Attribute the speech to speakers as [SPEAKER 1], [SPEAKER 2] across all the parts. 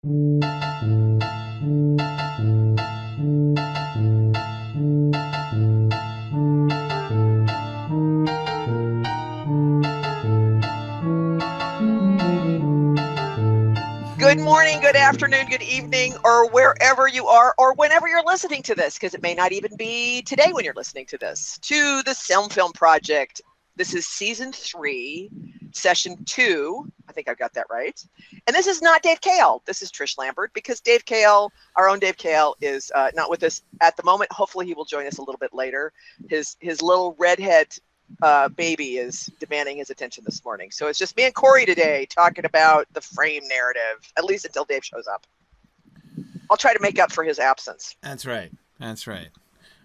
[SPEAKER 1] Good morning, good afternoon, good evening, or wherever you are, or whenever you're listening to this, because it may not even be today when you're listening to this, to the SilmFilm Project. This is season 3, session 2. I think I've got that right. And this is not Dave Kale. This is Trish Lambert, because Dave Kale, our own Dave Kale, is not with us at the moment. Hopefully he will join us a little bit later. His little redhead baby is demanding his attention this morning. So it's just me and Corey today talking about the frame narrative, at least until Dave shows up. I'll try to make up for his absence.
[SPEAKER 2] That's right.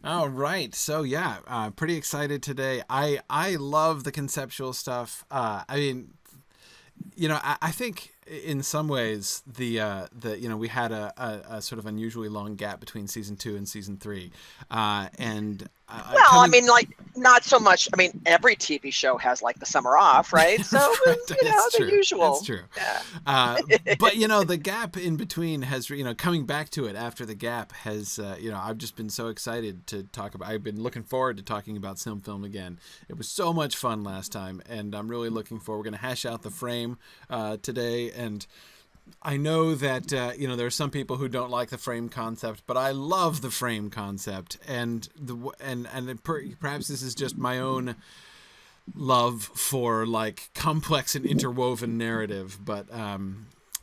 [SPEAKER 2] All right. So yeah, pretty excited today. I love the conceptual stuff. I mean, I think in some ways the we had a sort of unusually long gap between season 2 and season 3, and
[SPEAKER 1] I mean, like, not so much. I mean, every TV show has like the summer off, right? So the usual.
[SPEAKER 2] That's true.
[SPEAKER 1] Yeah.
[SPEAKER 2] But the gap in between has, coming back to it after the gap has, I've just been so excited to talk about. I've been looking forward to talking about SilmFilm again. It was so much fun last time, and I'm really looking forward. We're going to hash out the frame today, and I know that there are some people who don't like the frame concept, but I love the frame concept, and perhaps this is just my own love for like complex and interwoven narrative, but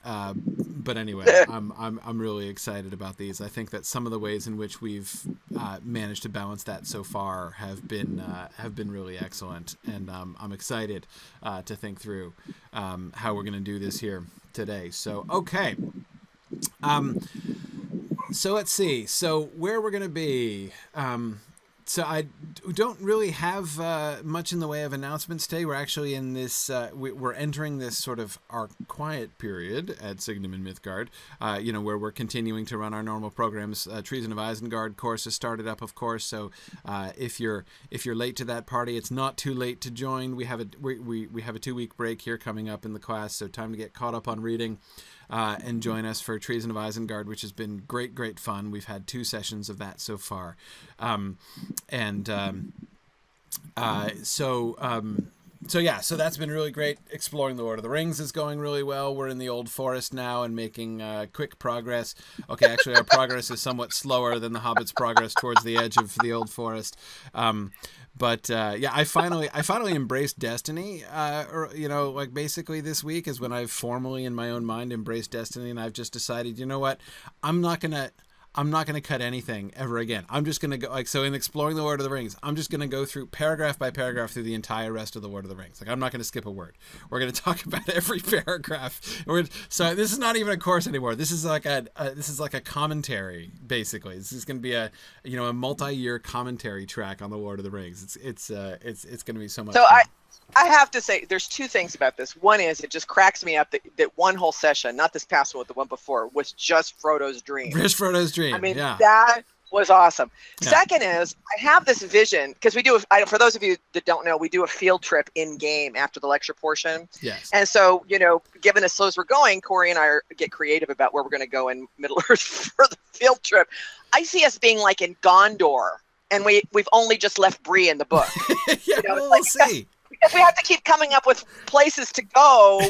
[SPEAKER 2] anyway, I'm really excited about these. I think that some of the ways in which we've managed to balance that so far have been really excellent, and I'm excited to think through how we're going to do this here today. So okay, so let's see. So where we're going to be. So I don't really have much in the way of announcements today. We're actually in this, we're entering this sort of our quiet period at Signum and Mythgard, where we're continuing to run our normal programs. Treason of Isengard course has started up, of course. So if you're late to that party, it's not too late to join. We have a 2-week break here coming up in the class, so time to get caught up on reading. And join us for Treason of Isengard, which has been great fun. We've had 2 sessions of that so far. So that's been really great. Exploring the Lord of the Rings is going really well. We're in the Old Forest now and making quick progress. Okay, actually, our progress is somewhat slower than the Hobbit's progress towards the edge of the Old Forest. But I finally embraced Destiny. Basically this week is when I've formally in my own mind embraced Destiny, and I've just decided, you know what, I'm not gonna cut anything ever again. I'm just gonna go in Exploring the Lord of the Rings. I'm just gonna go through paragraph by paragraph through the entire rest of the Lord of the Rings. I'm not gonna skip a word. We're gonna talk about every paragraph. So this is not even a course anymore. This is like a commentary basically. This is gonna be a multi-year commentary track on the Lord of the Rings. It's gonna be so much fun.
[SPEAKER 1] I have to say, there's 2 things about this. One is it just cracks me up that one whole session, not this past one, but the one before, was just Frodo's dream.
[SPEAKER 2] Just Frodo's dream.
[SPEAKER 1] I mean,
[SPEAKER 2] yeah.
[SPEAKER 1] That was awesome.
[SPEAKER 2] Yeah.
[SPEAKER 1] Second is, I have this vision, because we do, for those of you that don't know, we do a field trip in-game after the lecture portion.
[SPEAKER 2] Yes.
[SPEAKER 1] And so, given as slow as we're going, Corey and I get creative about where we're going to go in Middle-earth for the field trip. I see us being like in Gondor, and we've only just left Bree in the book.
[SPEAKER 2] Yeah, we'll see.
[SPEAKER 1] Because we have to keep coming up with places to go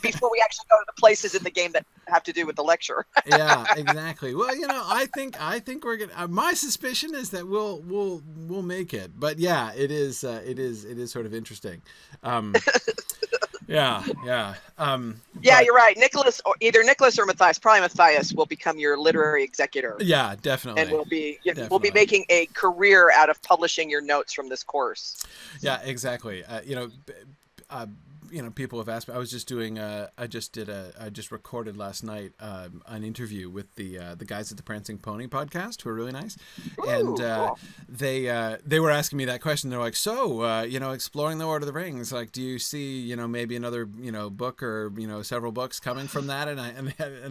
[SPEAKER 1] before we actually go to the places in the game that have to do with the lecture.
[SPEAKER 2] Yeah, exactly. Well, I think we're gonna. My suspicion is that we'll make it, but yeah, it is sort of interesting. Yeah.
[SPEAKER 1] You're right. Either Nicholas or Matthias, probably Matthias, will become your literary executor.
[SPEAKER 2] Yeah, definitely.
[SPEAKER 1] And we'll be making a career out of publishing your notes from this course.
[SPEAKER 2] Yeah, exactly. People have asked me. I was just doing. I just recorded last night an interview with the guys at the Prancing Pony podcast, who are really nice.
[SPEAKER 1] Ooh,
[SPEAKER 2] and
[SPEAKER 1] cool.
[SPEAKER 2] They were asking me that question. They're like, so exploring the Lord of the Rings, like, do you see maybe another book or several books coming from that? And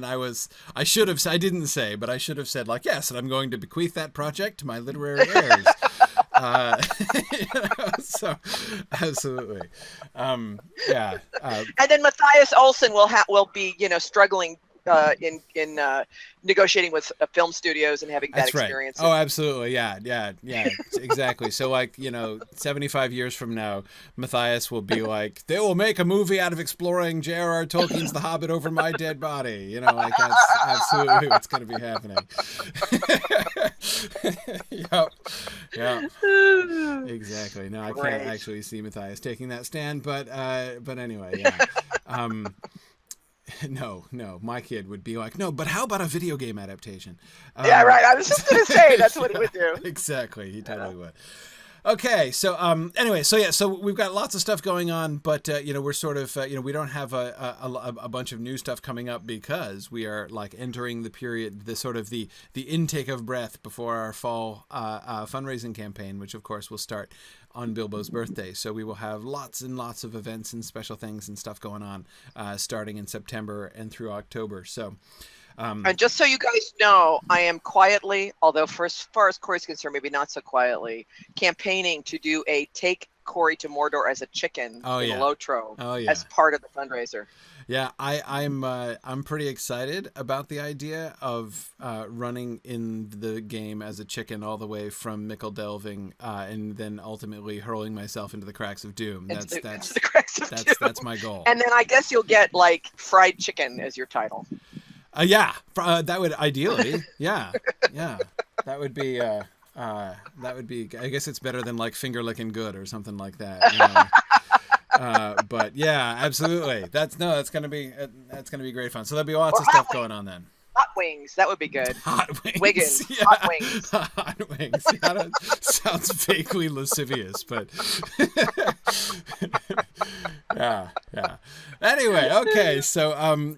[SPEAKER 2] I should have. I didn't say, but I should have said, like, yes, and I'm going to bequeath that project to my literary heirs. So absolutely. And
[SPEAKER 1] then Matthias Olsen will be struggling in negotiating with film studios and having that
[SPEAKER 2] That's right.
[SPEAKER 1] experience.
[SPEAKER 2] Oh, absolutely. Yeah, exactly. So, like, 75 years from now, Matthias will be like, they will make a movie out of exploring J.R.R. Tolkien's The Hobbit over my dead body. Like, that's absolutely what's going to be happening. Yep. Yeah. Exactly. No, I can't actually see Matthias taking that stand, but anyway, yeah. No, my kid would be like, no, but how about a video game adaptation?
[SPEAKER 1] Yeah, right. I was just going to say that's what he would do.
[SPEAKER 2] Exactly. He totally would. Okay, so anyway, so we've got lots of stuff going on, but we're sort of we don't have a bunch of new stuff coming up because we are like entering the period, the sort of the intake of breath before our fall fundraising campaign, which of course will start on Bilbo's birthday. So we will have lots and lots of events and special things and stuff going on starting in September and through October. So.
[SPEAKER 1] And just so you guys know, I am quietly, although for as far as Corey's concerned, maybe not so quietly, campaigning to do a take Corey to Mordor as a chicken in Lotro as part of the fundraiser.
[SPEAKER 2] Yeah, I'm pretty excited about the idea of running in the game as a chicken all the way from Mickle Delving and then ultimately hurling myself into the cracks of doom. That's my goal.
[SPEAKER 1] And then I guess you'll get like fried chicken as your title.
[SPEAKER 2] That would ideally, that would be. I guess it's better than like finger licking good or something like that. But yeah, absolutely. That's gonna be great fun. So there'll be lots of stuff going on then.
[SPEAKER 1] Hot wings, that would be good.
[SPEAKER 2] Hot wings,
[SPEAKER 1] Wiggins,
[SPEAKER 2] yeah.
[SPEAKER 1] Hot wings.
[SPEAKER 2] Hot wings. Yeah, that sounds vaguely lascivious, but yeah. Anyway, okay, so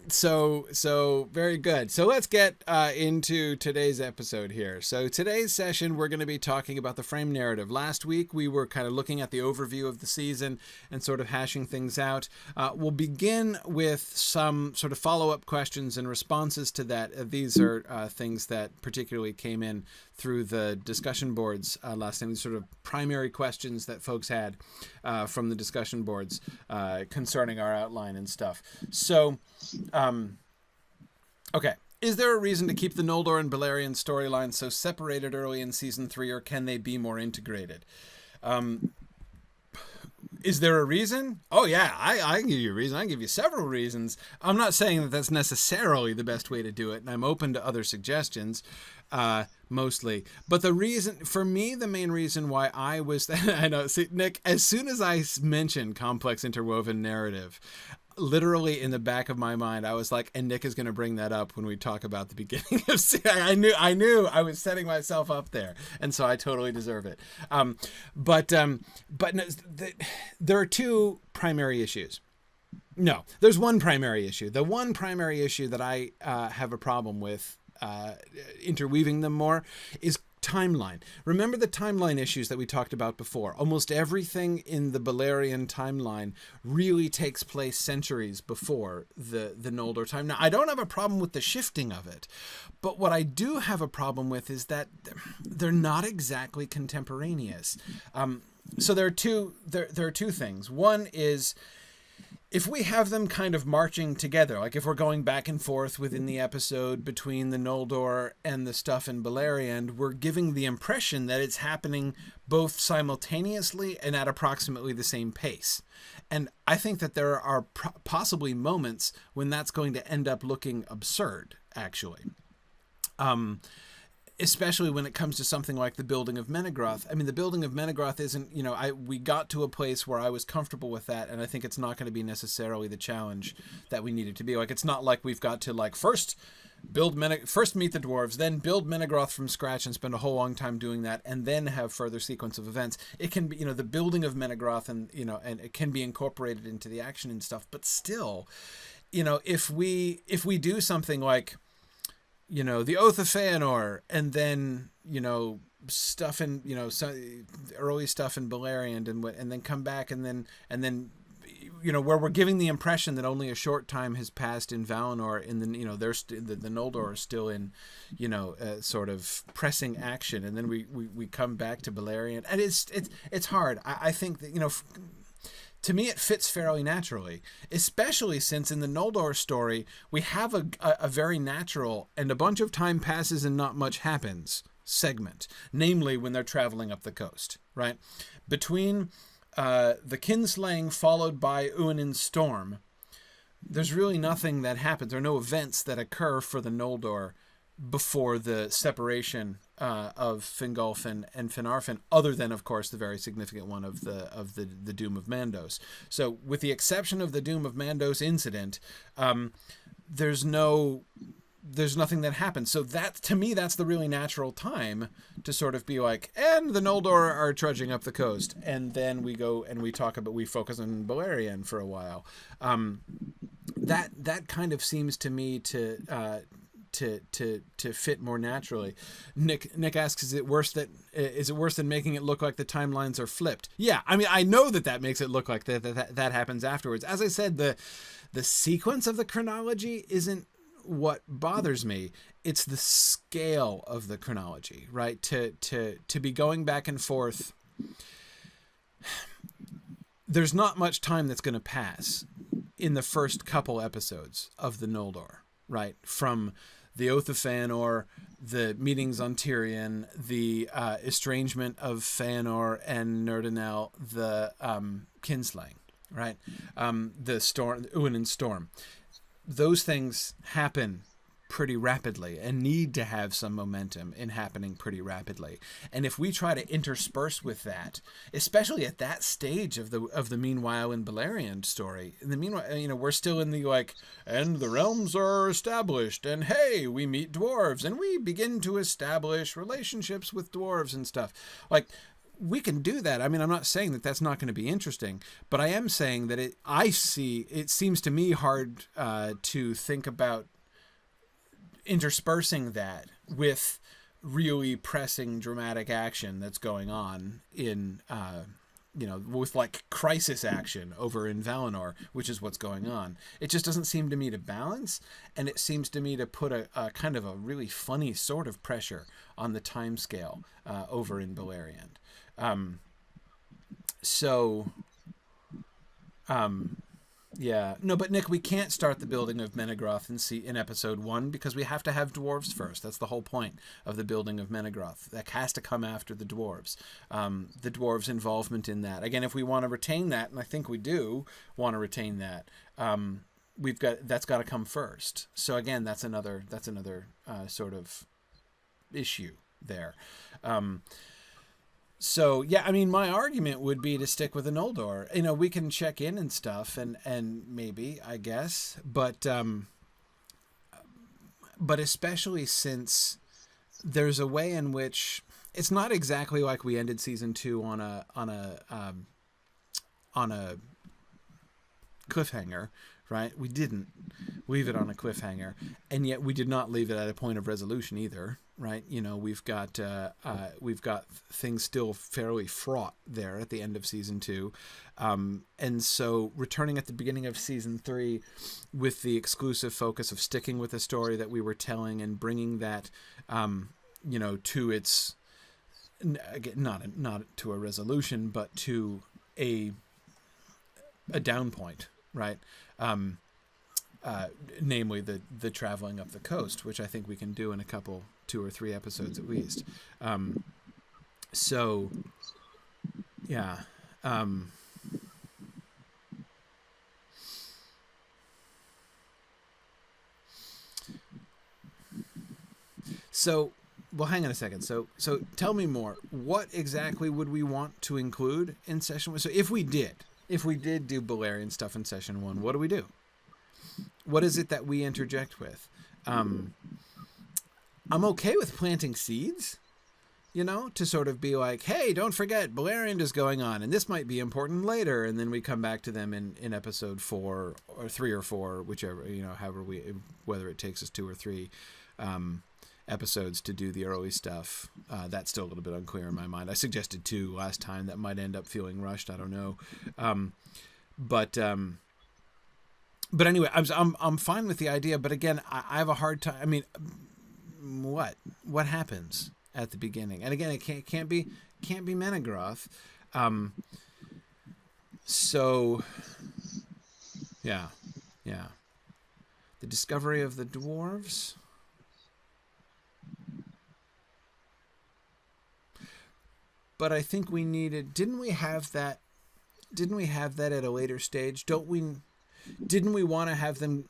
[SPEAKER 2] very good. So let's get into today's episode here. So today's session, we're going to be talking about the frame narrative. Last week, we were kind of looking at the overview of the season and sort of hashing things out. We'll begin with some sort of follow-up questions and responses to that. These are things that particularly came in through the discussion boards last time. These sort of primary questions that folks had from the discussion boards concerning our outline and stuff. So, okay. Is there a reason to keep the Noldor and Beleriand storylines so separated early in Season 3, or can they be more integrated? Is there a reason? Oh, yeah, I can give you a reason. I can give you several reasons. I'm not saying that that's necessarily the best way to do it, and I'm open to other suggestions, mostly. But the reason, for me, the main reason why I was... I know, see, Nick, as soon as I mentioned complex interwoven narrative, literally in the back of my mind, I was like, and Nick is going to bring that up when we talk about the beginning of I knew I was setting myself up there, and so I totally deserve it. But no, there are two primary issues. No, there's one primary issue. The one primary issue that I have a problem with interweaving them more is timeline. Remember the timeline issues that we talked about before. Almost everything in the Beleriand timeline really takes place centuries before the Noldor time. Now, I don't have a problem with the shifting of it, but what I do have a problem with is that they're not exactly contemporaneous. So there are two things. One is, if we have them kind of marching together, like if we're going back and forth within the episode between the Noldor and the stuff in Beleriand, we're giving the impression that it's happening both simultaneously and at approximately the same pace. And I think that there are possibly moments when that's going to end up looking absurd, actually. Especially when it comes to something like the building of Menegroth. I mean, the building of Menegroth isn't, we got to a place where I was comfortable with that, and I think it's not going to be necessarily the challenge that we needed to be. Like, it's not like we've got to, like, first meet the dwarves, then build Menegroth from scratch and spend a whole long time doing that, and then have further sequence of events. It can be, the building of Menegroth and it can be incorporated into the action and stuff, but still, if we do something like, the Oath of Feanor, and then, stuff in, early stuff in Beleriand, and then come back, and then, where we're giving the impression that only a short time has passed in Valinor, and then, the Noldor are still in, sort of pressing action, and then we come back to Beleriand, and it's hard. I think that, to me, it fits fairly naturally, especially since in the Noldor story, we have a very natural and a bunch of time passes and not much happens segment, namely when they're traveling up the coast, right? Between the kinslaying followed by Uinen's storm, there's really nothing that happens. There are no events that occur for the Noldor before the separation of Fingolfin and Finarfin, other than, of course, the very significant one of the Doom of Mandos. So, with the exception of the Doom of Mandos incident, there's nothing that happens. So that, to me, that's the really natural time to sort of be like, and the Noldor are trudging up the coast, and then we go and we focus on Beleriand for a while. That kind of seems to me to fit more naturally. Nick asks, is it worse than making it look like the timelines are flipped? Yeah, I mean, I know that makes it look like that happens afterwards. As I said, the sequence of the chronology isn't what bothers me. It's the scale of the chronology, right? To be going back and forth. There's not much time that's going to pass in the first couple episodes of the Noldor, right? From the Oath of Fëanor, the meetings on Tyrion, the estrangement of Fëanor and Nerdinel, the kinslaying, right? The storm, Uinen's storm. Those things happen pretty rapidly and need to have some momentum in happening pretty rapidly. And if we try to intersperse with that, especially at that stage of the Meanwhile in Beleriand story, in the meanwhile, we're still in the like, and the realms are established, and hey, we meet dwarves, and we begin to establish relationships with dwarves and stuff. Like, we can do that. I mean, I'm not saying that that's not going to be interesting, but I am saying that it seems to me hard to think about interspersing that with really pressing dramatic action that's going on in, with like crisis action over in Valinor, which is what's going on. It just doesn't seem to me to balance, and it seems to me to put a kind of a really funny sort of pressure on the time scale over in Beleriand. Yeah. No, but Nick, we can't start the building of Menegroth in episode 1 because we have to have dwarves first. That's the whole point of the building of Menegroth. That has to come after the dwarves. The dwarves' involvement in that. Again, if we want to retain that, and I think we do want to retain that, that's got to come first. So again, that's another sort of issue there. So, yeah, I mean, my argument would be to stick with an Noldor. We can check in and stuff, and maybe, I guess, but especially since there's a way in which it's not exactly like we ended season 2 on a cliffhanger, right? We didn't leave it on a cliffhanger, and yet we did not leave it at a point of resolution either, right? We've got things still fairly fraught there at the end of season 2, and so returning at the beginning of season 3 with the exclusive focus of sticking with the story that we were telling and bringing that, to its not to a resolution, but to a down point, right? Namely the traveling up the coast, which I think we can do in 2 or 3 episodes at least. So yeah. So, well, hang on a second. So tell me more. What exactly would we want to include in session 1? So if we did do Beleriand stuff in session 1, what do we do? What is it that we interject with? I'm okay with planting seeds, to sort of be like, hey, don't forget, Beleriand is going on, and this might be important later, and then we come back to them in episode 4 or 3 or 4, whichever, whether it takes us 2 or 3 episodes to do the early stuff. That's still a little bit unclear in my mind. I suggested 2 last time. That might end up feeling rushed. I don't know. But anyway, I'm fine with the idea. But again, I have a hard time. I mean, what happens at the beginning? And again, it can't be Menegroth. So, yeah, yeah. The discovery of the dwarves. But I think we needed. Didn't we have that? Didn't we have that at a later stage? Don't we? Didn't we want to have them?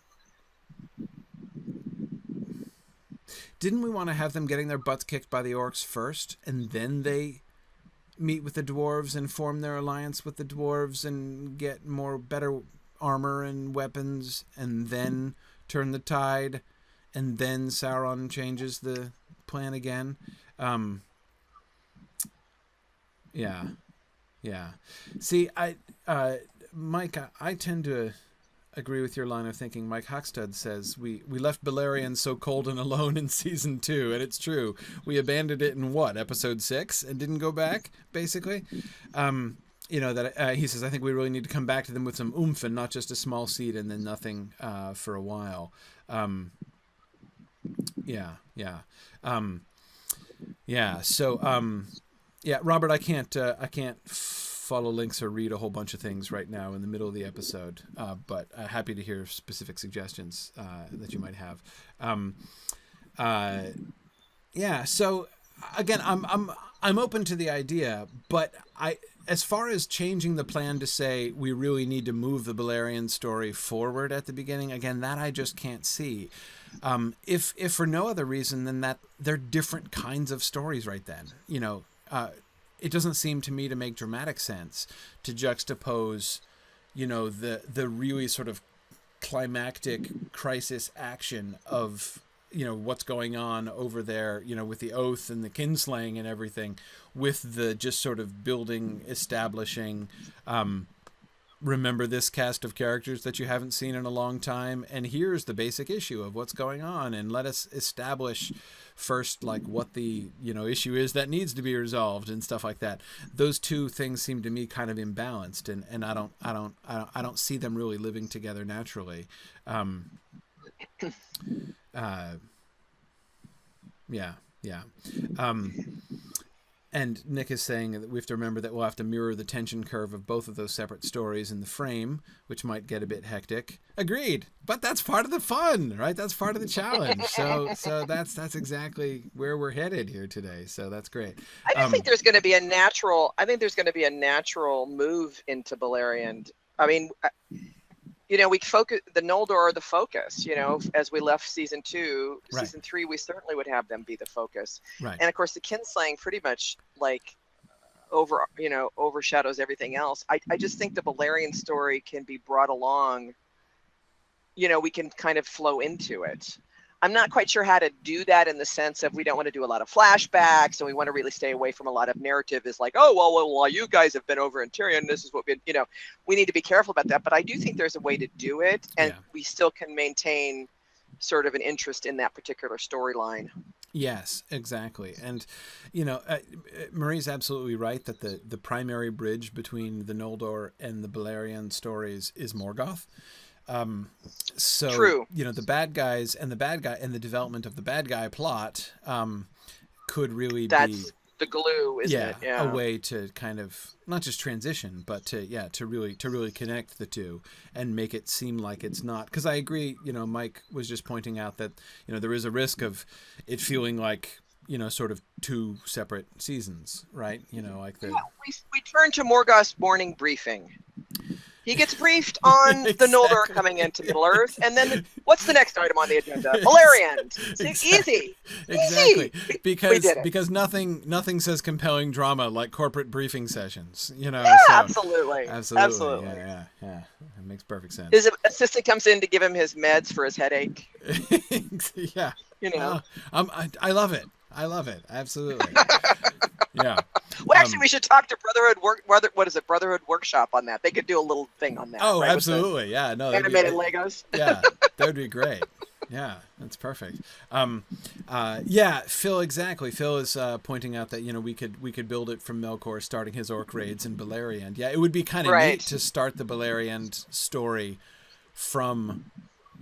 [SPEAKER 2] Didn't we want to have them getting their butts kicked by the orcs first, and then they meet with the dwarves and form their alliance with the dwarves and get better armor and weapons, and then turn the tide, and then Sauron changes the plan again. Yeah, yeah. See, Mike, I tend to agree with your line of thinking. Mike Hochstad says we left Beleriand so cold and alone in season 2, and it's true. We abandoned it in episode 6, and didn't go back, basically. He says, I think we really need to come back to them with some oomph and not just a small seed and then nothing for a while. Robert, I can't follow links or read a whole bunch of things right now in the middle of the episode, but happy to hear specific suggestions that you might have. So again, I'm open to the idea, but as far as changing the plan to say we really need to move the Beleriand story forward at the beginning, again, that I just can't see. If for no other reason than that they're different kinds of stories right then. It doesn't seem to me to make dramatic sense to juxtapose, the really sort of climactic crisis action of, what's going on over there, with the oath and the kinslaying and everything, with the just sort of building, establishing, remember this cast of characters that you haven't seen in a long time, and here's the basic issue of what's going on, and let us establish first like what the issue is that needs to be resolved and stuff like that. Those two things seem to me kind of imbalanced, and I don't see them really living together naturally. And Nick is saying that we have to remember that we'll have to mirror the tension curve of both of those separate stories in the frame, which might get a bit hectic. Agreed, but that's part of the fun, right? That's part of the challenge. So that's exactly where we're headed here today. So that's great.
[SPEAKER 1] I think there's going to be a natural. I think there's going to be a natural move into Beleriand. I mean, we focus the Noldor are the focus. As we left season 2,
[SPEAKER 2] right.
[SPEAKER 1] Season 3, we certainly would have them be the focus.
[SPEAKER 2] Right.
[SPEAKER 1] And of course, the kinslaying pretty much overshadows everything else. I just think the Beleriand story can be brought along. We can kind of flow into it. I'm not quite sure how to do that in the sense of we don't want to do a lot of flashbacks and we want to really stay away from a lot of narrative. Is like, oh, well, you guys have been over in Tyrion. This is what we need to be careful about that. But I do think there's a way to do it, and we still can maintain sort of an interest in that particular storyline.
[SPEAKER 2] Yes, exactly. And, Marie's absolutely right that the primary bridge between the Noldor and the Beleriand stories is Morgoth. So
[SPEAKER 1] true.
[SPEAKER 2] The bad guys and the development of the bad guy plot could really be
[SPEAKER 1] the glue, isn't it? Yeah,
[SPEAKER 2] a way to kind of not just transition, but to really connect the two and make it seem like it's not. Because I agree, Mike was just pointing out that there is a risk of it feeling like sort of two separate seasons, right? Like
[SPEAKER 1] we turn to Morgoth's morning briefing. He gets briefed on the Noldor coming into Middle Earth, and then what's the next item on the agenda? Beleriand. Easy.
[SPEAKER 2] Exactly.
[SPEAKER 1] Easy.
[SPEAKER 2] Because nothing says compelling drama like corporate briefing sessions.
[SPEAKER 1] Yeah, so, absolutely.
[SPEAKER 2] Yeah. It makes perfect sense.
[SPEAKER 1] His assistant comes in to give him his meds for his headache.
[SPEAKER 2] Yeah. I love it. Absolutely. Yeah.
[SPEAKER 1] Well, actually, we should talk to Brotherhood Workshop on that. They could do a little thing on that.
[SPEAKER 2] Oh, right? Absolutely. Yeah. No.
[SPEAKER 1] Animated Legos.
[SPEAKER 2] Yeah, that would be great. Yeah, that's perfect. Phil, exactly. Phil is pointing out that we could build it from Melkor starting his orc raids in Beleriand. Yeah, it would be kind of neat to start the Beleriand story from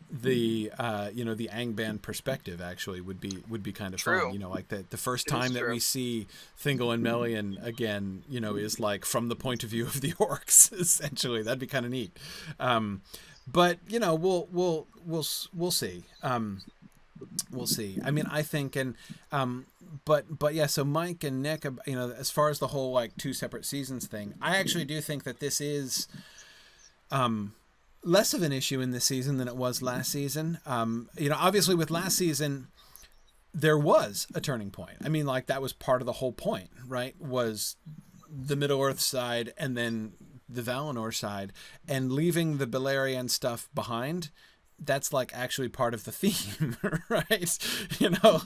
[SPEAKER 2] the the Angband perspective actually would be kind of fun.
[SPEAKER 1] True.
[SPEAKER 2] Like the first
[SPEAKER 1] It is
[SPEAKER 2] time that
[SPEAKER 1] true.
[SPEAKER 2] we see Thingol and Melian again, is like from the point of view of the orcs. Essentially, that'd be kind of neat. But we'll see. We'll see. I mean, I think, and but yeah. So Mike and Nick, as far as the whole like 2 separate seasons thing, I actually do think that this is less of an issue in this season than it was last season. Obviously with last season, there was a turning point. I mean, like that was part of the whole point, right? Was the Middle Earth side and then the Valinor side, and leaving the Beleriand stuff behind. That's like actually part of the theme, right?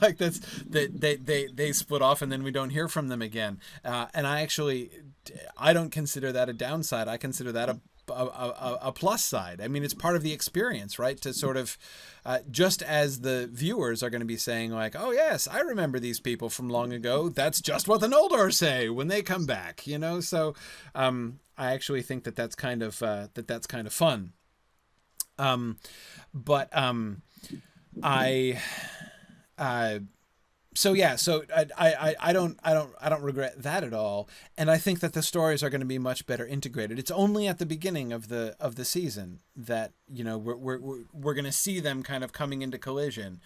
[SPEAKER 2] Like that's they split off and then we don't hear from them again. And I don't consider that a downside. I consider that a plus side. I mean, it's part of the experience, right? To sort of, just as the viewers are going to be saying like, oh yes, I remember these people from long ago. That's just what the Noldor say when they come back, So, I actually think that that's kind of fun. I don't regret that at all, and I think that the stories are going to be much better integrated. It's only at the beginning of the season that we're going to see them kind of coming into collision.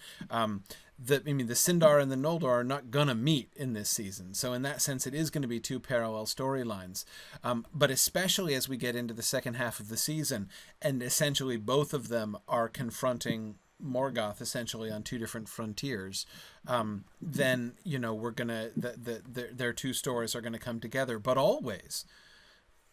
[SPEAKER 2] The Sindar and the Noldor are not gonna meet in this season, so in that sense, it is going to be 2 parallel storylines. But especially as we get into the second half of the season, and essentially both of them are confronting Morgoth essentially on 2 different frontiers, then we're gonna their 2 stories are gonna come together. But always,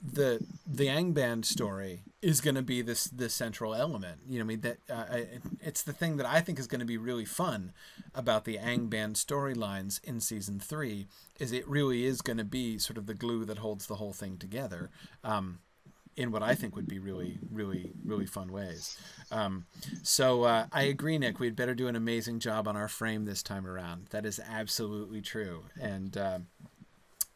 [SPEAKER 2] the Angband story is going to be this central element. It's the thing that I think is going to be really fun about the Angband storylines in season 3, is it really is going to be sort of the glue that holds the whole thing together, in what I think would be really, really, really fun ways. So I agree, Nick. We'd better do an amazing job on our frame this time around. That is absolutely true,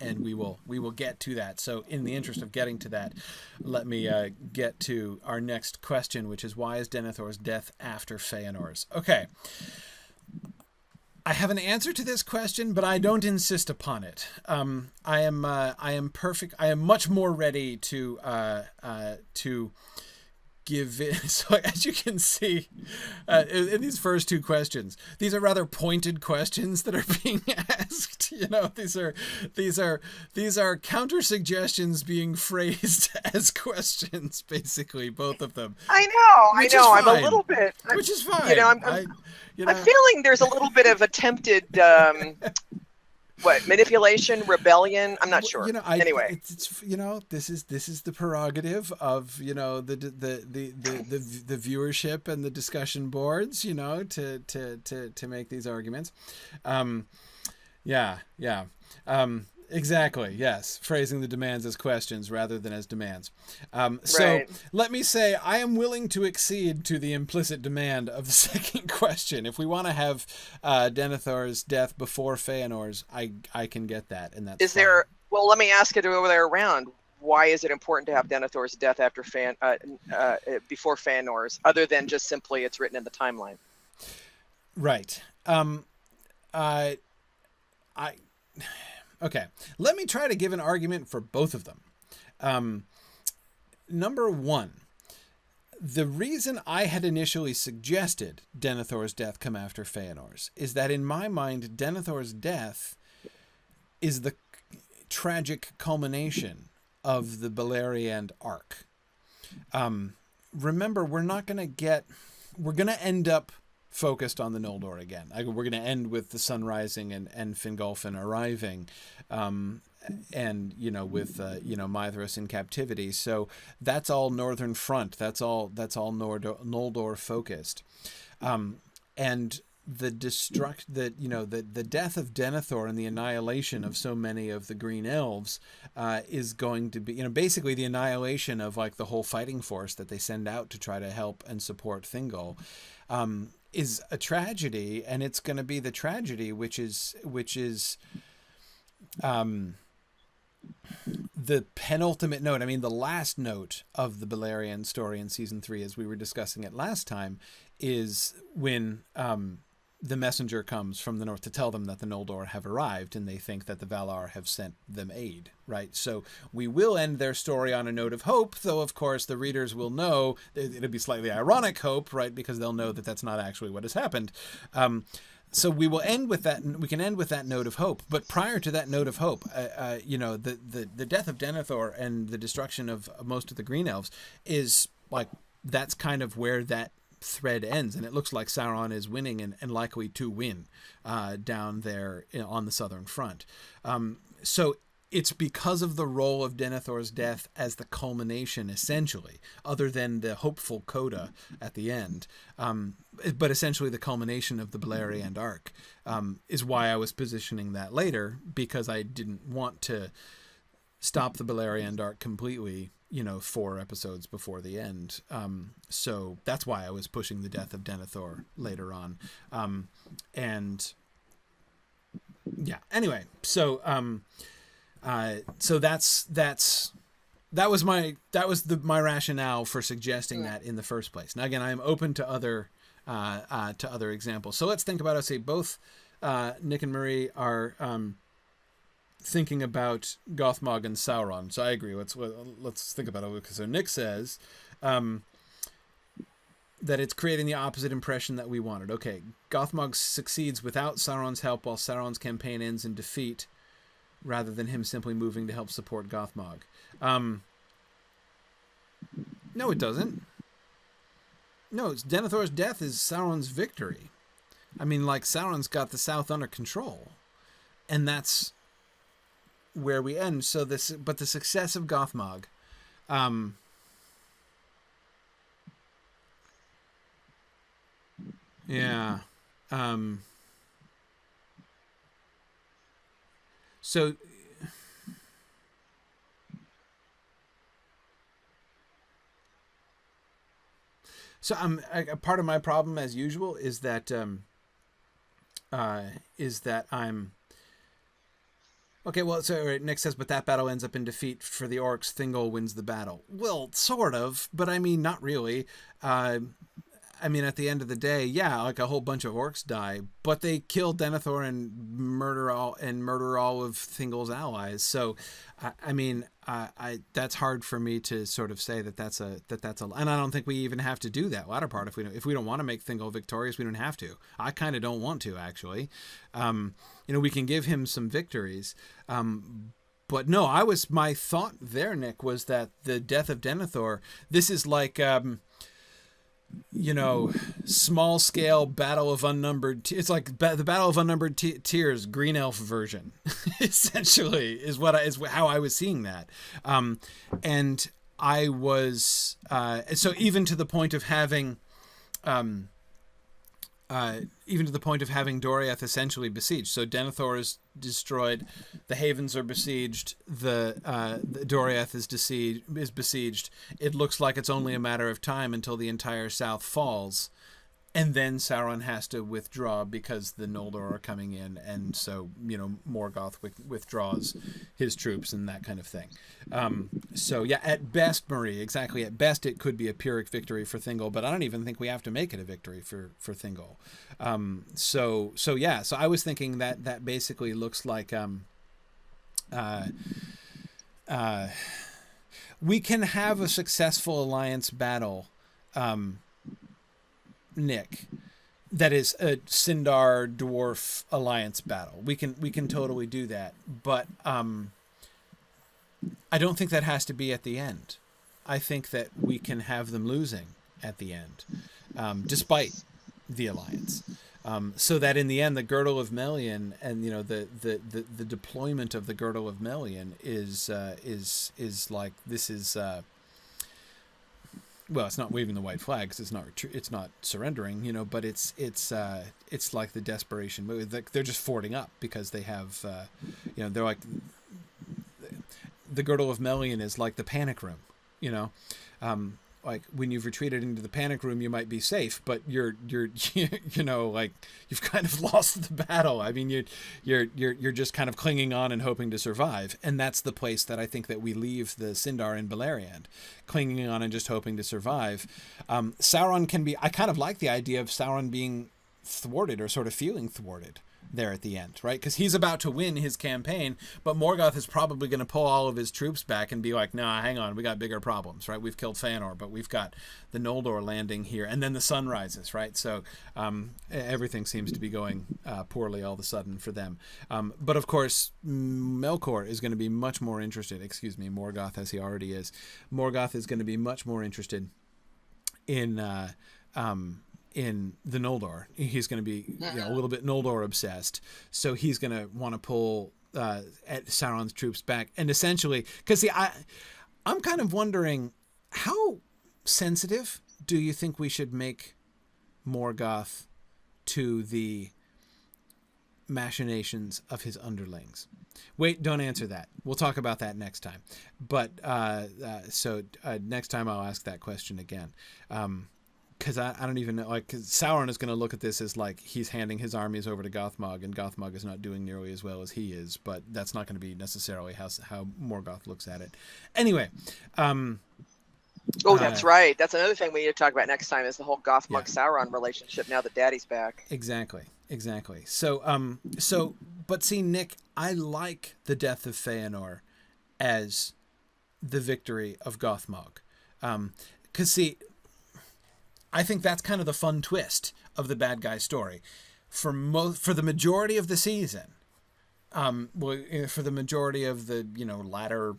[SPEAKER 2] and we will get to that. So in the interest of getting to that, let me get to our next question, which is, why is Denethor's death after Feanor's? Okay. I have an answer to this question, but I don't insist upon it. I am perfect. I am much more ready to give it. So as you can see, in these first 2 questions, these are rather pointed questions that are being asked. These are counter suggestions being phrased as questions, basically, both of them.
[SPEAKER 1] I know. I'm a little bit,
[SPEAKER 2] which is fine.
[SPEAKER 1] I'm feeling there's a little bit of attempted manipulation, rebellion. I'm not sure. Anyway,
[SPEAKER 2] it's this is the prerogative of the viewership and the discussion boards, to make these arguments. Exactly. Yes. Phrasing the demands as questions rather than as demands. So let me say, I am willing to accede to the implicit demand of the second question. If we want to have Denethor's death before Feanor's, I can get that. And that's fine.
[SPEAKER 1] Well, let me ask it the other way around. Why is it important to have Denethor's death after before Feanor's, other than just simply it's written in the timeline?
[SPEAKER 2] Right. Okay, let me try to give an argument for both of them. Number 1, the reason I had initially suggested Denethor's death come after Feanor's is that in my mind, Denethor's death is the tragic culmination of the Beleriand arc. Remember, we're going to end up focused on the Noldor again. We're going to end with the sun rising and Fingolfin arriving, and with Mithras in captivity. So that's all Northern Front. That's all Noldor focused, and the the death of Denethor and the annihilation of so many of the Green Elves is going to be basically the annihilation of like the whole fighting force that they send out to try to help and support Thingol. Is a tragedy, and it's going to be the tragedy which is the penultimate note. I mean, the last note of the Beleriand story in season 3, as we were discussing it last time, is when the messenger comes from the north to tell them that the Noldor have arrived, and they think that the Valar have sent them aid, right? So we will end their story on a note of hope, though, of course, the readers will know, it'll be slightly ironic hope, right? Because they'll know that that's not actually what has happened. So we will end with that. We can end with that note of hope. But prior to that note of hope, the death of Denethor and the destruction of most of the Green Elves is like, that's kind of where that thread ends, and it looks like Sauron is winning and likely to win down there on the southern front. So it's because of the role of Denethor's death as the culmination, essentially, other than the hopeful coda at the end, but essentially the culmination of the Beleriand arc, is why I was positioning that later, because I didn't want to stop the Beleriand arc completely, 4 episodes before the end. So that's why I was pushing the death of Denethor later on. And yeah, anyway, so that was my rationale for suggesting that in the first place. Now again, I am open to other examples. So let's think about it. Say both Nick and Marie are thinking about Gothmog and Sauron. So I agree. Let's think about it. So Nick says that it's creating the opposite impression that we wanted. Okay, Gothmog succeeds without Sauron's help, while Sauron's campaign ends in defeat, rather than him simply moving to help support Gothmog. No, it doesn't. No, Denethor's death is Sauron's victory. I mean, like, Sauron's got the South under control, and that's where we end. So but the success of Gothmog, yeah, so part of my problem, as usual, is that I'm okay. Well, so Nick says, but that battle ends up in defeat for the orcs. Thingol wins the battle. Well, sort of, but I mean, not really. I mean, at the end of the day, yeah, like a whole bunch of orcs die, but they kill Denethor and murder all of Thingol's allies. So, I mean, that's hard for me to sort of say that's a, and I don't think we even have to do that latter part. If we don't want to make Thingol victorious, we don't have to. I kind of don't want to, actually. We can give him some victories. But no, my thought there, Nick, was that the death of Denethor, this is like, small scale battle of unnumbered it's like the battle of unnumbered tears, green elf version, essentially, is how I was seeing that. And I was so even to the point of having Doriath essentially besieged. So Denethor is destroyed, the havens are besieged, the Doriath is besieged. It looks like it's only a matter of time until the entire south falls, and then Sauron has to withdraw because the Noldor are coming in, and so Morgoth withdraws his troops and that kind of thing. So yeah, at best, Marie, exactly, at best it could be a Pyrrhic victory for Thingol, but I don't even think we have to make it a victory for Thingol. So I was thinking that basically looks like we can have a successful alliance battle, Nick, that is a Sindar dwarf alliance battle. We can totally do that, but I don't think that has to be at the end. I think that we can have them losing at the end, despite the alliance, so that in the end the Girdle of Melian and the deployment of the Girdle of Melian is like, this is. Well, it's not waving the white flag, 'cause it's not surrendering, but it's like the desperation move. They're just fording up because they have, they're like, the Girdle of Melian is like the panic room, like when you've retreated into the panic room, you might be safe, but you're you know, like you've kind of lost the battle. I mean, you're just kind of clinging on and hoping to survive, and that's the place that I think that we leave the Sindar in Beleriand, clinging on and just hoping to survive. Sauron can be. I kind of like the idea of Sauron being thwarted or sort of feeling thwarted there at the end, right? Because he's about to win his campaign, but Morgoth is probably going to pull all of his troops back and be like, nah, hang on, we got bigger problems, right? We've killed Fëanor, but we've got the Noldor landing here, and then the sun rises, right? So everything seems to be going poorly all of a sudden for them. But of course, Melkor is going to be much more interested, Morgoth, as he already is. Morgoth is going to be much more interested in the Noldor. He's going to be a little bit Noldor obsessed. So he's going to want to pull at Sauron's troops back. And essentially, because see, I'm kind of wondering, how sensitive do you think we should make Morgoth to the machinations of his underlings? Wait, don't answer that. We'll talk about that next time. But so next time I'll ask that question again. Because I don't even know, like, cause Sauron is going to look at this as like he's handing his armies over to Gothmog, and Gothmog is not doing nearly as well as he is, but that's not going to be necessarily how Morgoth looks at it. Anyway.
[SPEAKER 1] That's right. That's another thing we need to talk about next time is the whole Gothmog-Sauron relationship now that Daddy's back.
[SPEAKER 2] Exactly. So, but see, Nick, I like the death of Fëanor as the victory of Gothmog. Because see, I think that's kind of the fun twist of the bad guy story. For the majority of the season, for the majority of the latter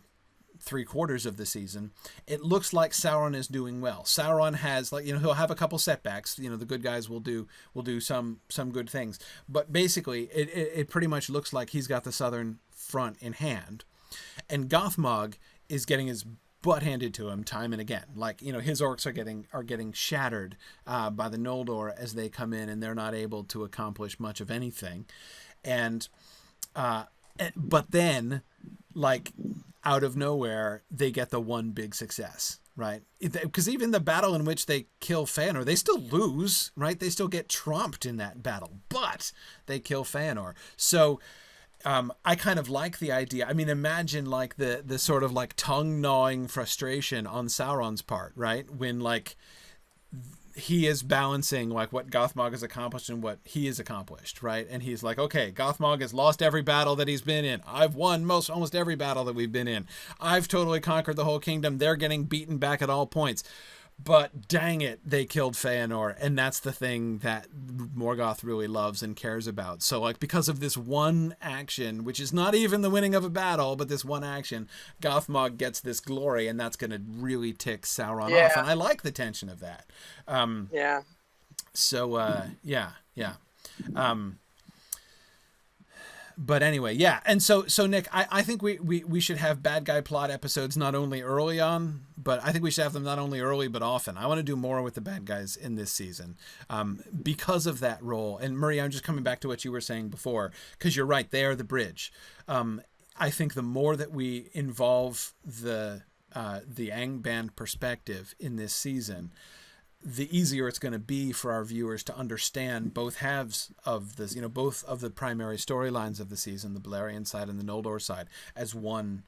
[SPEAKER 2] 3/4 of the season, it looks like Sauron is doing well. Sauron has he'll have a couple setbacks. The good guys will do some good things, but basically it pretty much looks like he's got the southern front in hand, and Gothmog is getting his butt handed to him time and again. His orcs are getting shattered by the Noldor as they come in, and they're not able to accomplish much of anything. And but then, out of nowhere, they get the one big success, right? Because even the battle in which they kill Fëanor, they still lose, right? They still get trumped in that battle, but they kill Fëanor. So I kind of like the idea. I mean, imagine the sort of tongue gnawing frustration on Sauron's part, right? When he is balancing what Gothmog has accomplished and what he has accomplished, right? And he's like, okay, Gothmog has lost every battle that he's been in. I've won almost every battle that we've been in. I've totally conquered the whole kingdom. They're getting beaten back at all points. But dang it, they killed Fëanor, and that's the thing that Morgoth really loves and cares about. So, because of this one action, which is not even the winning of a battle, but this one action, Gothmog gets this glory, and that's going to really tick Sauron off. And I like the tension of that. So, yeah. But anyway, yeah. And so Nick, I think we should have bad guy plot episodes not only early on, but I think we should have them not only early, but often. I want to do more with the bad guys in this season because of that role. And Murray, I'm just coming back to what you were saying before, because you're right. They are the bridge. I think the more that we involve the Angband perspective in this season, the easier it's going to be for our viewers to understand both halves of this, both of the primary storylines of the season, the Beleriand side and the Noldor side, as one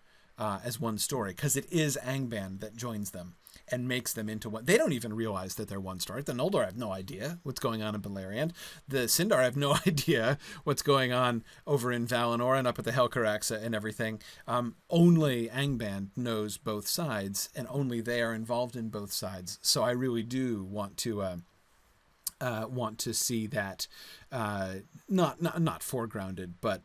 [SPEAKER 2] story, because it is Angband that joins them and makes them into one. They don't even realize that they're one story. The Noldor have no idea what's going on in Beleriand. The Sindar have no idea what's going on over in Valinor and up at the Helcarax and everything. Only Angband knows both sides, and only they are involved in both sides. So I really do want to see that not foregrounded, but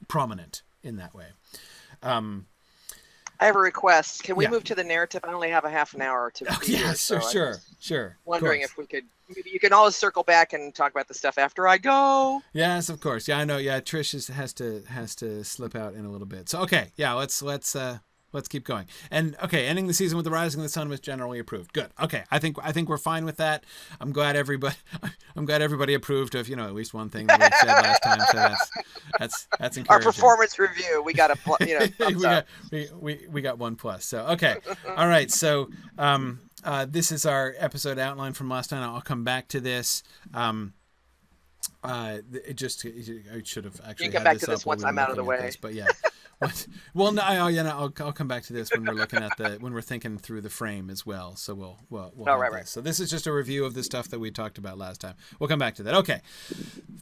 [SPEAKER 2] prominent in that way.
[SPEAKER 1] I have a request. Can we move to the narrative? I only have a half an hour to be here,
[SPEAKER 2] sure.
[SPEAKER 1] Wondering if we could. Maybe you can always circle back and talk about the stuff after I go.
[SPEAKER 2] Yes, of course. Yeah, I know. Yeah, Trish has to slip out in a little bit. So okay, yeah, let's let's keep going. And okay, ending the season with the rising of the sun was generally approved. Good. Okay, I think we're fine with that. I'm glad everybody approved of at least one thing that we said last time. So that's encouraging.
[SPEAKER 1] Our performance review, we got a thumbs up.
[SPEAKER 2] we got 1+. So okay, all right. So this is our episode outline from last time. I'll come back to this. I should have actually.
[SPEAKER 1] You can come back to this once I'm out of the way.
[SPEAKER 2] But yeah. Well, no, I'll come back to this when we're looking at when we're thinking through the frame as well. So we'll
[SPEAKER 1] right.
[SPEAKER 2] So this is just a review of the stuff that we talked about last time. We'll come back to that. Okay,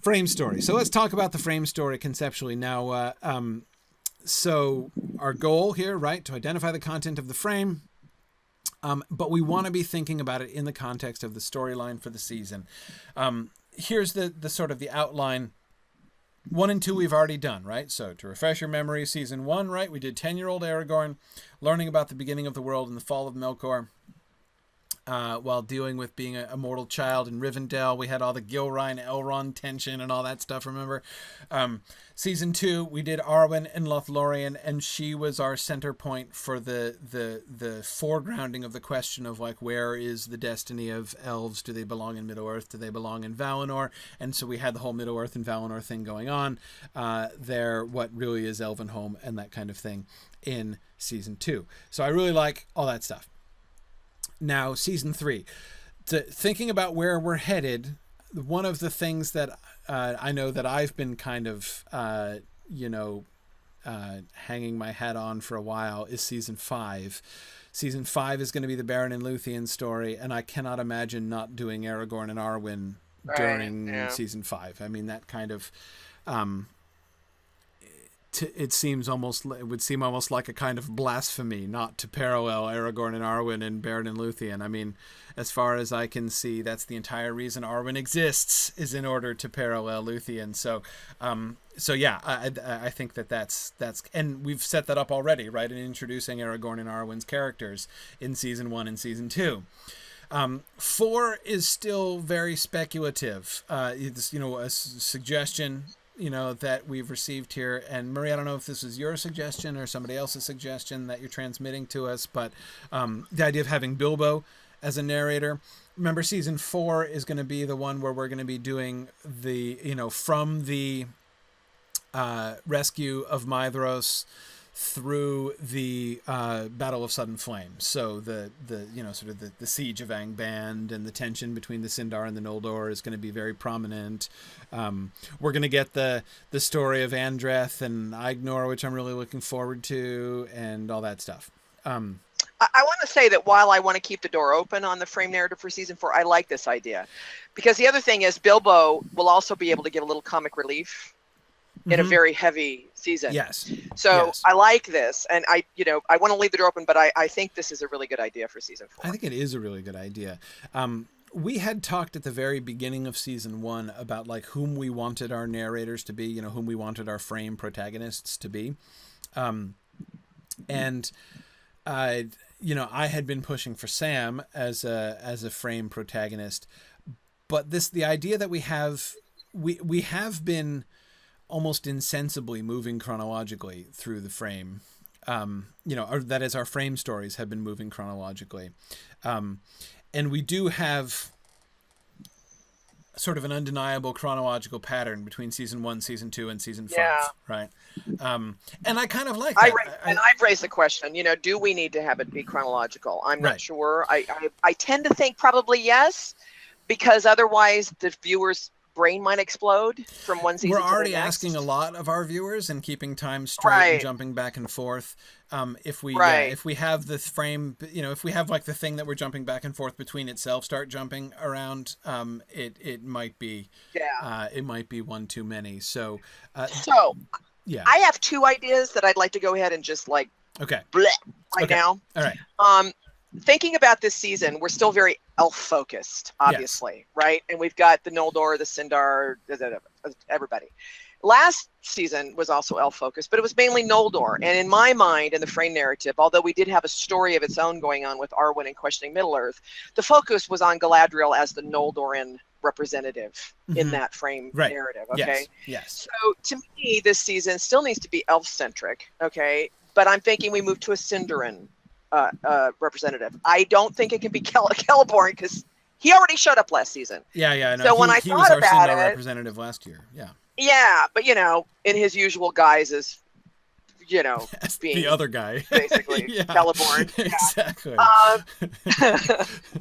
[SPEAKER 2] frame story. So let's talk about the frame story conceptually now. So our goal here, right, to identify the content of the frame. But we want to be thinking about it in the context of the storyline for the season. Here's the sort of the outline. 1 and 2 we've already done, right? So to refresh your memory, season 1, right? We did 10-year-old Aragorn learning about the beginning of the world and the fall of Melkor. While dealing with being a mortal child in Rivendell. We had all the Gilrain and Elrond tension and all that stuff, remember? Season 2, we did Arwen and Lothlorien, and she was our center point for the foregrounding of the question of, like, where is the destiny of elves? Do they belong in Middle-earth? Do they belong in Valinor? And so we had the whole Middle-earth and Valinor thing going on there, what really is Elvenhome and that kind of thing in Season 2. So I really like all that stuff. Now, Season 3, thinking about where we're headed, one of the things that I know that I've been kind of, hanging my hat on for a while is Season 5. Season 5 is going to be the Beren and Luthien story, and I cannot imagine not doing Aragorn and Arwen during Season 5. I mean, that kind of... it would seem almost like a kind of blasphemy not to parallel Aragorn and Arwen and Beren and Luthien. I mean, as far as I can see, that's the entire reason Arwen exists, is in order to parallel Luthien. So yeah, I think that's, and we've set that up already, right? In introducing Aragorn and Arwen's characters in Season 1 and Season 2. 4 is still very speculative. It's, a suggestion that we've received here. And Marie, I don't know if this is your suggestion or somebody else's suggestion that you're transmitting to us, but the idea of having Bilbo as a narrator. Remember, Season 4 is going to be the one where we're going to be doing the, from the rescue of Maedhros through the Battle of Sudden Flame. So the siege of Angband and the tension between the Sindar and the Noldor is going to be very prominent. We're going to get the story of Andreth and Aignor, which I'm really looking forward to, and all that stuff.
[SPEAKER 1] I want to say that while I want to keep the door open on the frame narrative for Season 4, I like this idea. Because the other thing is Bilbo will also be able to give a little comic relief in a very heavy season.
[SPEAKER 2] Yes.
[SPEAKER 1] So
[SPEAKER 2] yes.
[SPEAKER 1] I like this, and I want to leave the door open, but I think this is a really good idea for Season 4.
[SPEAKER 2] I think it is a really good idea. We had talked at the very beginning of Season 1 about, like, whom we wanted our narrators to be, whom we wanted our frame protagonists to be. And I had been pushing for Sam as a frame protagonist, but the idea that we have been almost insensibly moving chronologically through the frame, or that is, our frame stories have been moving chronologically. And we do have sort of an undeniable chronological pattern between Season 1, Season 2, and Season 5, right? And I kind of like that.
[SPEAKER 1] I've raised the question, do we need to have it be chronological? I'm not sure. I tend to think probably yes, because otherwise the viewer's brain might explode from one season to the next.
[SPEAKER 2] We're already asking a lot of our viewers and keeping time straight and jumping back and forth. If we have the frame, if we have, like, the thing that we're jumping back and forth between itself start jumping around, it might be one too many. So yeah, I
[SPEAKER 1] have 2 ideas that I'd like to go ahead and just now.
[SPEAKER 2] All right.
[SPEAKER 1] Thinking about this season, we're still very elf-focused, obviously, right? And we've got the Noldor, the Sindar, everybody. Last season was also elf-focused, but it was mainly Noldor. And in my mind, in the frame narrative, although we did have a story of its own going on with Arwen and questioning Middle-earth, the focus was on Galadriel as the Noldoran representative in that frame narrative, okay?
[SPEAKER 2] Yes.
[SPEAKER 1] So to me, this season still needs to be elf-centric, okay? but I'm thinking we move to a Sindarin representative. I don't think it can be Celeborn because he already showed up last season.
[SPEAKER 2] Yeah. No,
[SPEAKER 1] So when I
[SPEAKER 2] he was
[SPEAKER 1] thought
[SPEAKER 2] our
[SPEAKER 1] about
[SPEAKER 2] Sindar
[SPEAKER 1] it,
[SPEAKER 2] representative last year. Yeah.
[SPEAKER 1] yeah, but in his usual guise as being
[SPEAKER 2] The other guy.
[SPEAKER 1] basically
[SPEAKER 2] Yeah.
[SPEAKER 1] Celeborn.
[SPEAKER 2] Exactly.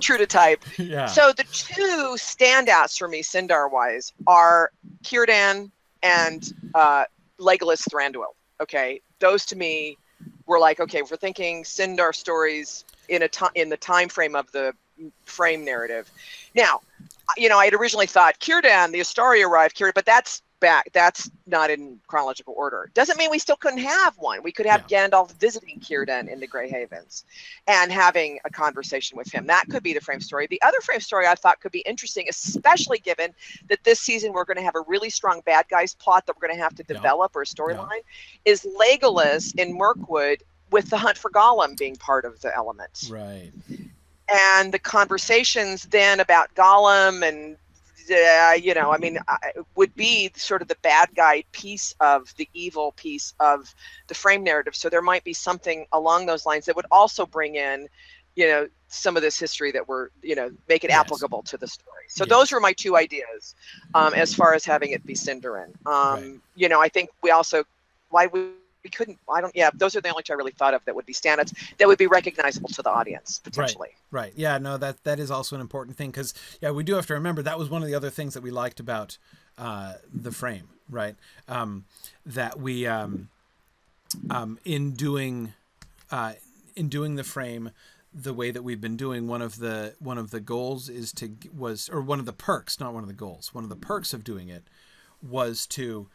[SPEAKER 1] True to type.
[SPEAKER 2] Yeah.
[SPEAKER 1] So the two standouts for me, Sindar-wise, are Círdan and Legolas Thranduil. Okay, those to me were like, okay, if we're thinking Sindar stories in the time frame of the frame narrative. Now, I had originally thought Círdan, the Astari arrived, but that's back. That's not in chronological order. Doesn't mean we still couldn't have one. We could have Gandalf visiting Círdan in the Grey Havens and having a conversation with him. That could be the frame story. The other frame story I thought could be interesting, especially given that this season we're going to have a really strong bad guys plot that we're going to have to develop or a storyline, is Legolas in Mirkwood with the hunt for Gollum being part of the element.
[SPEAKER 2] Right.
[SPEAKER 1] And the conversations then about Gollum and would be sort of the bad guy piece of the evil piece of the frame narrative. So there might be something along those lines that would also bring in, some of this history that we're, make it applicable to the story. So those were my two ideas as far as having it be Sindarin. I think we also, we couldn't, those are the only two I really thought of that would be standouts that would be recognizable to the audience potentially.
[SPEAKER 2] Right. Yeah, no, that is also an important thing because, we do have to remember that was one of the other things that we liked about the frame, right? That we, in doing the frame the way that we've been doing, one of the goals or one of the perks, not one of the goals, one of the perks of doing it was to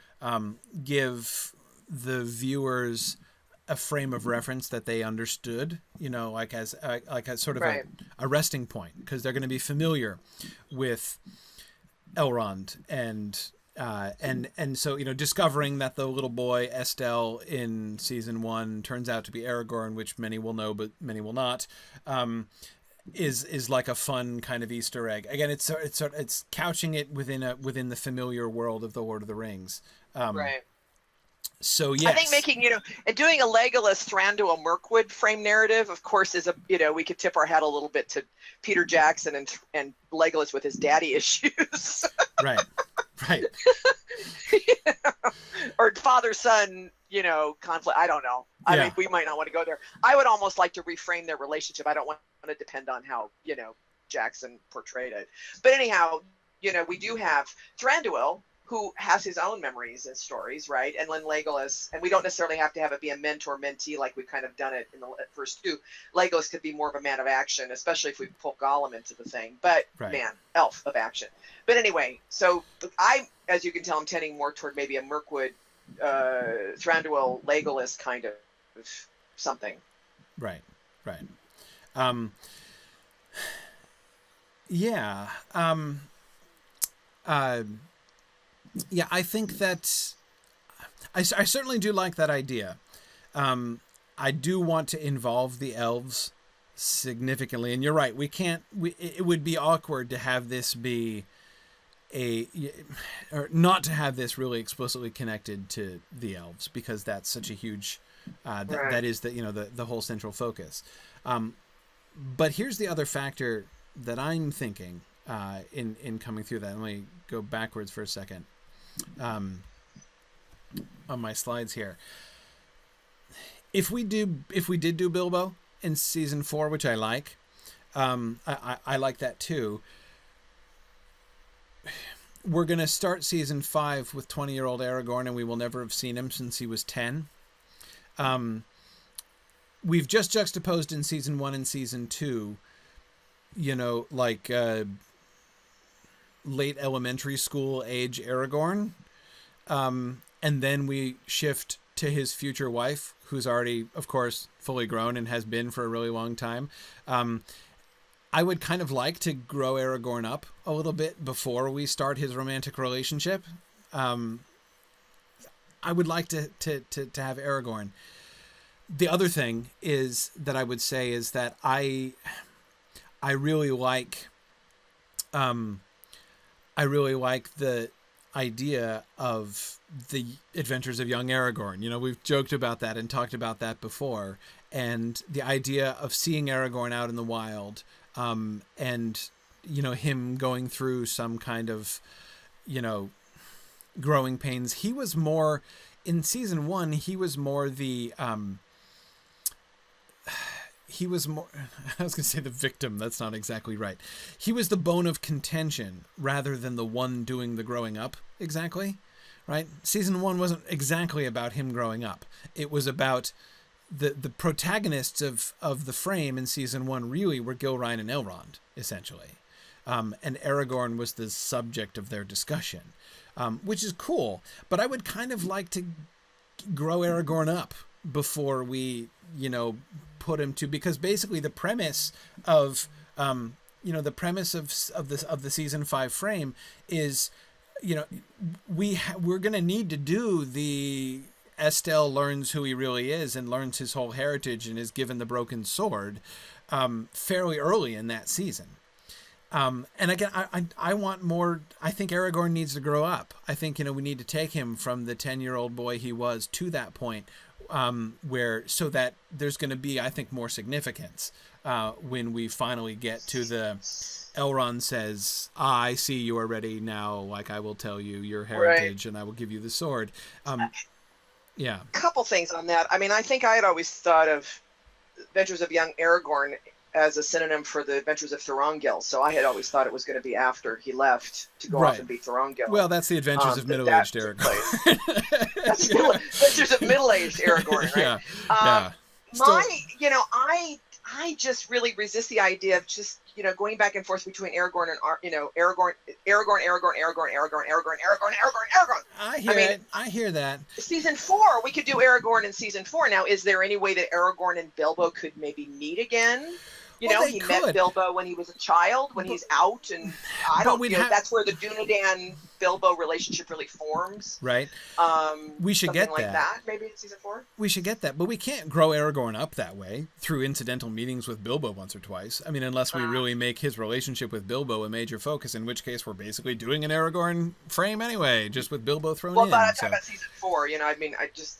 [SPEAKER 2] give the viewers a frame of reference that they understood, like as sort of a resting point, because they're going to be familiar with Elrond and so discovering that the little boy Estelle in season 1 turns out to be Aragorn, which many will know but many will not, is like a fun kind of Easter egg. Again, it's couching it within the familiar world of the Lord of the Rings.
[SPEAKER 1] Right.
[SPEAKER 2] So yes,
[SPEAKER 1] I think making and doing a Legolas Thranduil Mirkwood frame narrative, of course, is we could tip our hat a little bit to Peter Jackson and Legolas with his daddy issues.
[SPEAKER 2] Right.
[SPEAKER 1] Or father son conflict. I don't know. I mean, we might not want to go there. I would almost like to reframe their relationship. I don't want to depend on how Jackson portrayed it. But anyhow, we do have Thranduil, who has his own memories and stories, right? And then Legolas, and we don't necessarily have to have it be a mentor-mentee like we've kind of done it in the first two. Legolas could be more of a man of action, especially if we pull Gollum into the thing. But elf of action. But anyway, so as you can tell, I'm tending more toward maybe a Mirkwood, Thranduil, Legolas kind of something. Right.
[SPEAKER 2] I think that I certainly do like that idea. I do want to involve the elves significantly, and you're right. It would be awkward to have this be or not to have this really explicitly connected to the elves, because that's such a huge that is the whole central focus. But here's the other factor that I'm thinking in coming through that. Let me go backwards for a second on my slides here. If we did do Bilbo in season 4, which I like, I like that too. We're going to start season 5 with 20-year-old Aragorn, and we will never have seen him since he was 10. We've just juxtaposed in season 1 and season 2, late elementary school age Aragorn. And then we shift to his future wife, who's already, of course, fully grown and has been for a really long time. I would kind of like to grow Aragorn up a little bit before we start his romantic relationship. I would like to have Aragorn. The other thing is that I would say is that I really like the idea of the adventures of young Aragorn. You know, we've joked about that and talked about that before, and the idea of seeing Aragorn out in the wild, and, you know, him going through some kind of, you know, growing pains. He was more, in season 1, he was more the, I was going to say the victim. That's not exactly right. He was the bone of contention rather than the one doing the growing up exactly, right? Season 1 wasn't exactly about him growing up. It was about the protagonists of the frame in season 1 really were Gilrain and Elrond, essentially. And Aragorn was the subject of their discussion, which is cool. But I would kind of like to grow Aragorn up before we, you know, put him to, because basically the premise of, you know, the premise of the season 5 frame is, you know, we're going to need to do the Estelle learns who he really is and learns his whole heritage and is given the broken sword fairly early in that season. And again, I want more. I think Aragorn needs to grow up. I think, you know, we need to take him from the 10-year-old boy he was to that point, where, so that there's going to be, I think, more significance when we finally get to the Elrond says, I see you are ready now, like I will tell you your heritage, right, and I will give you the sword. Yeah.
[SPEAKER 1] A couple things on that. I mean, I think I had always thought of Adventures of Young Aragorn as a synonym for the Adventures of Thorongil. So I had always thought it was going to be after he left to go off and beat Thorongil.
[SPEAKER 2] Well, that's the Adventures of Middle-Aged Aragorn.
[SPEAKER 1] That's Adventures of Middle-Aged Aragorn, right?
[SPEAKER 2] Yeah.
[SPEAKER 1] You know, I just really resist the idea of just, you know, going back and forth between Aragorn and, you know, Aragorn.
[SPEAKER 2] I hear that.
[SPEAKER 1] Season 4, we could do Aragorn in season 4. Now, is there any way that Aragorn and Bilbo could maybe meet again? You know, he met Bilbo when he was a child, when he's out, and I don't know. That's where the Dunedain Bilbo relationship really forms.
[SPEAKER 2] Right. We should get
[SPEAKER 1] like that. Maybe in season 4.
[SPEAKER 2] We should get that, but we can't grow Aragorn up that way through incidental meetings with Bilbo once or twice. I mean, unless we really make his relationship with Bilbo a major focus, in which case we're basically doing an Aragorn frame anyway, just with Bilbo thrown in.
[SPEAKER 1] Well, but I'm talking about season 4. You know, I mean,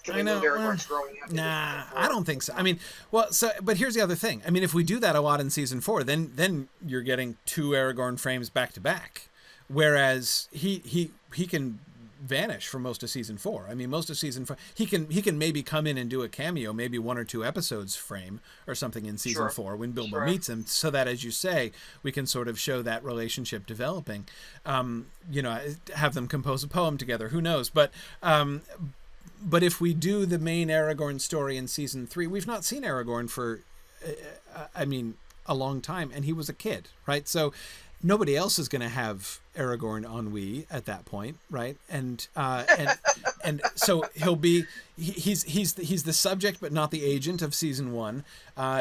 [SPEAKER 1] can we move Aragorn's growing up?
[SPEAKER 2] Nah, I don't think so. I mean, well, but here's the other thing. I mean, if we do that a lot in season 4, then you're getting 2 Aragorn frames back to back, whereas he can vanish for most of season 4. I mean, most of season 4, he can maybe come in and do a cameo, maybe 1 or 2 episodes frame or something in season 4 when Bilbo meets him, so that, as you say, we can sort of show that relationship developing. You know, have them compose a poem together. Who knows? But if we do the main Aragorn story in season 3, we've not seen Aragorn for, I mean, a long time, and he was a kid, right? So nobody else is going to have Aragorn ennui at that point, right? And so he'll be he's the subject but not the agent of season 1.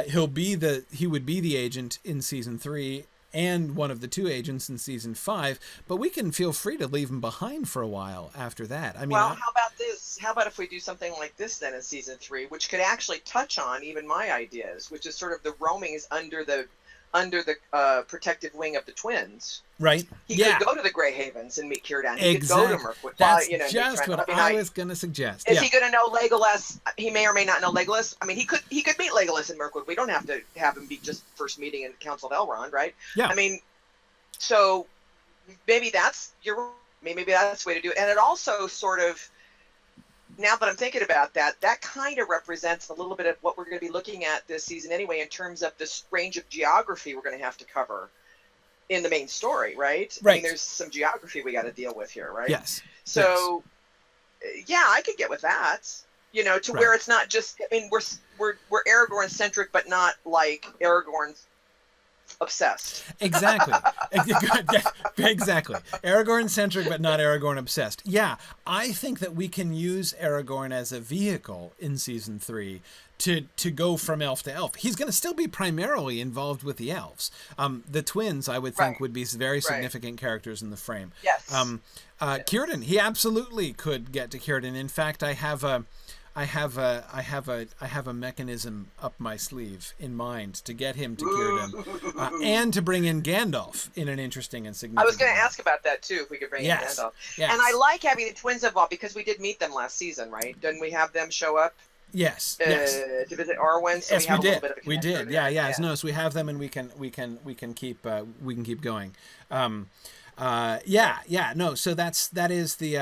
[SPEAKER 2] He would be the agent in season 3 and one of the 2 agents in season 5, but we can feel free to leave him behind for a while after that. I mean,
[SPEAKER 1] well, how about this? How about if we do something like this then in season 3, which could actually touch on even my ideas, which is sort of the roamings under the protective wing of the twins.
[SPEAKER 2] Right.
[SPEAKER 1] He could go to the Grey Havens and meet Círdan. He
[SPEAKER 2] exactly.
[SPEAKER 1] could go to Mirkwood.
[SPEAKER 2] That's just what I was going to suggest.
[SPEAKER 1] Is he going to know Legolas? He may or may not know Legolas. I mean, he could meet Legolas in Mirkwood. We don't have to have him be just first meeting in the Council of Elrond, right?
[SPEAKER 2] Yeah.
[SPEAKER 1] I mean, so maybe that's the way to do it. And it also sort of, now that I'm thinking about that, that kind of represents a little bit of what we're going to be looking at this season anyway, in terms of this range of geography we're going to have to cover in the main story, right?
[SPEAKER 2] Right.
[SPEAKER 1] I mean, there's some geography we got to deal with here, right?
[SPEAKER 2] Yes.
[SPEAKER 1] So, yeah, I could get with that. You know, to where it's not just. I mean, we're Aragorn centric, but not like Aragorn's obsessed.
[SPEAKER 2] Exactly. Exactly. Aragorn centric, but not Aragorn obsessed. Yeah, I think that we can use Aragorn as a vehicle in season 3 to go from elf to elf. He's going to still be primarily involved with the elves. The twins, I would think, would be very significant characters in the frame.
[SPEAKER 1] Yes.
[SPEAKER 2] Círdan, he absolutely could get to Círdan. In fact, I have I have a mechanism up my sleeve in mind to get him to Círdan, and to bring in Gandalf in an interesting and significant
[SPEAKER 1] I was going to
[SPEAKER 2] way.
[SPEAKER 1] ask about that too, if we could bring in Gandalf.
[SPEAKER 2] Yes.
[SPEAKER 1] And I like having the twins involved because we did meet them last season, right? Didn't we have them show up?
[SPEAKER 2] Yes.
[SPEAKER 1] To visit Arwen. So
[SPEAKER 2] yes,
[SPEAKER 1] we have
[SPEAKER 2] we
[SPEAKER 1] a
[SPEAKER 2] did.
[SPEAKER 1] little bit of a
[SPEAKER 2] We did.
[SPEAKER 1] there.
[SPEAKER 2] Yeah. No, so we have them, and we can keep going. No, so that is the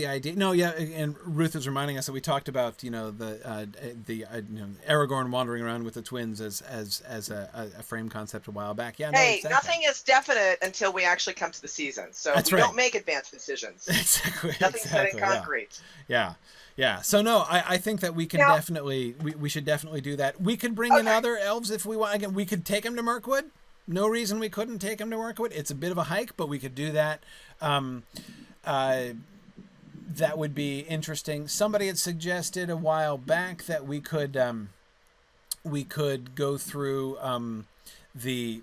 [SPEAKER 2] idea. No, yeah, and Ruth is reminding us that we talked about Aragorn wandering around with the twins as a frame concept a while back. Yeah,
[SPEAKER 1] hey,
[SPEAKER 2] exactly.
[SPEAKER 1] Nothing is definite until we actually come to the season, so
[SPEAKER 2] That's
[SPEAKER 1] we
[SPEAKER 2] right.
[SPEAKER 1] don't make advanced decisions.
[SPEAKER 2] Exactly.
[SPEAKER 1] Nothing's set in concrete.
[SPEAKER 2] Yeah. So no, I think that we can definitely we should definitely do that. We could bring in other elves if we want. Again, we could take them to Mirkwood. No reason we couldn't take him to Mirkwood. It's a bit of a hike, but we could do that. That would be interesting. Somebody had suggested a while back that we could go through we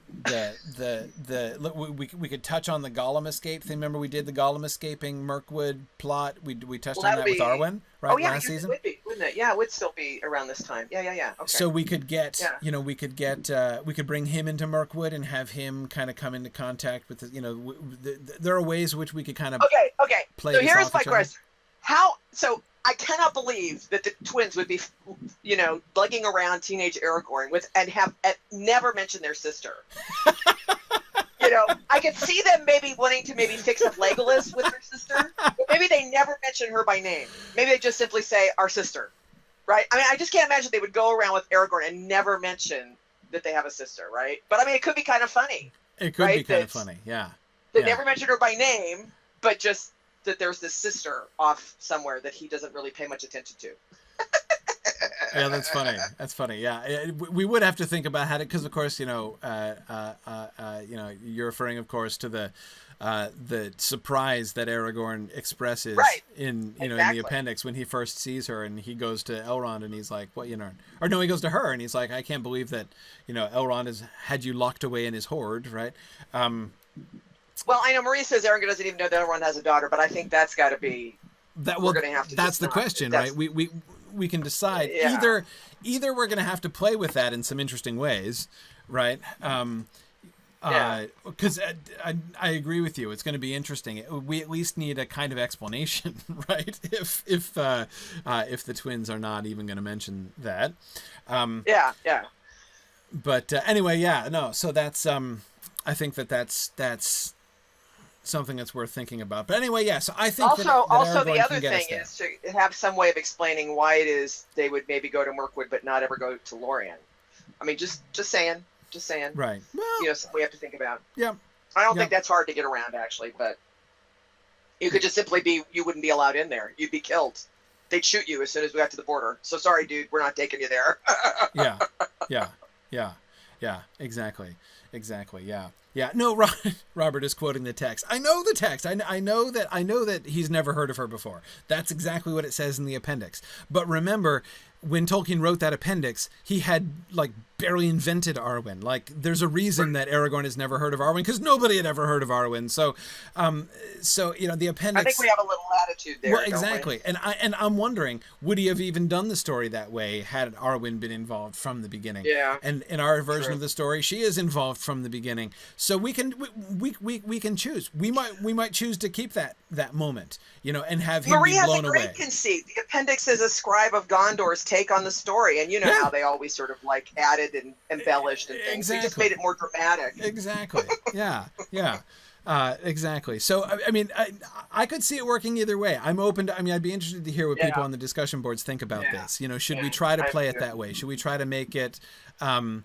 [SPEAKER 2] could touch on the Gollum escape thing. Remember we did the Gollum escaping Mirkwood plot. We touched on that with Arwen, right? Last season.
[SPEAKER 1] It would be, wouldn't it? Yeah, it would still be around this time. Yeah. Okay.
[SPEAKER 2] So we could get, we could bring him into Mirkwood and have him kind of come into contact with, there are ways which we could kind of
[SPEAKER 1] okay.
[SPEAKER 2] play.
[SPEAKER 1] So here's my question: So I cannot believe that the twins would be, lugging around teenage Aragorn and have never mentioned their sister. I could see them maybe wanting to fix up Legolas with their sister, but maybe they never mention her by name. Maybe they just simply say our sister, right? I mean, I just can't imagine they would go around with Aragorn and never mention that they have a sister, right? But I mean, it could be kind of funny.
[SPEAKER 2] It could be kind of funny, yeah.
[SPEAKER 1] They never mention her by name, but just that there's this sister off somewhere that he doesn't really pay much attention to.
[SPEAKER 2] Yeah, that's funny. Yeah, we would have to think about how to, because of course, you're referring, of course, to the surprise that Aragorn expresses in the appendix when he first sees her, and he goes to Elrond and he's like, he goes to her and he's like, I can't believe that Elrond has had you locked away in his hoard, right?
[SPEAKER 1] Well, I know Marie says Aragorn doesn't even know that Elrond has a daughter, but I think that's got to be
[SPEAKER 2] we're going to have to. That's the question, right? We can decide either we're going to have to play with that in some interesting ways, right? Because I agree with you. It's going to be interesting. We at least need a kind of explanation, right? If the twins are not even going to mention that. But anyway, So that's I think that's something that's worth thinking about. But anyway, so I think
[SPEAKER 1] also the other thing is to have some way of explaining why it is they would maybe go to Mirkwood but not ever go to Lorien. I mean, just saying.
[SPEAKER 2] Right. Well,
[SPEAKER 1] something we have to think about.
[SPEAKER 2] Yeah.
[SPEAKER 1] I don't think that's hard to get around, actually, but you could just simply you wouldn't be allowed in there. You'd be killed. They'd shoot you as soon as we got to the border. So sorry, dude, we're not taking you there.
[SPEAKER 2] Yeah. Exactly. Yeah. No, Robert is quoting the text. I know the text. I know that he's never heard of her before. That's exactly what it says in the appendix. But remember, when Tolkien wrote that appendix, he had barely invented Arwen. There's a reason that Aragorn has never heard of Arwen, because nobody had ever heard of Arwen. So the appendix.
[SPEAKER 1] I think we have a little latitude there.
[SPEAKER 2] Well, exactly. And I'm wondering, would he have even done the story that way had Arwen been involved from the beginning?
[SPEAKER 1] Yeah.
[SPEAKER 2] And in our version of the story, she is involved from the beginning. So we can choose. We might choose to keep that moment, and have him be blown away.
[SPEAKER 1] Marie has a great conceit. The appendix is a scribe of Gondor's take on the story, and how they always sort of added and embellished and things.
[SPEAKER 2] Exactly.
[SPEAKER 1] He just made it more dramatic.
[SPEAKER 2] Exactly. Yeah. Exactly. So, I mean, I could see it working either way. I'm open to, I'd be interested to hear what people on the discussion boards think about this. Should we try to play it that way? Should we try to make it, have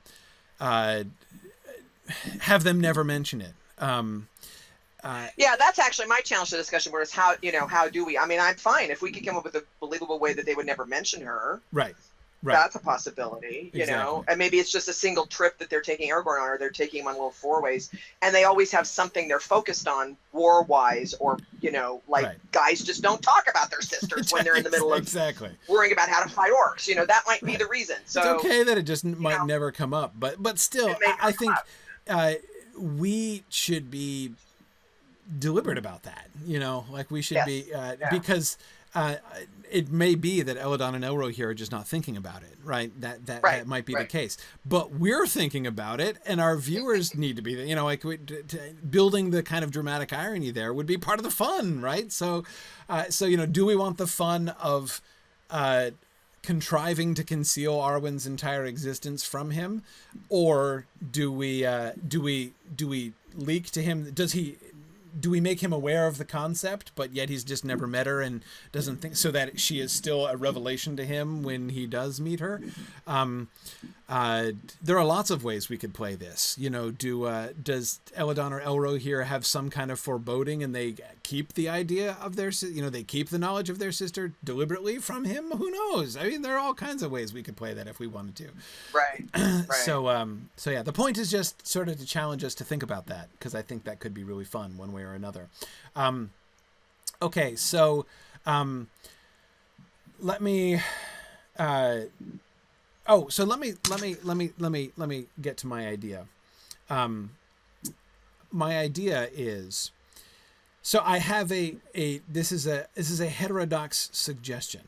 [SPEAKER 2] them never mention it?
[SPEAKER 1] That's actually my challenge to the discussion board is how do we, I'm fine if we could come up with a believable way that they would never mention her.
[SPEAKER 2] Right.
[SPEAKER 1] That's a possibility, and maybe it's just a single trip that they're taking Aragorn on, or they're taking him on little four-ways, and they always have something they're focused on war-wise, or, guys just don't talk about their sisters when they're in the middle of worrying about how to fight orcs. That might be the reason. So
[SPEAKER 2] it's okay that it just might never come up, but still, I think we should be deliberate about that. Like we should be,
[SPEAKER 1] Yes.
[SPEAKER 2] because it may be that Eladon and Elro here are just not thinking about it, right? That might be the case. But we're thinking about it, and our viewers need to be, like building the kind of dramatic irony there would be part of the fun, right? So, do we want the fun of contriving to conceal Arwen's entire existence from him, or do we leak to him? Do we make him aware of the concept, but yet he's just never met her and doesn't think, so that she is still a revelation to him when he does meet her? There are lots of ways we could play this. Does Eladon or Elro here have some kind of foreboding, and they keep the idea of their, they keep the knowledge of their sister deliberately from him? Who knows? I mean, there are all kinds of ways we could play that if we wanted to.
[SPEAKER 1] Right.
[SPEAKER 2] So yeah, the point is just sort of to challenge us to think about that, because I think that could be really fun one way or another. Okay, so let me get to my idea. My idea is, so I have this is a heterodox suggestion.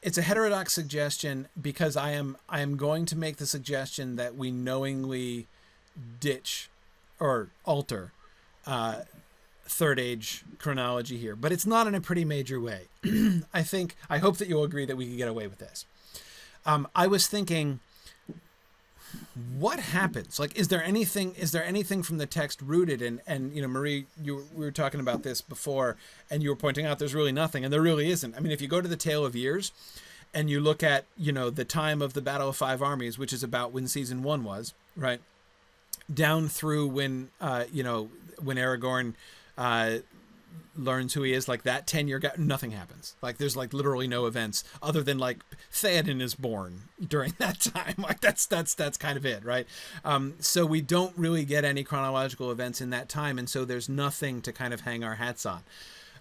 [SPEAKER 2] It's a heterodox suggestion because I am going to make the suggestion that we knowingly ditch or alter Third Age chronology here, but it's not in a pretty major way. I hope that you'll agree that we can get away with this. I was thinking, what happens? Like, is there anything from the text rooted in, and Marie, we were talking about this before, and you were pointing out there's really nothing, and there really isn't. I mean, if you go to the Tale of Years and you look at, the time of the Battle of Five Armies, which is about when season 1 was, right? Down through when Aragorn learns who he is, like that 10-year gap, nothing happens. Like there's like literally no events other than like Theoden is born during that time. Like that's kind of it, right? So we don't really get any chronological events in that time, and so there's nothing to kind of hang our hats on.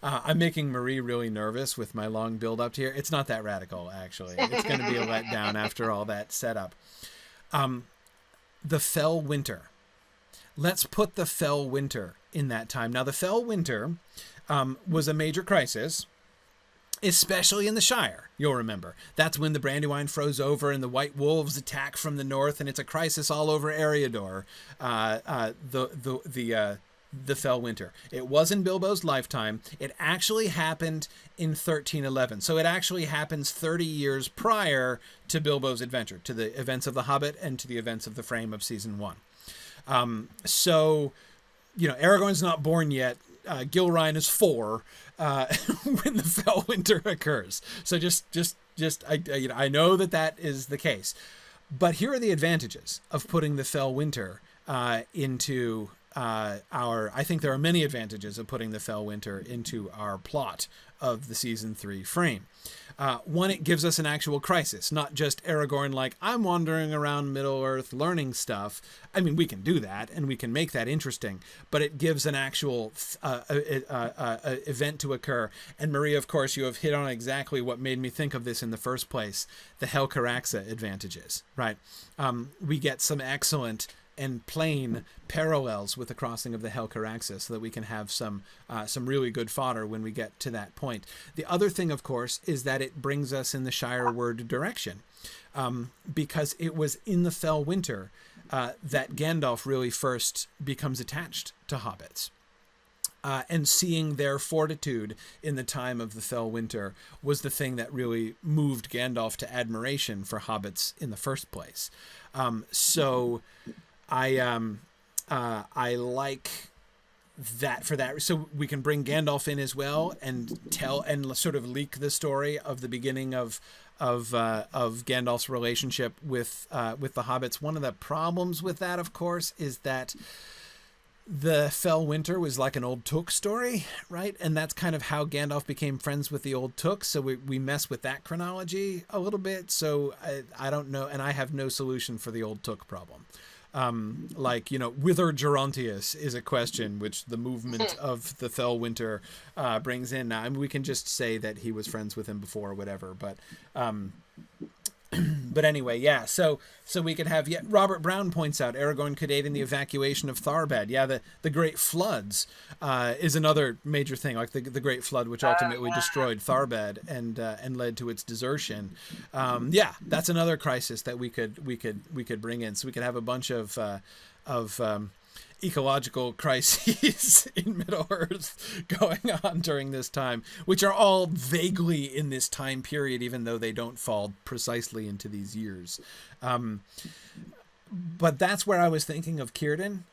[SPEAKER 2] I'm making Marie really nervous with my long build up here. It's not that radical, actually. It's going to be a letdown after all that setup. The Fell Winter. Let's put the Fell Winter in that time. Now, the Fell Winter was a major crisis, especially in the Shire. You'll remember. That's when the Brandywine froze over and the White Wolves attack from the north, and it's a crisis all over Eriador. The Fell Winter. It was in Bilbo's lifetime. It actually happened in 1311. So it actually happens 30 years prior to Bilbo's adventure, to the events of The Hobbit and to the events of the Frame of season 1. Aragorn's not born yet. Gilraen is 4 when the Fell Winter occurs. So I know that is the case. But here are the advantages of putting the Fell Winter into I think there are many advantages of putting the Fell Winter into our plot of the season 3 frame. One, it gives us an actual crisis, not just Aragorn like, I'm wandering around Middle-earth learning stuff. I mean, we can do that, and we can make that interesting, but it gives an actual event to occur. And Maria, of course, you have hit on exactly what made me think of this in the first place, the Helcaraxa advantages, right? We get some excellent and plain parallels with the crossing of the Helcaraxa, so that we can have some really good fodder when we get to that point. The other thing, of course, is that it brings us in the Shireward direction, because it was in the Fell Winter that Gandalf really first becomes attached to hobbits. And seeing their fortitude in the time of the Fell Winter was the thing that really moved Gandalf to admiration for hobbits in the first place. So I like that for that. So we can bring Gandalf in as well and tell and sort of leak the story of the beginning of Gandalf's relationship with the hobbits. One of the problems with that, of course, is that the Fell Winter was like an old Took story, right? And that's kind of how Gandalf became friends with the old Took. So we mess with that chronology a little bit. So I don't know. And I have no solution for the old Took problem. Whither Gerontius is a question which the movement of the Fell Winter brings in. Now, I mean, we can just say that he was friends with him before or whatever, but But anyway, yeah. So we could have. Yeah, Robert Brown points out Aragorn could aid in the evacuation of Tharbad. Yeah, the Great Floods is another major thing, like the Great Flood, which ultimately destroyed Tharbad and led to its desertion. Yeah, that's another crisis that we could bring in. So we could have a bunch of ecological crises in Middle Earth going on during this time, which are all vaguely in this time period, even though they don't fall precisely into these years. But that's where I was thinking of Círdan,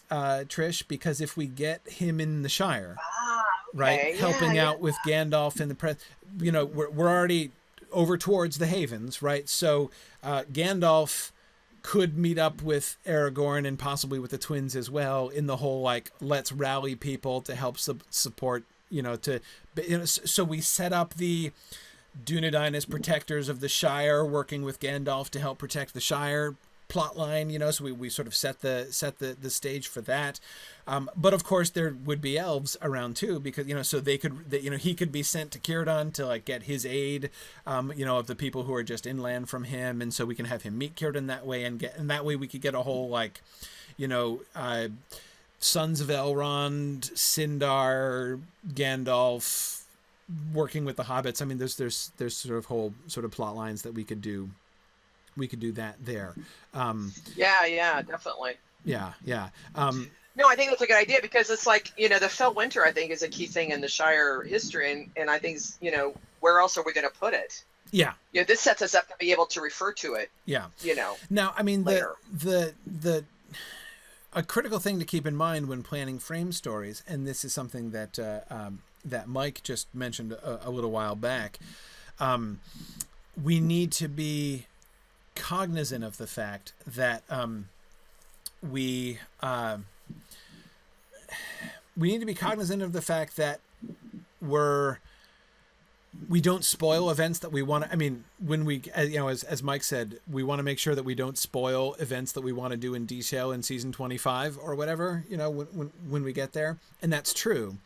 [SPEAKER 2] Trish, because if we get him in the Shire, right, helping out with Gandalf in the press, we're already over towards the Havens, right? So Gandalf could meet up with Aragorn and possibly with the twins as well in the whole, like, let's rally people to help support, so we set up the Dunedain as protectors of the Shire, working with Gandalf to help protect the Shire plotline, so we sort of set the stage for that. But of course there would be elves around too, because, so he could be sent to Círdan to, like, get his aid, of the people who are just inland from him. And so we can have him meet Círdan that way, and that way we could get a whole, like, Sons of Elrond, Sindar, Gandalf working with the hobbits. I mean, there's sort of whole sort of plot lines that we could do. We could do that there.
[SPEAKER 1] Yeah, definitely.
[SPEAKER 2] Yeah.
[SPEAKER 1] No, I think that's a good idea, because it's like, the Fell Winter, I think, is a key thing in the Shire history. And I think, where else are we going to put it?
[SPEAKER 2] Yeah.
[SPEAKER 1] This sets us up to be able to refer to it.
[SPEAKER 2] Yeah.
[SPEAKER 1] Now,
[SPEAKER 2] I mean,
[SPEAKER 1] later.
[SPEAKER 2] A critical thing to keep in mind when planning frame stories, and this is something that that Mike just mentioned a little while back, we need to be cognizant of the fact that we need to be cognizant of the fact that we don't spoil events that we want to. I mean, when we, as Mike said, we want to make sure that we don't spoil events that we want to do in detail in season 25 or whatever, when we get there. And that's true.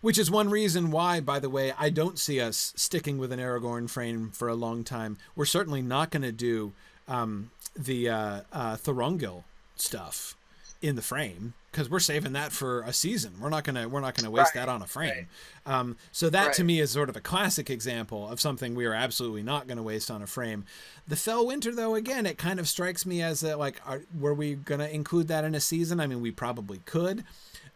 [SPEAKER 2] Which is one reason why, by the way, I don't see us sticking with an Aragorn frame for a long time. We're certainly not going to do the Thorongil stuff in the frame, because we're saving that for a season. We're not gonna waste that on a frame. Right. So that to me is sort of a classic example of something we are absolutely not going to waste on a frame. The Fell Winter, though, again, it kind of strikes me as were we going to include that in a season? I mean, we probably could,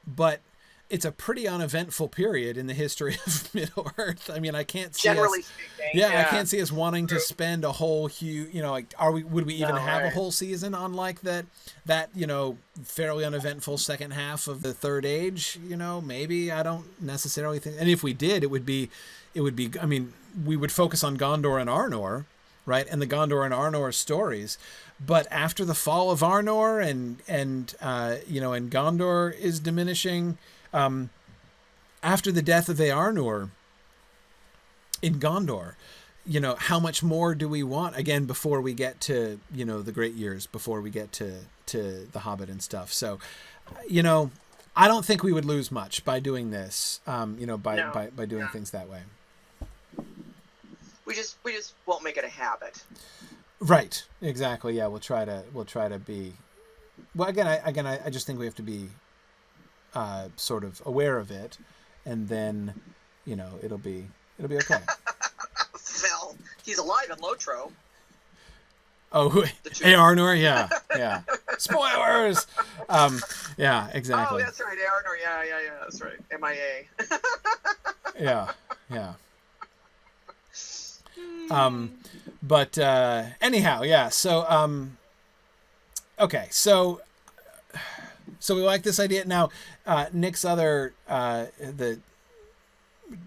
[SPEAKER 2] but it's a pretty uneventful period in the history of Middle Earth. I mean, I can't see
[SPEAKER 1] generally speaking.
[SPEAKER 2] I can't see us wanting to spend a whole huge, would we even have a whole season on like that, fairly uneventful second half of the Third Age? Maybe. I don't necessarily think, and if we did, it would be, I mean, we would focus on Gondor and Arnor, right? And the Gondor and Arnor stories. But after the fall of Arnor and Gondor is diminishing, after the death of Eärnur in Gondor, how much more do we want, again, before we get to, the great years, before we get to the Hobbit and stuff. So, I don't think we would lose much by doing this, by doing things that way.
[SPEAKER 1] We just won't make it a habit.
[SPEAKER 2] Right. Exactly. Yeah. We'll try to be, well, I just think we have to be sort of aware of it, and then it'll be okay.
[SPEAKER 1] Phil, he's alive in Lotro.
[SPEAKER 2] Oh, Eärnur, yeah. Spoilers. Yeah, exactly.
[SPEAKER 1] Oh, that's right, Eärnur. Yeah, that's right. MIA.
[SPEAKER 2] yeah. But anyhow, yeah. So okay, so we like this idea. Now, Nick's other the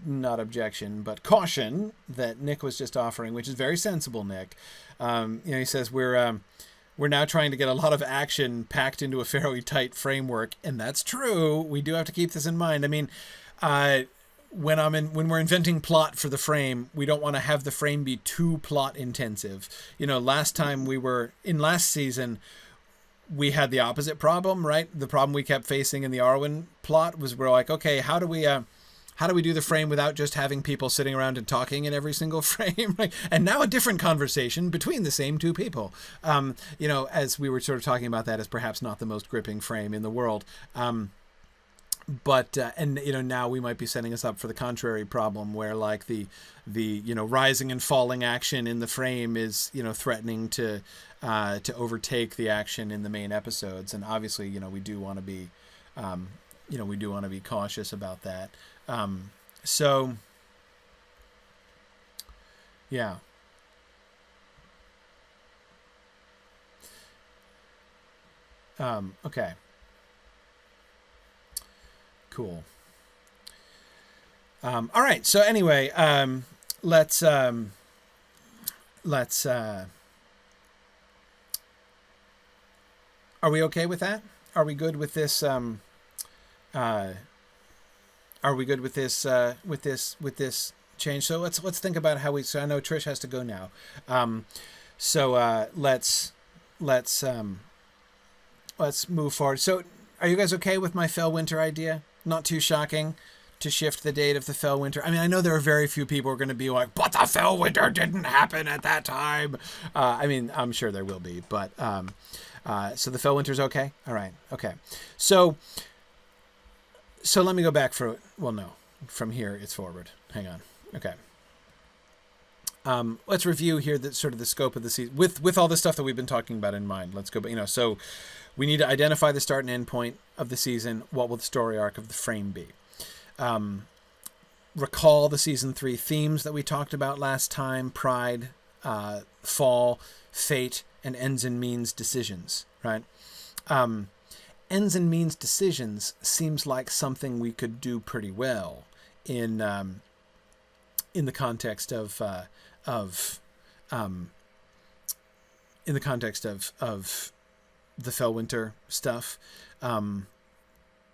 [SPEAKER 2] not objection, but caution that Nick was just offering, which is very sensible, Nick. He says we're now trying to get a lot of action packed into a fairly tight framework, and that's true. We do have to keep this in mind. I mean, when we're inventing plot for the frame, we don't want to have the frame be too plot intensive. Last season, we had the opposite problem, right? The problem we kept facing in the Arwen plot was we're like, okay, how do how do we do the frame without just having people sitting around and talking in every single frame? Right? And now a different conversation between the same two people. As we were sort of talking about that as perhaps not the most gripping frame in the world. But now we might be setting us up for the contrary problem where like the rising and falling action in the frame is threatening to overtake the action in the main episodes, and obviously we do want to be cautious about that. So yeah. Okay. Cool. All right. So anyway, let's are we okay with that? Are we good with this? Are we good with this? With this change? So let's think about how we. So I know Trish has to go now. Let's move forward. So are you guys okay with my Fellwinter idea? Not too shocking to shift the date of the Fellwinter. I mean, I know there are very few people who are going to be like, but the Fellwinter didn't happen at that time. I mean, I'm sure there will be, but so the Fellwinter's okay? All right, okay. So let me go back from here it's forward. Hang on. Okay. Let's review here the sort of the scope of the season with all the stuff that we've been talking about in mind. Let's go, so we need to identify the start and end point of the season. What will the story arc of the frame be? Recall the season 3 themes that we talked about last time: pride, fall, fate, and ends and means decisions, right? Ends and means decisions seems like something we could do pretty well in the context of the Fellwinter stuff.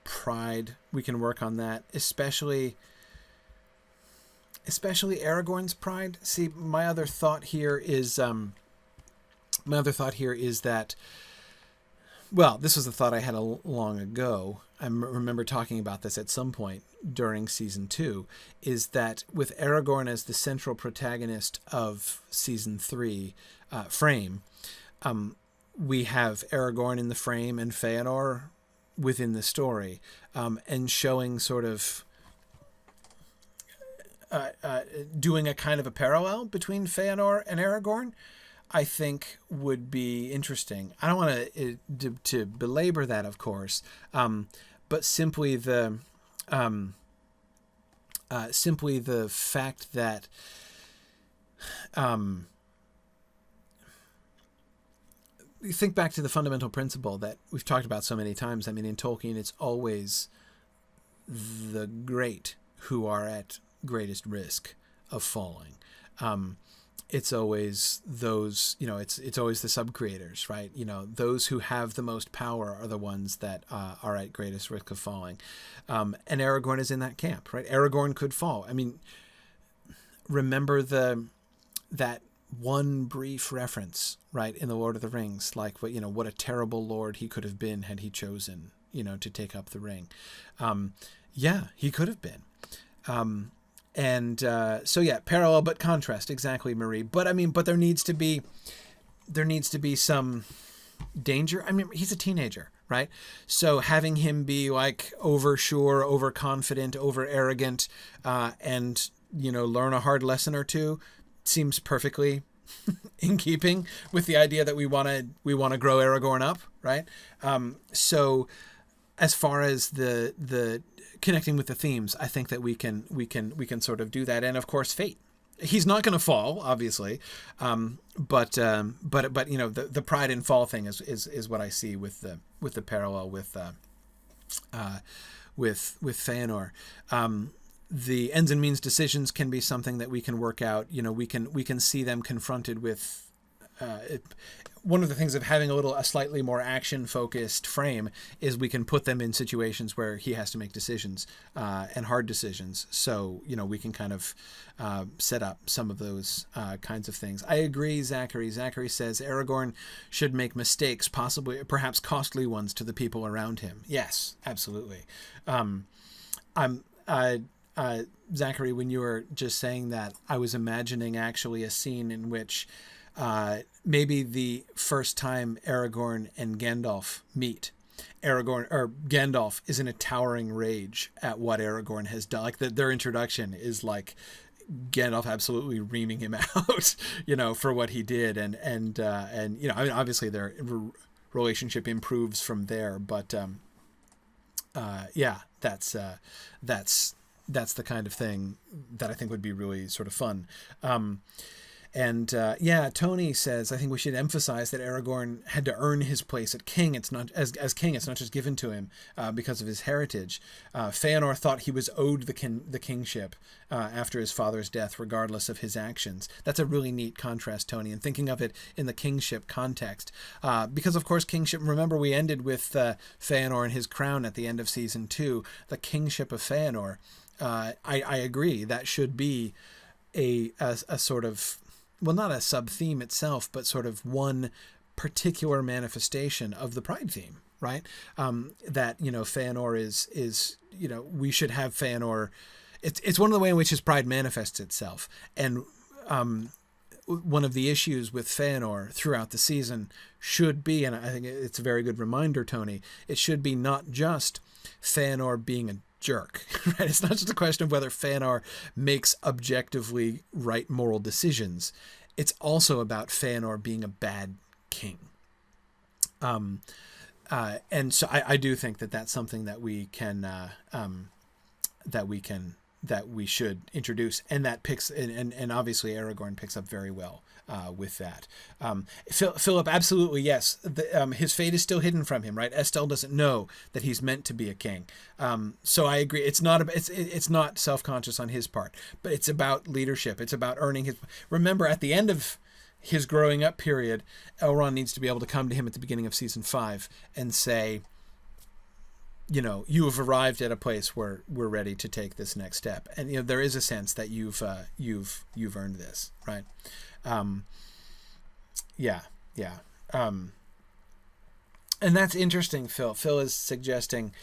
[SPEAKER 2] Pride, we can work on that, especially Aragorn's pride. See, my other thought here is that, well, this was a thought I had long ago. I remember talking about this at some point during season 2, is that with Aragorn as the central protagonist of season 3 frame, we have Aragorn in the frame and Feanor within the story, and showing sort of doing a kind of a parallel between Feanor and Aragorn, I think would be interesting. I don't want to belabor that, of course, but simply the fact that you think back to the fundamental principle that we've talked about so many times. I mean, in Tolkien, it's always the great who are at greatest risk of falling. It's always those, it's always the sub-creators, right? Those who have the most power are the ones that are at greatest risk of falling. And Aragorn is in that camp, right? Aragorn could fall. I mean, remember that one brief reference, right, in the Lord of the Rings, like what a terrible lord he could have been had he chosen, to take up the ring. Yeah, he could have been. So yeah, parallel but contrast, exactly, Marie. But I mean, there needs to be some danger. I mean, he's a teenager, right? So having him be like oversure, overconfident, over arrogant, and learn a hard lesson or two seems perfectly in keeping with the idea that we want to grow Aragorn up, right? So as far as the connecting with the themes, I think that we can sort of do that. And of course, fate. He's not going to fall, obviously, but the pride and fall thing is what I see with the parallel with Feanor. The ends and means decisions can be something that we can work out. We can see them confronted with. One of the things of having a slightly more action-focused frame is we can put them in situations where he has to make decisions, and hard decisions. So, we can kind of set up some of those kinds of things. I agree, Zachary. Zachary says Aragorn should make mistakes, perhaps costly ones to the people around him. Yes, absolutely. Zachary, when you were just saying that, I was imagining actually a scene in which maybe the first time Aragorn and Gandalf meet, Gandalf is in a towering rage at what Aragorn has done. Like their introduction is like Gandalf absolutely reaming him out, for what he did, and I mean, obviously their relationship improves from there, but yeah, that's the kind of thing that I think would be really sort of fun. Tony says, I think we should emphasize that Aragorn had to earn his place at king. It's not as king. It's not just given to him because of his heritage. Feanor thought he was owed the kingship after his father's death, regardless of his actions. That's a really neat contrast, Tony, and thinking of it in the kingship context. Because, of course, kingship, remember we ended with Feanor and his crown at the end of season 2, the kingship of Feanor. I agree. That should be a sort of, well, not a sub-theme itself, but sort of one particular manifestation of the Pride theme, right? That, Feanor is we should have Feanor. It's one of the ways in which his pride manifests itself. And one of the issues with Feanor throughout the season should be, and I think it's a very good reminder, Tony, it should be not just Feanor being a jerk, right? It's not just a question of whether Feanor makes objectively right moral decisions. It's also about Feanor being a bad king. And so I do think that that's something that we should introduce, and that picks, and obviously Aragorn picks up very well with that. Philip, absolutely, yes. His fate is still hidden from him, right? Estelle doesn't know that he's meant to be a king. So I agree. It's not self-conscious on his part, but it's about leadership. It's about earning his. Remember, at the end of his growing up period, Elrond needs to be able to come to him at the beginning of season 5 and say, you have arrived at a place where we're ready to take this next step. And, there is a sense that you've earned this, right? And that's interesting, Phil. Phil is suggesting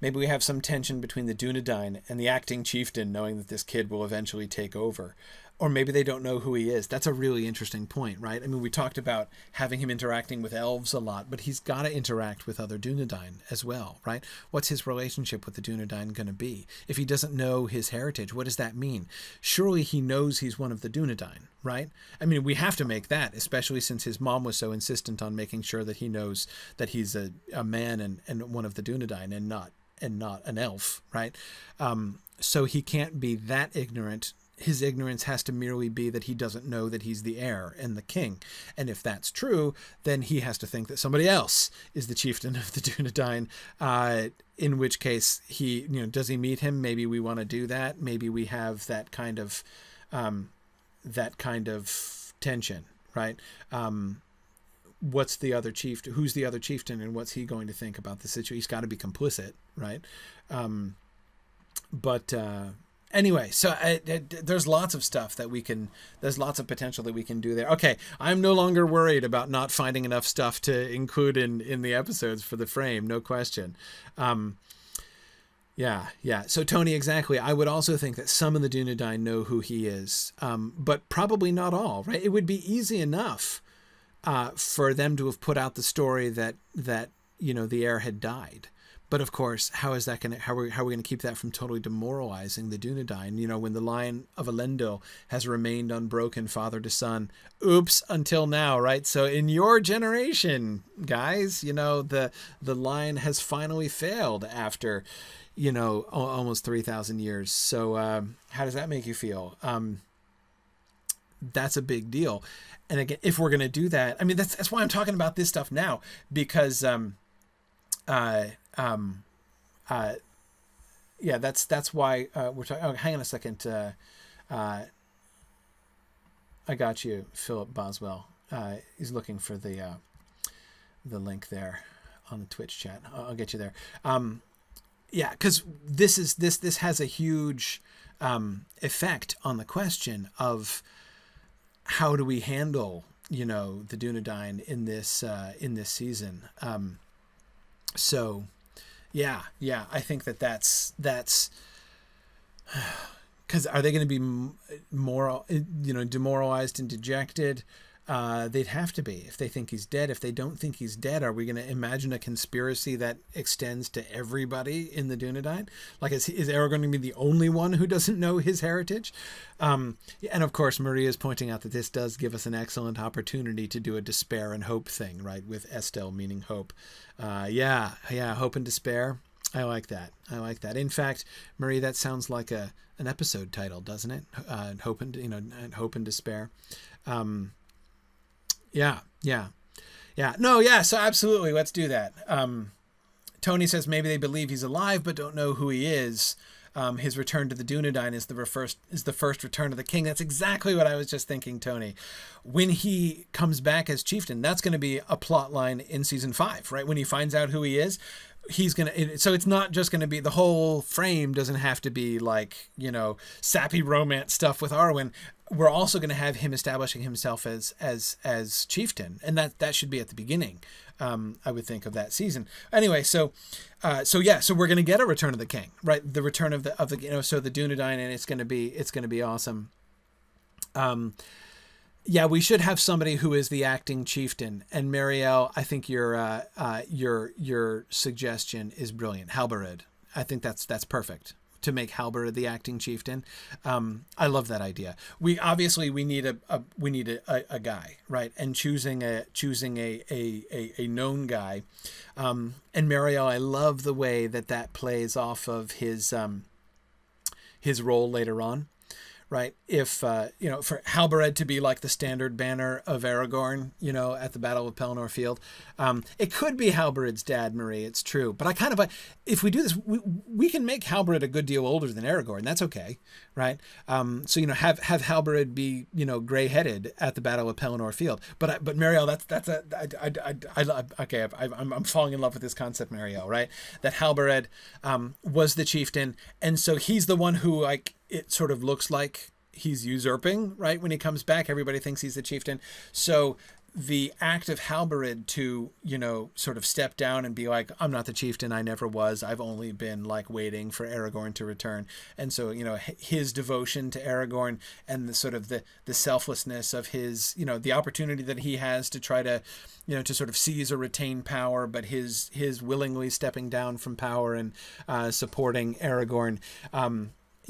[SPEAKER 2] maybe we have some tension between the Dunedain and the acting chieftain, knowing that this kid will eventually take over. Or maybe they don't know who he is. That's a really interesting point, right? I mean, we talked about having him interacting with elves a lot, but he's got to interact with other Dunedain as well, right? What's his relationship with the Dunedain going to be? If he doesn't know his heritage, what does that mean? Surely he knows he's one of the Dunedain, right? I mean, we have to make that, especially since his mom was so insistent on making sure that he knows that he's a man and one of the Dunedain and not an elf, right? So he can't be that ignorant. His ignorance has to merely be that he doesn't know that he's the heir and the king. And if that's true, then he has to think that somebody else is the chieftain of the Dunedain, in which case he, does he meet him? Maybe we want to do that. Maybe we have that kind of tension, right? What's the other chieftain? Who's the other chieftain, and what's he going to think about the situation? He's got to be complicit, right? Anyway, so there's lots of stuff that there's lots of potential that we can do there. Okay, I'm no longer worried about not finding enough stuff to include in the episodes for the frame, no question. Yeah. So Tony, exactly. I would also think that some of the Dunedain know who he is, but probably not all, right? It would be easy enough for them to have put out the story that the heir had died. But of course, how are we going to keep that from totally demoralizing the Dunedain? When the line of Elendil has remained unbroken, father to son. Oops, until now, right? So in your generation, guys, the line has finally failed after, almost 3,000 years. So how does that make you feel? That's a big deal. And again, if we're going to do that, I mean, that's why I'm talking about this stuff now, because that's why we're talking. Oh, hang on a second. I got you, Philip Boswell. He's looking for the link there on the Twitch chat. I'll get you there. Because this has a huge effect on the question of how do we handle the Dunedain in this season. So. Yeah. I think that's because are they going to be more, demoralized and dejected? They'd have to be if they think he's dead. If they don't think he's dead, are we going to imagine a conspiracy that extends to everybody in the Dunedain? Like, is Aragorn going to be the only one who doesn't know his heritage? And of course, Maria is pointing out that this does give us an excellent opportunity to do a despair and hope thing, right? With Estel meaning hope. Yeah, hope and despair. I like that. In fact, Marie, that sounds like an episode title, doesn't it? Hope and hope and despair. Yeah. No, yeah. So absolutely, let's do that. Tony says maybe they believe he's alive but don't know who he is. His return to the Dunedain is the first return of the king. That's exactly what I was just thinking, Tony. When he comes back as chieftain, that's going to be a plot line in season 5, right? When he finds out who he is, he's going to, so it's not just going to be, the whole frame doesn't have to be like, sappy romance stuff with Arwen. We're also going to have him establishing himself as chieftain, and that should be at the beginning, I would think, of that season. Anyway, so we're going to get a Return of the King, right? The return of the so the Dunedain, and it's going to be awesome. Yeah, we should have somebody who is the acting chieftain. And Marielle, I think your suggestion is brilliant. Halberud, I think that's perfect, to make Halberud the acting chieftain. I love that idea. We need a guy, right? And choosing a known guy. And Marielle, I love the way that plays off of his role later on. Right. If, for Halberud to be like the standard banner of Aragorn, at the Battle of Pelennor Field, it could be Halberud's dad, Marie. It's true. But I kind of, if we do this, we can make Halberud a good deal older than Aragorn. That's okay. Right. So, have Halberud be, gray-headed at the Battle of Pelennor Field. But Marielle, I'm falling in love with this concept, Marielle, right? That Halberud, was the chieftain. And so he's the one who, it sort of looks like he's usurping, right? When he comes back, everybody thinks he's the chieftain. So the act of Halberud to, sort of step down and be like, I'm not the chieftain. I never was. I've only been waiting for Aragorn to return. And so, his devotion to Aragorn and the sort of the selflessness of his, the opportunity that he has to try to, to sort of seize or retain power, but his willingly stepping down from power and supporting Aragorn.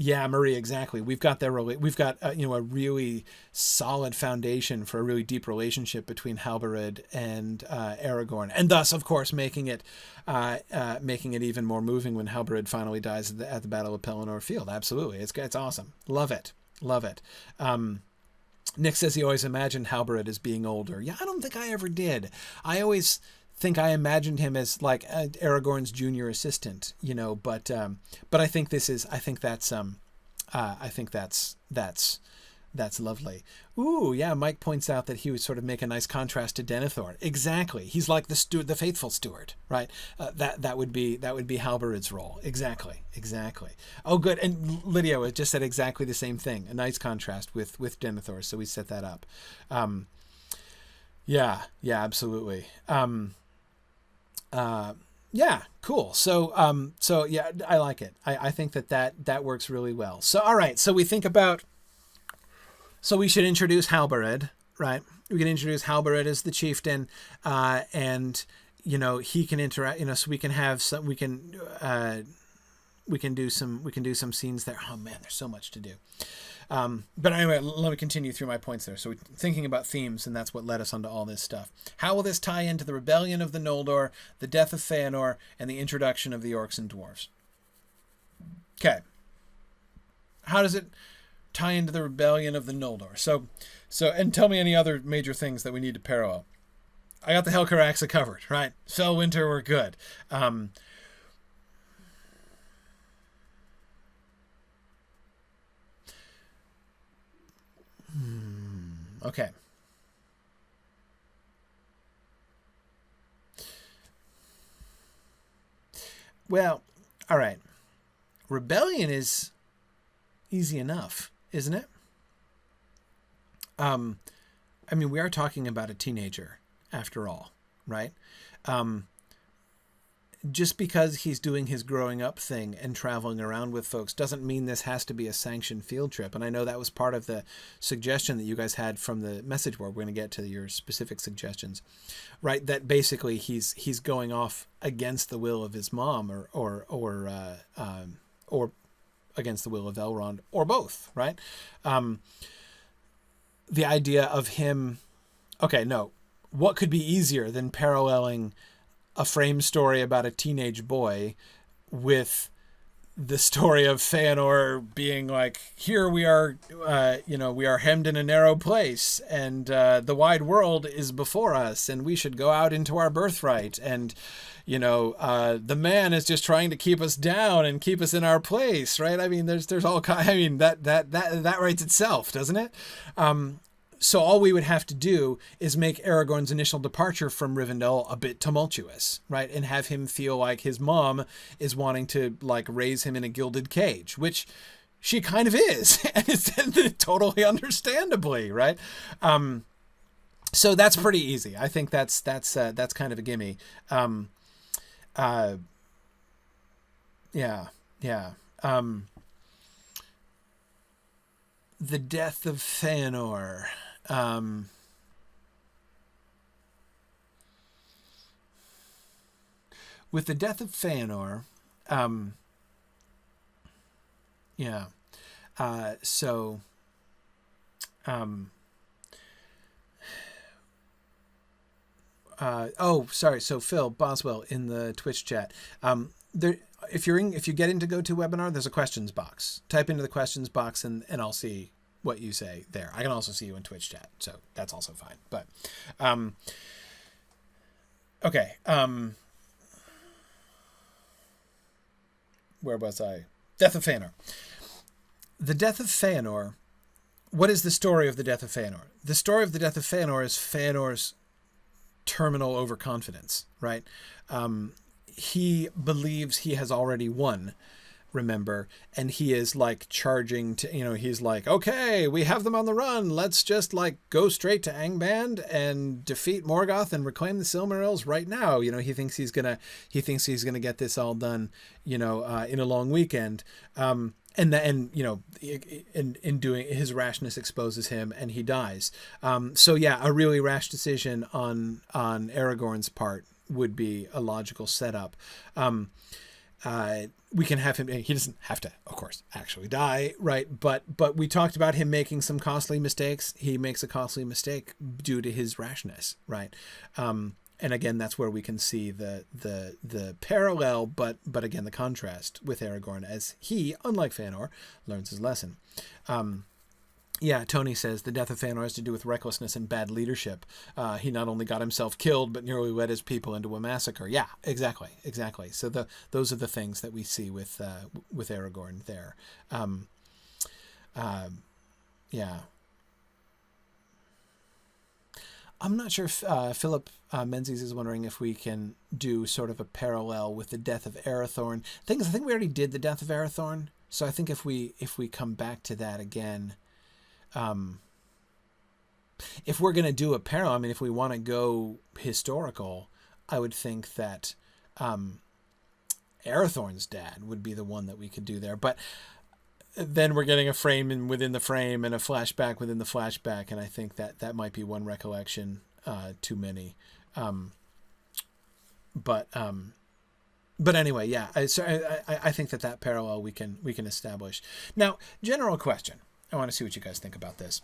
[SPEAKER 2] Yeah, Marie, exactly. We've got a really solid foundation for a really deep relationship between Halberud and Aragorn, and thus, of course, making it even more moving when Halberud finally dies at the Battle of Pelennor Field. Absolutely, it's awesome. Love it. Nick says he always imagined Halberud as being older. Yeah, I don't think I ever did. I always think I imagined him as Aragorn's junior assistant, but I think that's lovely. Ooh, yeah. Mike points out that he would sort of make a nice contrast to Denethor. Exactly. He's like the faithful steward, right? That would be Halberud's role. Exactly. Oh, good. And Lydia just said exactly the same thing. A nice contrast with Denethor. So we set that up. Yeah, absolutely. Yeah, cool. So yeah, I like it. I think that works really well. So, all right. So we should introduce Halberud, right? We can introduce Halberud as the chieftain, and, he can interact, so we can have some, we can do some scenes there. Oh man, there's so much to do. But anyway, let me continue through my points there. So we're thinking about themes, and that's what led us onto all this stuff. How will this tie into the rebellion of the Noldor, the death of Feanor, and the introduction of the orcs and dwarves? Okay. How does it tie into the rebellion of the Noldor? So, and tell me any other major things that we need to parallel. I got the Helcaraxa covered, right? Felwinter, we're good. Okay. Well, all right. Rebellion is easy enough, isn't it? I mean, we are talking about a teenager, after all, right? just because he's doing his growing up thing and traveling around with folks doesn't mean this has to be a sanctioned field trip. And I know that was part of the suggestion that you guys had from the message board. We're going to get to your specific suggestions, right? That basically he's going off against the will of his mom or against the will of Elrond, or both, right? The idea of him, okay, no, what could be easier than paralleling a frame story about a teenage boy with the story of Feanor being like, here we are, we are hemmed in a narrow place, and the wide world is before us, and we should go out into our birthright, and the man is just trying to keep us down and keep us in our place, right? I mean, there's all kind. I mean, that writes itself, doesn't it? So all we would have to do is make Aragorn's initial departure from Rivendell a bit tumultuous, right? And have him feel like his mom is wanting to like raise him in a gilded cage, which she kind of is, and it's totally understandably, right? So that's pretty easy. I think that's kind of a gimme. Yeah. The death of Feanor. With the death of Feanor, sorry. So Phil Boswell in the Twitch chat. If you get into GoToWebinar, there's a questions box. Type into the questions box and I'll see what you say there. I can also see you in Twitch chat, so that's also fine. But okay. Where was I? Death of Feanor. The death of Feanor. What is the story of the death of Feanor? The story of the death of Feanor is Feanor's terminal overconfidence, right? He believes he has already won, remember, and he is like charging to, he's like, okay, we have them on the run. Let's just like go straight to Angband and defeat Morgoth and reclaim the Silmarils right now. He thinks he's gonna get this all done, in a long weekend. In doing, his rashness exposes him and he dies. So yeah, a really rash decision on Aragorn's part would be a logical setup. We can have him, he doesn't have to, of course, actually die, right? But we talked about him making some costly mistakes. He makes a costly mistake due to his rashness, right? And again, that's where we can see the parallel, but again, the contrast with Aragorn as he, unlike Feanor, learns his lesson. Yeah, Tony says the death of Feanor has to do with recklessness and bad leadership. He not only got himself killed, but nearly led his people into a massacre. Yeah, exactly. So those are the things that we see with Aragorn there. Yeah. I'm not sure if Philip Menzies is wondering if we can do sort of a parallel with the death of Arathorn. I think we already did the death of Arathorn. So I think if we come back to that again. If we're going to do a parallel, I mean, if we want to go historical, I would think that Arathorn's dad would be the one that we could do there. But then we're getting a frame within the frame and a flashback within the flashback, and I think that might be one recollection too many. But anyway, yeah. I think that parallel we can establish. Now, general question. I want to see what you guys think about this.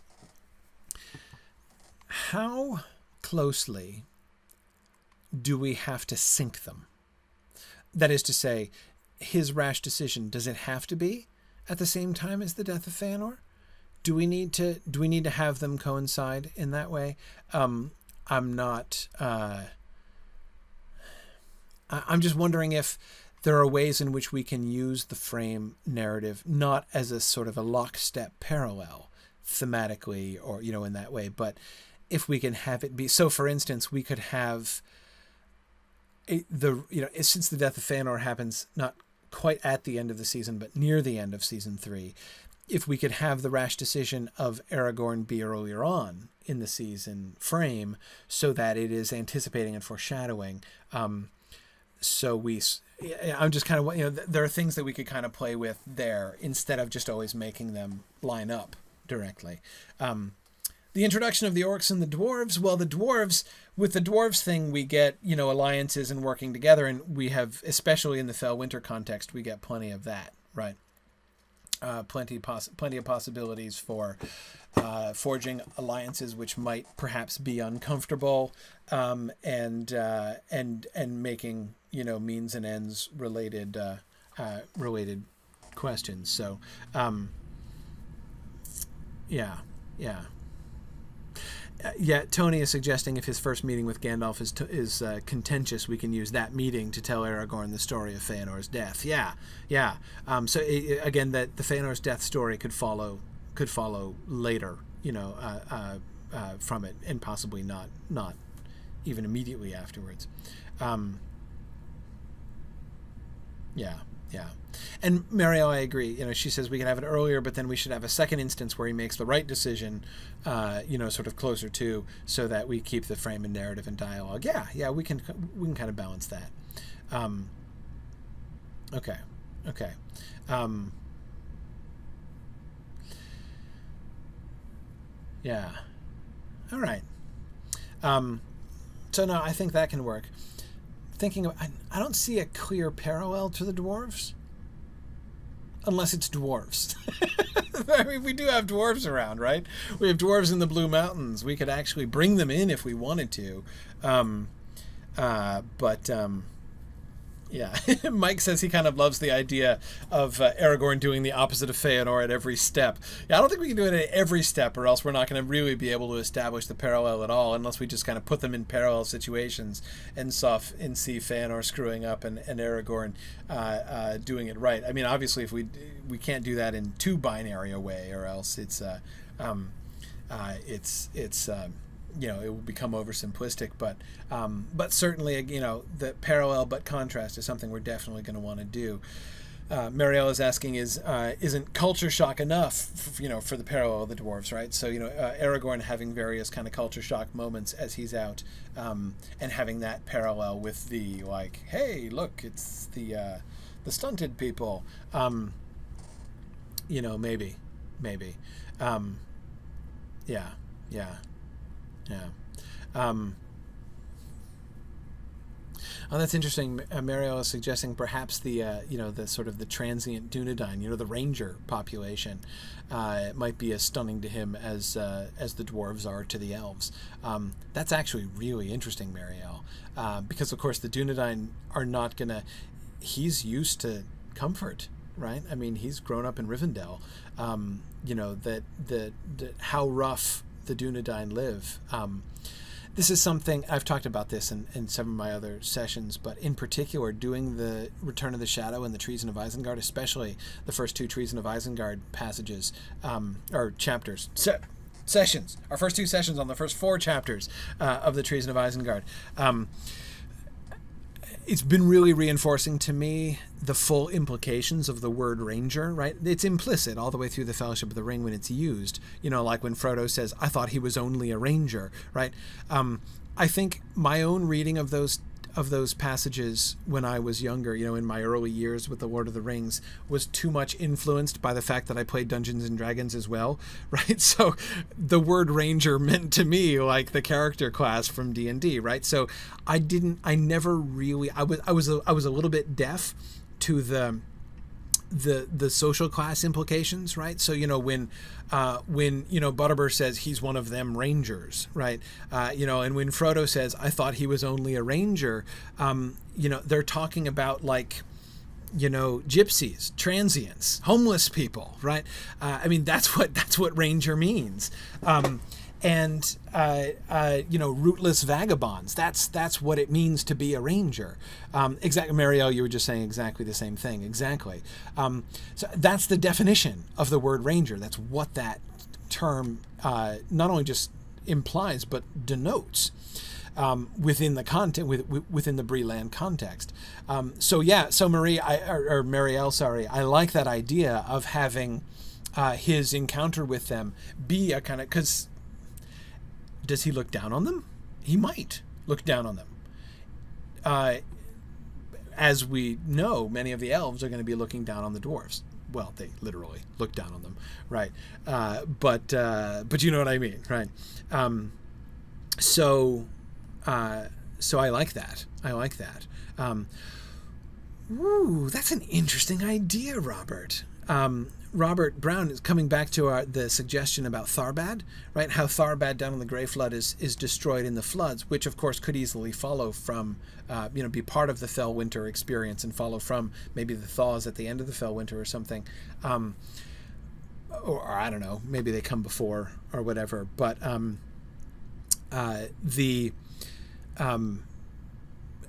[SPEAKER 2] How closely do we have to sync them? That is to say, his rash decision, does it have to be at the same time as the death of Feanor? Do we need to have them coincide in that way? I'm just wondering if there are ways in which we can use the frame narrative not as a sort of a lockstep parallel thematically or, in that way, but if we can have it be, so for instance, we could have since the death of Feanor happens not quite at the end of the season, but near the end of season 3, if we could have the rash decision of Aragorn be earlier on in the season frame so that it is anticipating and foreshadowing, I'm just kind of, there are things that we could kind of play with there instead of just always making them line up directly. The introduction of the orcs and the dwarves. Well, with the dwarves thing, we get, alliances and working together, and we have, especially in the Fell Winter context, we get plenty of that, right? Plenty of possibilities for forging alliances, which might perhaps be uncomfortable, and making means and ends related questions. So, yeah. Tony is suggesting if his first meeting with Gandalf is contentious, we can use that meeting to tell Aragorn the story of Feanor's death. Yeah. So again, that the Feanor's death story could follow later, from it, and possibly not even immediately afterwards. Yeah. And Marielle, I agree. She says we can have it earlier, but then we should have a second instance where he makes the right decision, sort of closer to, so that we keep the frame and narrative and dialogue. Yeah, we can kind of balance that. Okay. Yeah. All right. So no, I think that can work. I don't see a clear parallel to the dwarves, unless it's dwarves. I mean, we do have dwarves around, right? We have dwarves in the Blue Mountains. We could actually bring them in if we wanted to. Yeah, Mike says he kind of loves the idea of Aragorn doing the opposite of Feanor at every step. Yeah, I don't think we can do it at every step, or else we're not going to really be able to establish the parallel at all, unless we just kind of put them in parallel situations and see Feanor screwing up and Aragorn doing it right. I mean, obviously, if we can't do that in too binary a way, or else it will become oversimplistic, but certainly, the parallel but contrast is something we're definitely going to want to do. Marielle is asking, isn't culture shock enough, for the parallel of the dwarves, right? So, Aragorn having various kind of culture shock moments as he's out, and having that parallel with the, like, hey, look, it's the stunted people, maybe. Yeah. Oh, that's interesting. Mariel is suggesting perhaps the sort of the transient Dunedain, the ranger population, might be as stunning to him as the dwarves are to the elves. That's actually really interesting, Mariel, because of course the Dunedain are not gonna. He's used to comfort, right? I mean, he's grown up in Rivendell. That how rough the Dunedain live. This is something I've talked about this in some of my other sessions, but in particular doing the Return of the Shadow and the Treason of Isengard, especially the first two Treason of Isengard passages, or chapters, sessions, our first two sessions on the first four chapters of the Treason of Isengard. It's been really reinforcing to me the full implications of the word ranger, right? It's implicit all the way through the Fellowship of the Ring when it's used, like when Frodo says, I thought he was only a ranger, right? I think my own reading of those passages when I was younger, in my early years with the Lord of the Rings, was too much influenced by the fact that I played Dungeons and Dragons as well, right? So the word ranger meant to me like the character class from D&D, right? So I never really, I was a little bit deaf to the social class implications, right? So when Butterbur says he's one of them rangers, right? And when Frodo says I thought he was only a ranger, they're talking about like gypsies, transients, homeless people, right? I mean that's what ranger means. Rootless vagabonds. That's what it means to be a ranger. Exactly, Marielle, you were just saying exactly the same thing. Exactly. So that's the definition of the word ranger. That's what that term not only just implies but denotes within the content, within the Bree-land context. So Marielle, sorry, I like that idea of having his encounter with them be a kind of, because. Does he look down on them? He might look down on them. as we know, many of the elves are going to be looking down on the dwarves. Well, they literally look down on them, right? But you know what I mean, right? So I like that. Ooh, that's an interesting idea, Robert. Robert Brown is coming back to the suggestion about Tharbad, right? How Tharbad down in the Grey Flood is destroyed in the floods, which of course could easily follow from, be part of the Fellwinter experience and follow from maybe the thaws at the end of the Fellwinter or something. Or I don't know, maybe they come before or whatever. But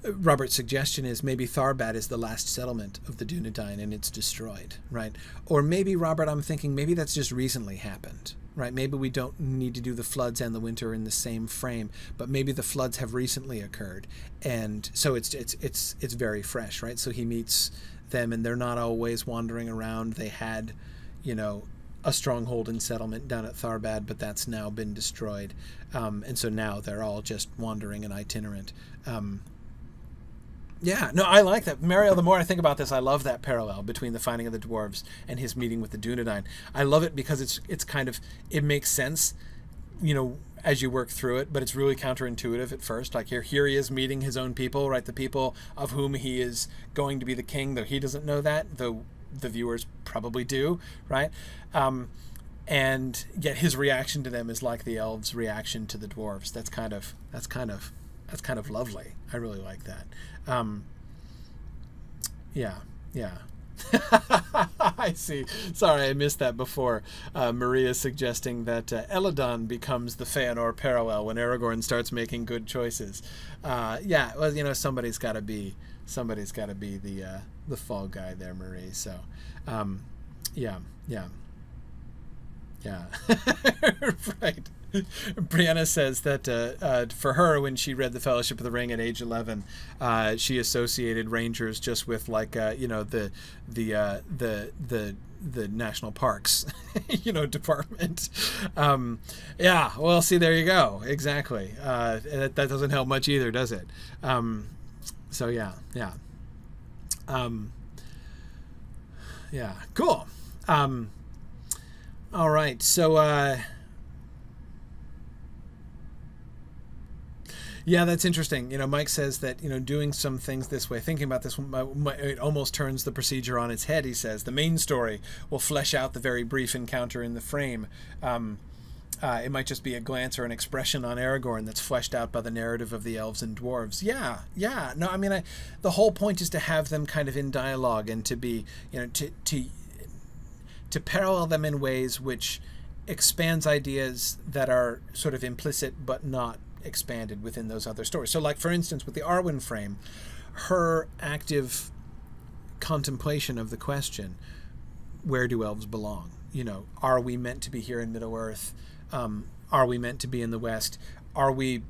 [SPEAKER 2] Robert's suggestion is maybe Tharbad is the last settlement of the Dunedain and it's destroyed, right? Or maybe, Robert, I'm thinking maybe that's just recently happened, right? Maybe we don't need to do the floods and the winter in the same frame, but maybe the floods have recently occurred, and so it's very fresh, right? So he meets them, and they're not always wandering around. They had, a stronghold and settlement down at Tharbad, but that's now been destroyed, and so now they're all just wandering and itinerant. Yeah, no, I like that. Mariel, the more I think about this, I love that parallel between the finding of the dwarves and his meeting with the Dunedain. I love it because it's kind of, it makes sense, as you work through it, but it's really counterintuitive at first. Like here he is meeting his own people, right? The people of whom he is going to be the king, though he doesn't know that, though the viewers probably do, right? And yet his reaction to them is like the elves' reaction to the dwarves. That's kind of lovely. I really like that. Yeah. I see. Sorry, I missed that before. Maria suggesting that Eladon becomes the Feanor parallel when Aragorn starts making good choices. Yeah, well, somebody's got to be the fall guy there, Marie. So, yeah. Right. Brianna says that for her, when she read The Fellowship of the Ring at age 11, she associated rangers just with the national parks, department. Yeah. Well, see, there you go. Exactly. That doesn't help much either, does it? So yeah. Yeah. Cool. All right. So. Yeah, that's interesting. Mike says that, doing some things this way, thinking about this, it almost turns the procedure on its head, he says. The main story will flesh out the very brief encounter in the frame. It might just be a glance or an expression on Aragorn that's fleshed out by the narrative of the elves and dwarves. Yeah. No, I mean, the whole point is to have them kind of in dialogue and to be, to parallel them in ways which expands ideas that are sort of implicit but not expanded within those other stories. So, like, for instance, with the Arwen frame, her active contemplation of the question, where do elves belong? Are we meant to be here in Middle-earth? Are we meant to be in the West? Are we,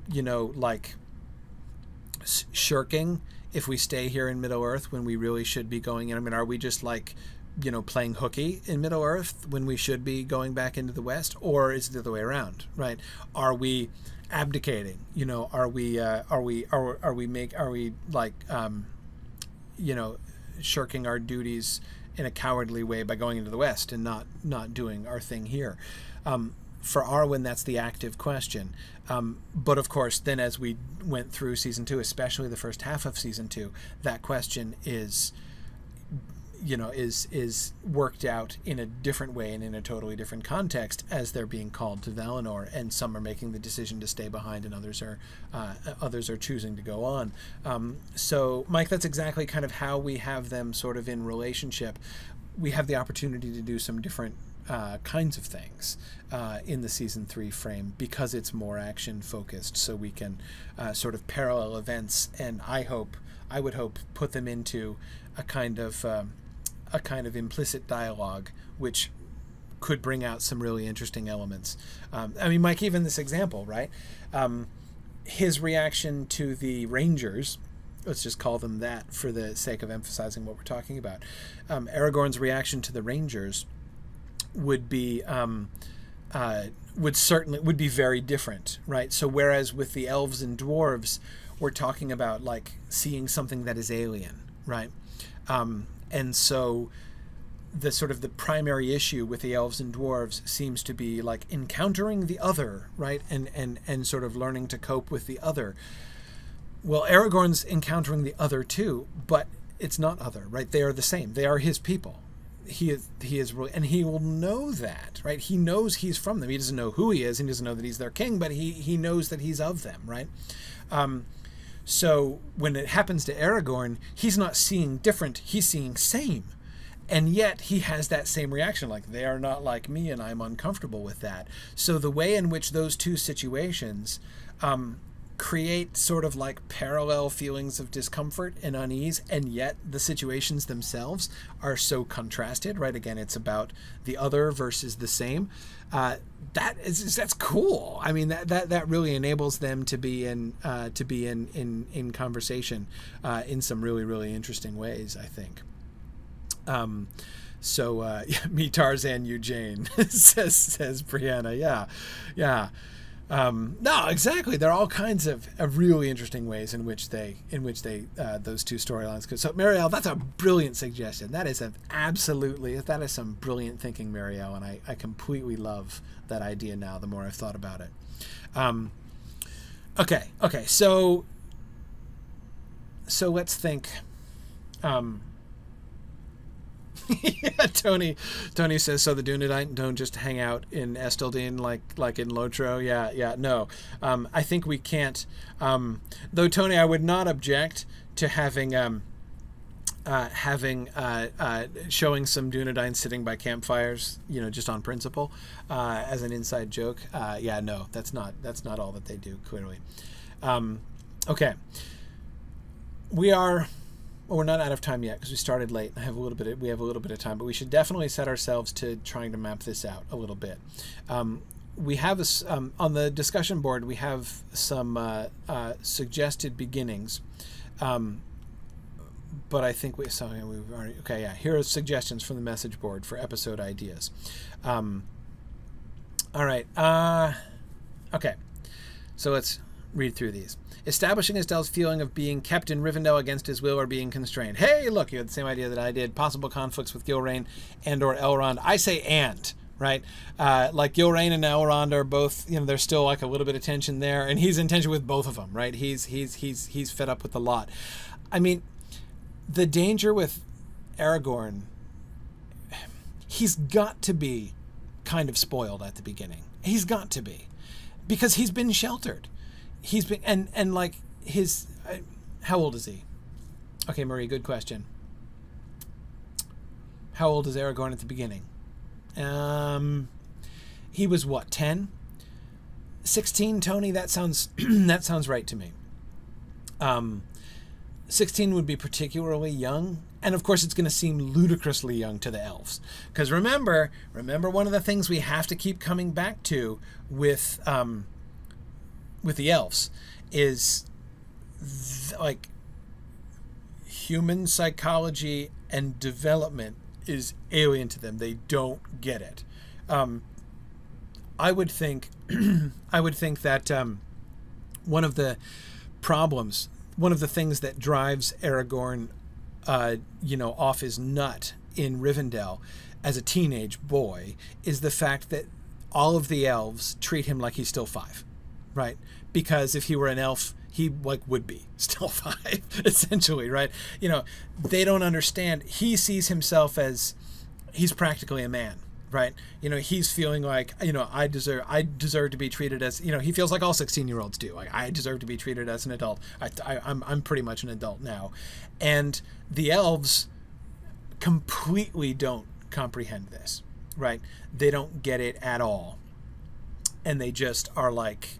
[SPEAKER 2] shirking if we stay here in Middle-earth when we really should be going in? I mean, are we just playing hooky in Middle-earth when we should be going back into the West? Or is it the other way around, right? Are we abdicating? Are we shirking our duties in a cowardly way by going into the West and not doing our thing here? For Arwen, that's the active question. But of course, then as we went through season 2, especially the first half of season 2, that question is worked out in a different way and in a totally different context as they're being called to Valinor, and some are making the decision to stay behind and others are choosing to go on. So, Mike, that's exactly kind of how we have them sort of in relationship. We have the opportunity to do some different kinds of things in the season 3 frame because it's more action focused, so we can sort of parallel events, and I would hope put them into a kind of implicit dialogue, which could bring out some really interesting elements. I mean, Mike, even this example, right? His reaction to the Rangers, let's just call them that for the sake of emphasizing what we're talking about. Aragorn's reaction to the Rangers would be would be very different, right? So whereas with the elves and dwarves, we're talking about seeing something that is alien, right? And so the sort of the primary issue with the elves and dwarves seems to be like encountering the other, right? And sort of learning to cope with the other. Well, Aragorn's encountering the other too, but it's not other, right? They are the same. They are his people. He is really, and he will know that, right? He knows he's from them. He doesn't know who he is, and he doesn't know that he's their king, but he knows that he's of them, right? So when it happens to Aragorn, he's not seeing different, he's seeing same. And yet he has that same reaction, like, they are not like me and I'm uncomfortable with that. So the way in which those two situations create sort of like parallel feelings of discomfort and unease, and yet the situations themselves are so contrasted, right? Again, it's about the other versus the same. That's cool. I mean, that really enables them to be in conversation in some really, really interesting ways, I think. Me Tarzan, you Jane, says Brianna. Yeah. No, exactly. There are all kinds of really interesting ways in which they those two storylines could. So, Marielle, that's a brilliant suggestion. That is some brilliant thinking, Marielle, and I completely love that idea now. The more I've thought about it. Okay. So let's think. Yeah, Tony says, so the Dunedain don't just hang out in Esteldean like in Lotro. Yeah, no. I think we can't. Though, Tony, I would not object to having showing some Dunedain sitting by campfires, just on principle, as an inside joke. Yeah, no, that's not all that they do, clearly. Okay. We're not out of time yet because we started late. We have a little bit of time, but we should definitely set ourselves to trying to map this out a little bit. We have on the discussion board. We have some suggested beginnings, but I think we've already. Okay, yeah. Here are suggestions from the message board for episode ideas. All right. Okay. So let's read through these. Establishing Estelle's feeling of being kept in Rivendell against his will or being constrained. Hey, look, you had the same idea that I did. Possible conflicts with Gilrain and or Elrond. I say and, right? Like Gilrain and Elrond are both, there's still like a little bit of tension there, and he's in tension with both of them, right? He's fed up with the lot. I mean, the danger with Aragorn, he's got to be kind of spoiled at the beginning. He's got to be, because he's been sheltered. He's been, and like his, how old is he? Okay, Marie, good question. How old is Aragorn at the beginning? He was what, 10? 16, Tony? That sounds right to me. 16 would be particularly young, and of course it's going to seem ludicrously young to the elves. Because remember one of the things we have to keep coming back to with the elves is like human psychology and development is alien to them. They don't get it. I would think that one of the problems, one of the things that drives Aragorn off his nut in Rivendell as a teenage boy is the fact that all of the elves treat him like he's still 5. Right? Because if he were an elf, he would be still 5, essentially, right? They don't understand. He sees himself as he's practically a man, right? He's feeling like, I deserve to be treated as, he feels like all 16-year-olds do. Like, I deserve to be treated as an adult. I'm pretty much an adult now. And the elves completely don't comprehend this, right? They don't get it at all. And they just are like,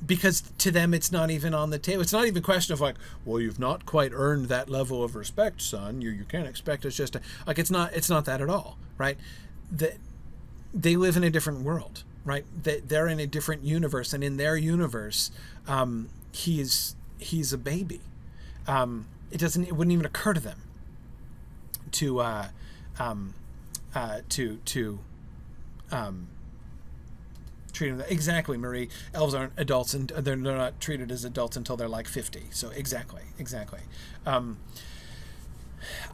[SPEAKER 2] because to them it's not even on the table. It's not even a question of like, well, you've not quite earned that level of respect, son. You can't expect us just to, like, it's not that at all, right? They live in a different world, right? They're in a different universe, and in their universe, he's a baby. It wouldn't even occur to them to treat them exactly, Marie. Elves aren't adults, and they're not treated as adults until they're like 50. So exactly.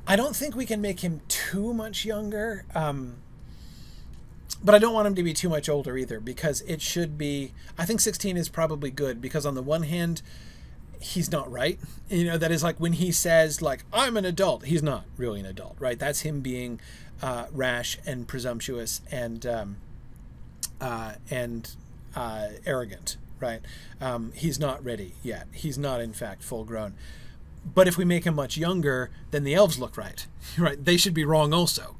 [SPEAKER 2] I don't think we can make him too much younger, but I don't want him to be too much older either, because it should be. I think 16 is probably good, because on the one hand, he's not right. That is like when he says like I'm an adult, he's not really an adult, right? That's him being rash and presumptuous and arrogant, right? He's not ready yet. He's not in fact full grown. But if we make him much younger, then the elves look right. Right? They should be wrong also.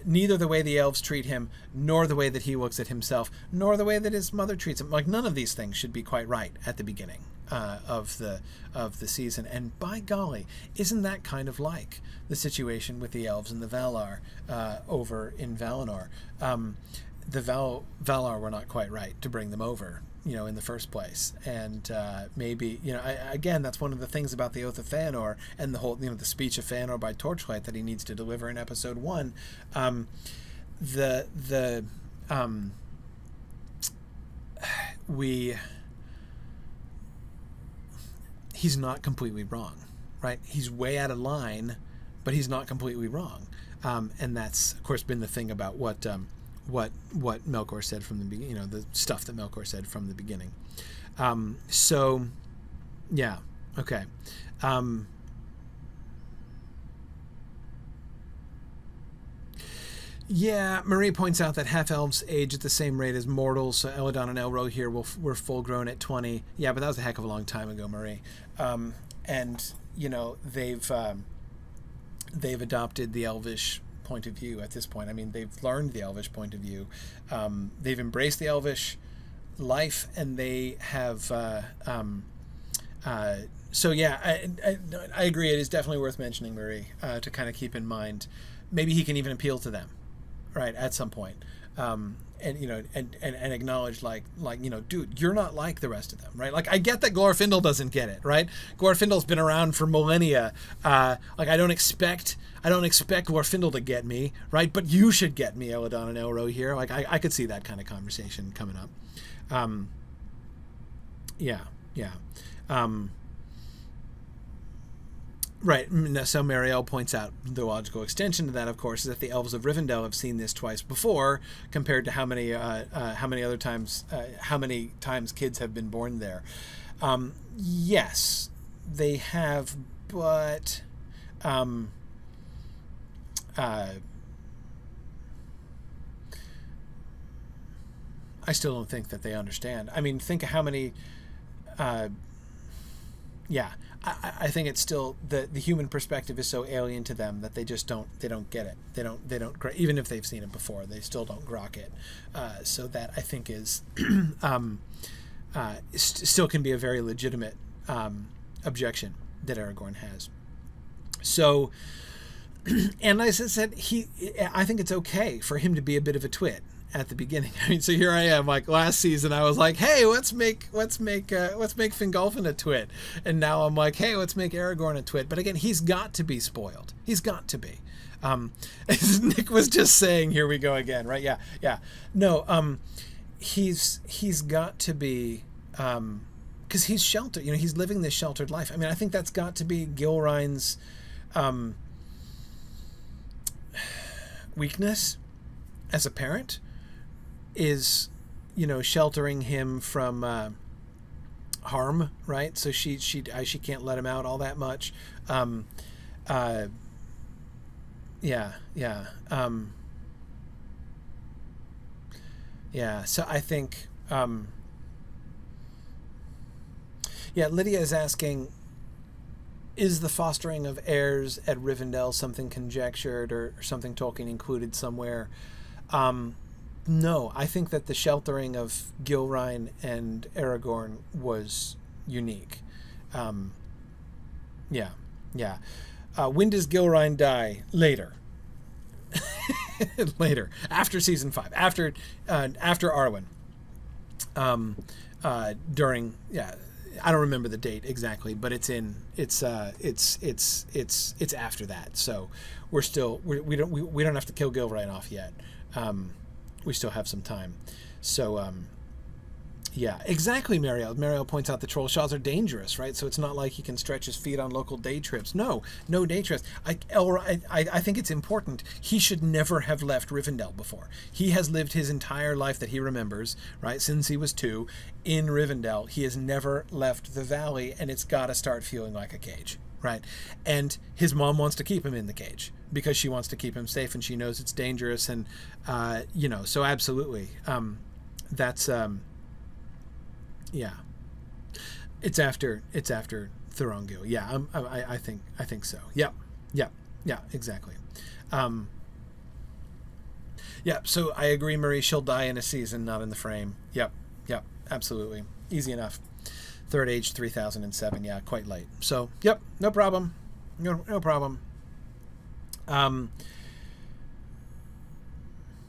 [SPEAKER 2] Neither the way the elves treat him, nor the way that he looks at himself, nor the way that his mother treats him. Like, none of these things should be quite right at the beginning of the season. And by golly, isn't that kind of like the situation with the elves and the Valar over in Valinor? The Valar were not quite right to bring them over, in the first place. And maybe, again, that's one of the things about the Oath of Fëanor and the whole, the speech of Fëanor by Torchlight that he needs to deliver in episode 1. He's not completely wrong, right? He's way out of line, but he's not completely wrong. And that's, of course, been the thing about what Melkor said from the beginning, the stuff that Melkor said from the beginning. So, yeah, okay. Yeah, Marie points out that half-elves age at the same rate as mortals, so Eladon and Elro here were full-grown at 20. Yeah, but that was a heck of a long time ago, Marie. And, they've adopted the Elvish point of view at this point. I mean, they've learned the Elvish point of view. They've embraced the Elvish life, and they have. So yeah, I agree. It is definitely worth mentioning, Marie, to kind of keep in mind. Maybe he can even appeal to them, right, at some point, and acknowledge like dude, you're not like the rest of them, right? Like, I get that Glorfindel doesn't get it, right? Glorfindel's been around for millennia. I don't expect Glorfindel to get me, right? But you should get me, Eladon and Elro here. Like, I could see that kind of conversation coming up. Yeah. Right. So Marielle points out the logical extension to that, of course, is that the elves of Rivendell have seen this twice before, compared to how many times kids have been born there. Yes, they have, but I still don't think that they understand. I mean, think of how many. I think it's still the human perspective is so alien to them that they just don't get it. They don't even if they've seen it before, they still don't grok it. So that, I think, is still can be a very legitimate objection that Aragorn has. So, and as I said, I think it's okay for him to be a bit of a twit at the beginning. I mean, so here I am, like last season I was like, hey, let's make Fingolfin a twit, and now I'm like, hey, let's make Aragorn a twit. But again, he's got to be spoiled. He's got to be. As Nick was just saying, here we go again, right? Yeah. No, he's got to be, because he's sheltered. He's living this sheltered life. I mean, I think that's got to be Gilrain's weakness as a parent, is sheltering him from harm, right? So she can't let him out all that much. So I think Lydia is asking, is the fostering of heirs at Rivendell something conjectured or something Tolkien included somewhere? No, I think that the sheltering of Gilrain and Aragorn was unique. When does Gilrain die? Later. Later, after season 5, after Arwen. During, I don't remember the date exactly, but it's after that. So we don't have to kill Gilrain off yet. We still have some time. So Yeah, exactly, Mariel. Mariel points out the troll shaws are dangerous, right? So it's not like he can stretch his feet on local day trips. No, no day trips. I think it's important. He should never have left Rivendell before. He has lived his entire life that he remembers, right, since he was 2, in Rivendell. He has never left the valley, and it's got to start feeling like a cage, right? And his mom wants to keep him in the cage because she wants to keep him safe, and she knows it's dangerous, and, so absolutely. That's... Yeah, it's after Thorongil. Yeah, I think so. Yep, exactly. So I agree, Marie. She'll die in a season, not in the frame. Yep, absolutely. Easy enough. Third age, 3007. Yeah, quite late. So yep, no problem. No problem.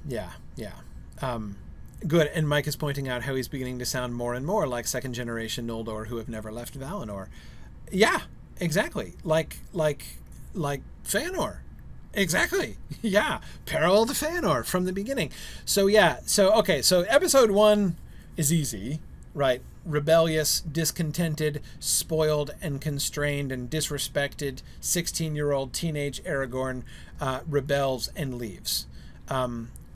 [SPEAKER 2] Yeah. Good, and Mike is pointing out how he's beginning to sound more and more like second-generation Noldor who have never left Valinor. Yeah, exactly. Like Feanor. Exactly. Yeah, parallel to Feanor from the beginning. So episode 1 is easy, right? Rebellious, discontented, spoiled, and constrained, and disrespected 16-year-old teenage Aragorn rebels and leaves.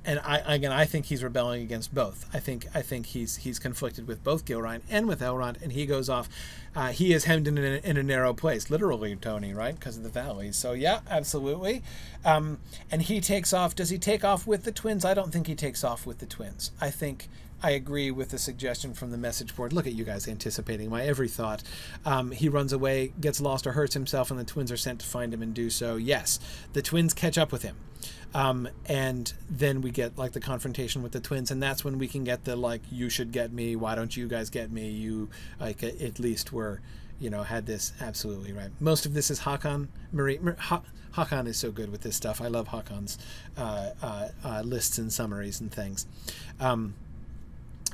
[SPEAKER 2] And I think he's rebelling against both. I think he's conflicted with both Gilrain and with Elrond, and he goes off. He is hemmed in a narrow place, literally, Tony, right? Because of the valleys. So yeah, absolutely. And he takes off. Does he take off with the twins? I don't think he takes off with the twins. I think I agree with the suggestion from the message board. Look at you guys anticipating my every thought. He runs away, gets lost, or hurts himself, and the twins are sent to find him and do so. Yes, the twins catch up with him. And then we get like the confrontation with the twins, and that's when we can get the like, you should get me, why don't you guys get me, you like at least were, had this. Absolutely right. Most of this is Hakon. Hakon is so good with this stuff. I love Hakon's lists and summaries and things.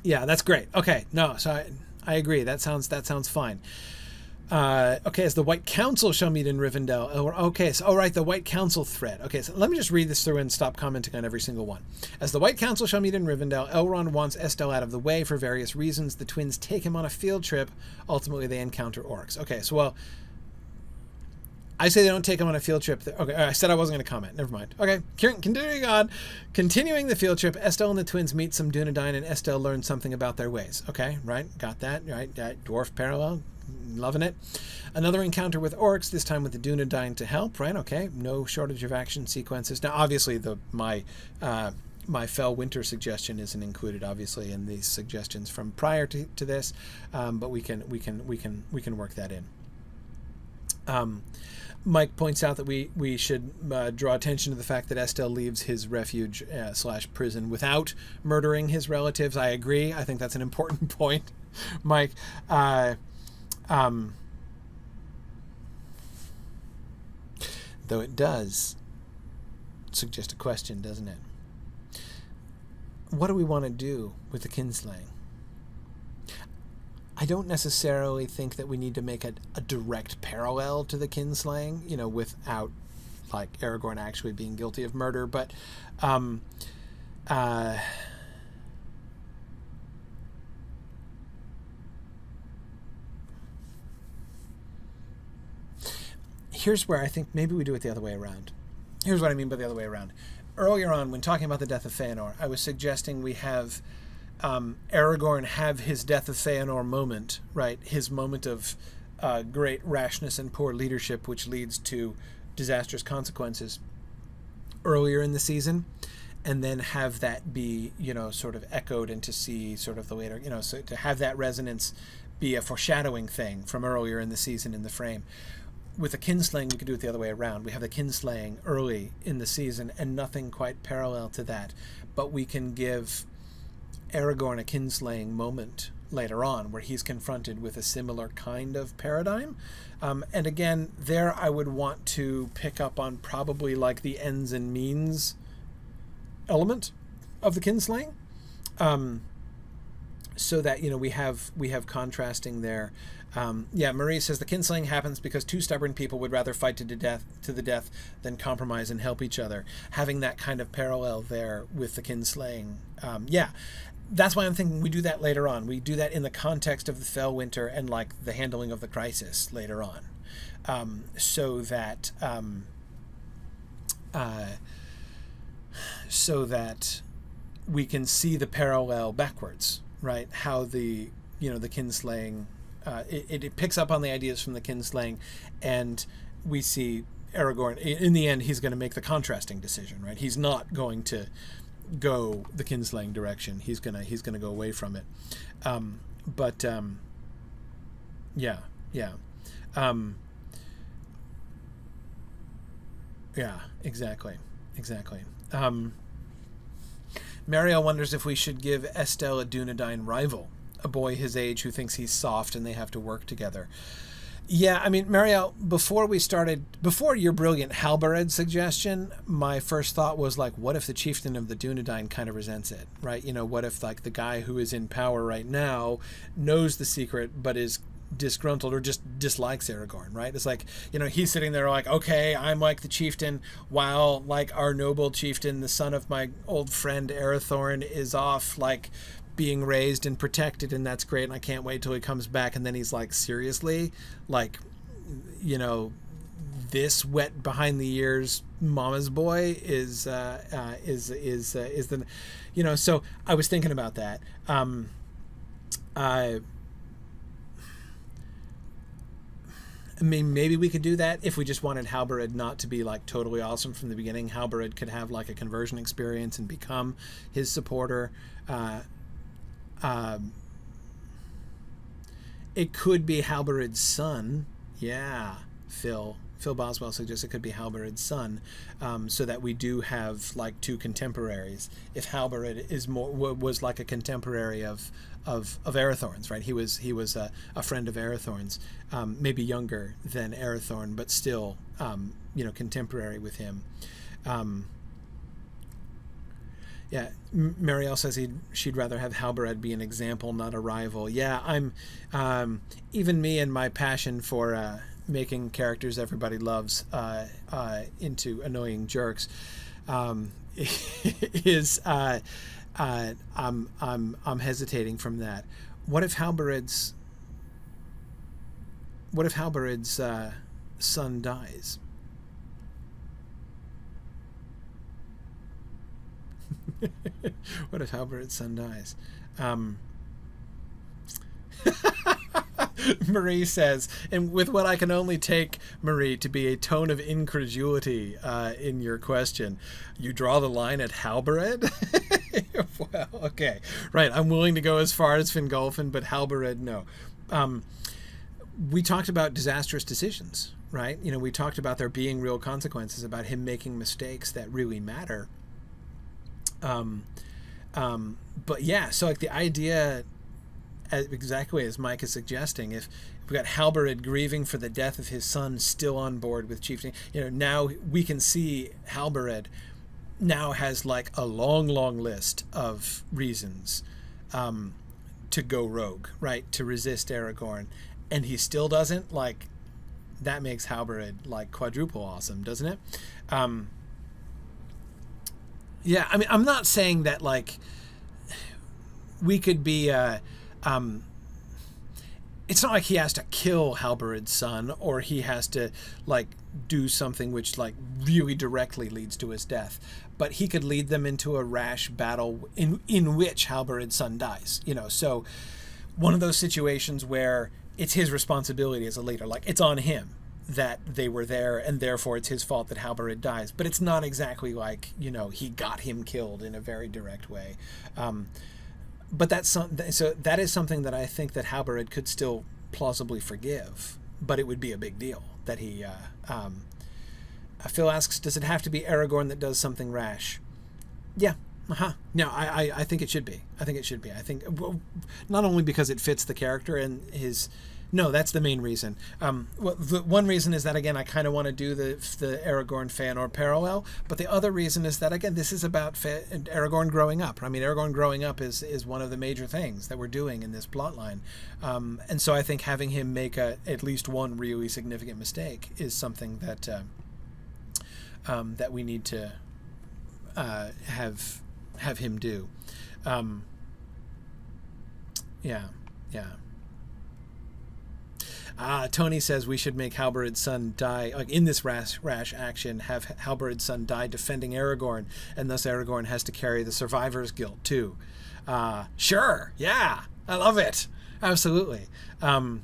[SPEAKER 2] Yeah, that's great. Okay, no, so I agree. That sounds fine. Okay, as the White Council shall meet in Rivendell. Okay, so, the White Council thread. Okay, so let me just read this through and stop commenting on every single one. As the White Council shall meet in Rivendell, Elrond wants Estelle out of the way for various reasons. The twins take him on a field trip. Ultimately, they encounter orcs. Okay, so, I say they don't take him on a field trip. Okay, I said I wasn't going to comment. Never mind. Okay, continuing on. Continuing the field trip, Estelle and the twins meet some Dunedain, and Estelle learns something about their ways. Okay, right? Got that? Right? Dwarf parallel. Loving it. Another encounter with orcs, this time with the Dunedain to help, right? Okay, no shortage of action sequences. Now, obviously, my Fell Winter suggestion isn't included, obviously, in these suggestions from prior to this, but we can work that in. Mike points out that we should draw attention to the fact that Estelle leaves his refuge / prison without murdering his relatives. I agree. I think that's an important point, Mike. Though it does suggest a question, doesn't it? What do we want to do with the kinslaying? I don't necessarily think that we need to make a direct parallel to the kinslaying, without like Aragorn actually being guilty of murder, but here's where I think maybe we do it the other way around. Here's what I mean by the other way around. Earlier on, when talking about the death of Feanor, I was suggesting we have Aragorn have his death of Feanor moment, right? His moment of great rashness and poor leadership, which leads to disastrous consequences earlier in the season, and then have that be, sort of echoed and to see sort of the later, so to have that resonance be a foreshadowing thing from earlier in the season in the frame. With the kinslaying, we could do it the other way around. We have the kinslaying early in the season and nothing quite parallel to that. But we can give Aragorn a kinslaying moment later on where he's confronted with a similar kind of paradigm. And again, there I would want to pick up on probably like the ends and means element of the kinslaying. So that, we have contrasting there. Marie says the kinslaying happens because two stubborn people would rather fight to the death than compromise and help each other. Having that kind of parallel there with the kinslaying,
[SPEAKER 3] that's why I'm thinking we do that later on. We do that in the context of the Fellwinter and like the handling of the crisis later on, so that we can see the parallel backwards, right? How the kinslaying, it picks up on the ideas from the kinslaying, and we see Aragorn. In the end, he's going to make the contrasting decision, right? He's not going to go the kinslaying direction. He's gonna go away from it. Exactly. Mariel wonders if we should give Estelle a Dunedain rival, a boy his age who thinks he's soft and they have to work together. Yeah, I mean, Mariel, before your brilliant Halbered suggestion, my first thought was like, what if the chieftain of the Dunedain kind of resents it, right? What if like the guy who is in power right now knows the secret but is disgruntled or just dislikes Aragorn, right? It's like, he's sitting there like, okay, I'm like the chieftain, while like our noble chieftain, the son of my old friend Arathorn, is off like being raised and protected, and that's great, and I can't wait till he comes back. And then he's like, seriously, like, this wet behind the ears mama's boy is the so I was thinking about that. I mean, maybe we could do that if we just wanted Halbered not to be like totally awesome from the beginning. Halbered could have like a conversion experience and become his supporter. It could be Halbered's son. Yeah, Phil Boswell suggests it could be Halbered's son, so that we do have like two contemporaries. If Halbered was like a contemporary of Arathorn's, right? He was a friend of Arathorn's, maybe younger than Arathorn, but still contemporary with him. Yeah, Marielle says she'd rather have Halbered be an example, not a rival. Yeah, I'm even me and my passion for making characters everybody loves into annoying jerks is I'm hesitating from that. What if Halbered's son dies? What if Halbered's son dies? Marie says, and with what I can only take, Marie, to be a tone of incredulity in your question, you draw the line at Halbered? Well, okay. Right, I'm willing to go as far as Fingolfin, but Halbered, no. We talked about disastrous decisions, right? We talked about there being real consequences, about him making mistakes that really matter. But yeah, so like the idea, exactly as Mike is suggesting, if we got Halbered grieving for the death of his son still on board with chieftain, now we can see Halbered now has like a long list of reasons to go rogue, right? To resist Aragorn, and he still doesn't. Like, that makes Halbered like quadruple awesome, doesn't it? Yeah, I mean, I'm not saying that like we could be it's not like he has to kill Halbered's son, or he has to like do something which like really directly leads to his death, but he could lead them into a rash battle in which Halbered's son dies, so one of those situations where it's his responsibility as a leader, like it's on him that they were there, and therefore it's his fault that Halbered dies. But it's not exactly like, he got him killed in a very direct way. But so that is something that I think that Halbered could still plausibly forgive, but it would be a big deal that he... Phil asks, does it have to be Aragorn that does something rash? Yeah. No, I think it should be. I think, well, not only because it fits the character and his... No, that's the main reason. Well, the one reason is that, again, I kind of want to do the Aragorn Feanor parallel, but the other reason is that, again, this is about Aragorn growing up. I mean, Aragorn growing up is one of the major things that we're doing in this plotline. And so I think having him make at least one really significant mistake is something that that we need to have him do. Yeah. Tony says we should make Halberid's son die, like in this rash action, have Halberid's son die defending Aragorn, and thus Aragorn has to carry the survivor's guilt too. Sure, yeah, I love it, absolutely. Yep.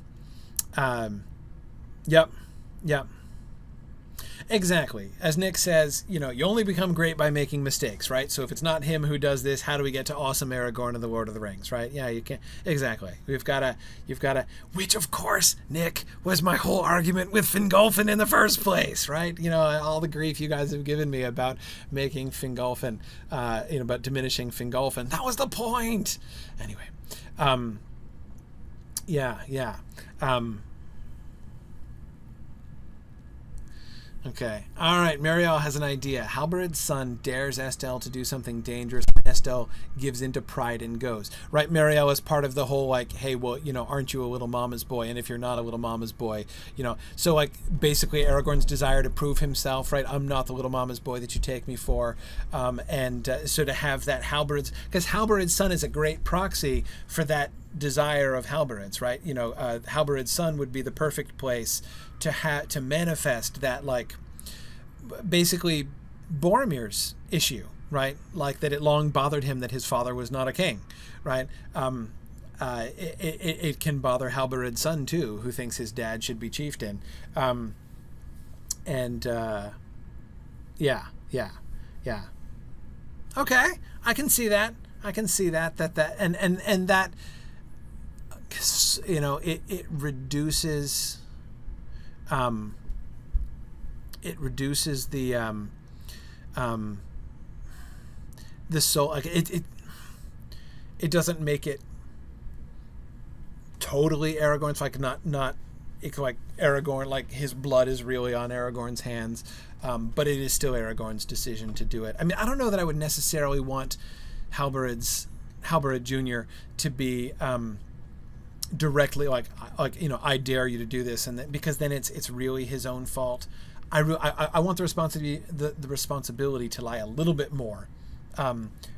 [SPEAKER 3] Exactly. As Nick says, you only become great by making mistakes, right? So if it's not him who does this, how do we get to awesome Aragorn of the Lord of the Rings, right? Yeah, you can't. Exactly. You've got to, which of course, Nick, was my whole argument with Fingolfin in the first place, right? All the grief you guys have given me about making Fingolfin, about diminishing Fingolfin. That was the point. Anyway. Yeah. Okay. All right. Mariel has an idea. Halberid's son dares Estelle to do something dangerous. Estelle gives into pride and goes. Right. Mariel is part of the whole, like, hey, well, aren't you a little mama's boy? And if you're not a little mama's boy, so like basically Aragorn's desire to prove himself, right? I'm not the little mama's boy that you take me for. So to have that because Halberid's son is a great proxy for that desire of Halberid's, right? Halberid's son would be the perfect place to manifest that, like, basically Boromir's issue, right? Like that it long bothered him that his father was not a king, right? It can bother Halberid's son too, who thinks his dad should be chieftain. Yeah. Okay, I can see that. And that, it reduces. It reduces the soul. Like it doesn't make it totally Aragorn's, like not it's like Aragorn, like his blood is really on Aragorn's hands, but it is still Aragorn's decision to do it. I mean, I don't know that I would necessarily want Halberid Jr. to be directly like I dare you to do this, and because then it's really his own fault. I want the responsibility to lie a little bit more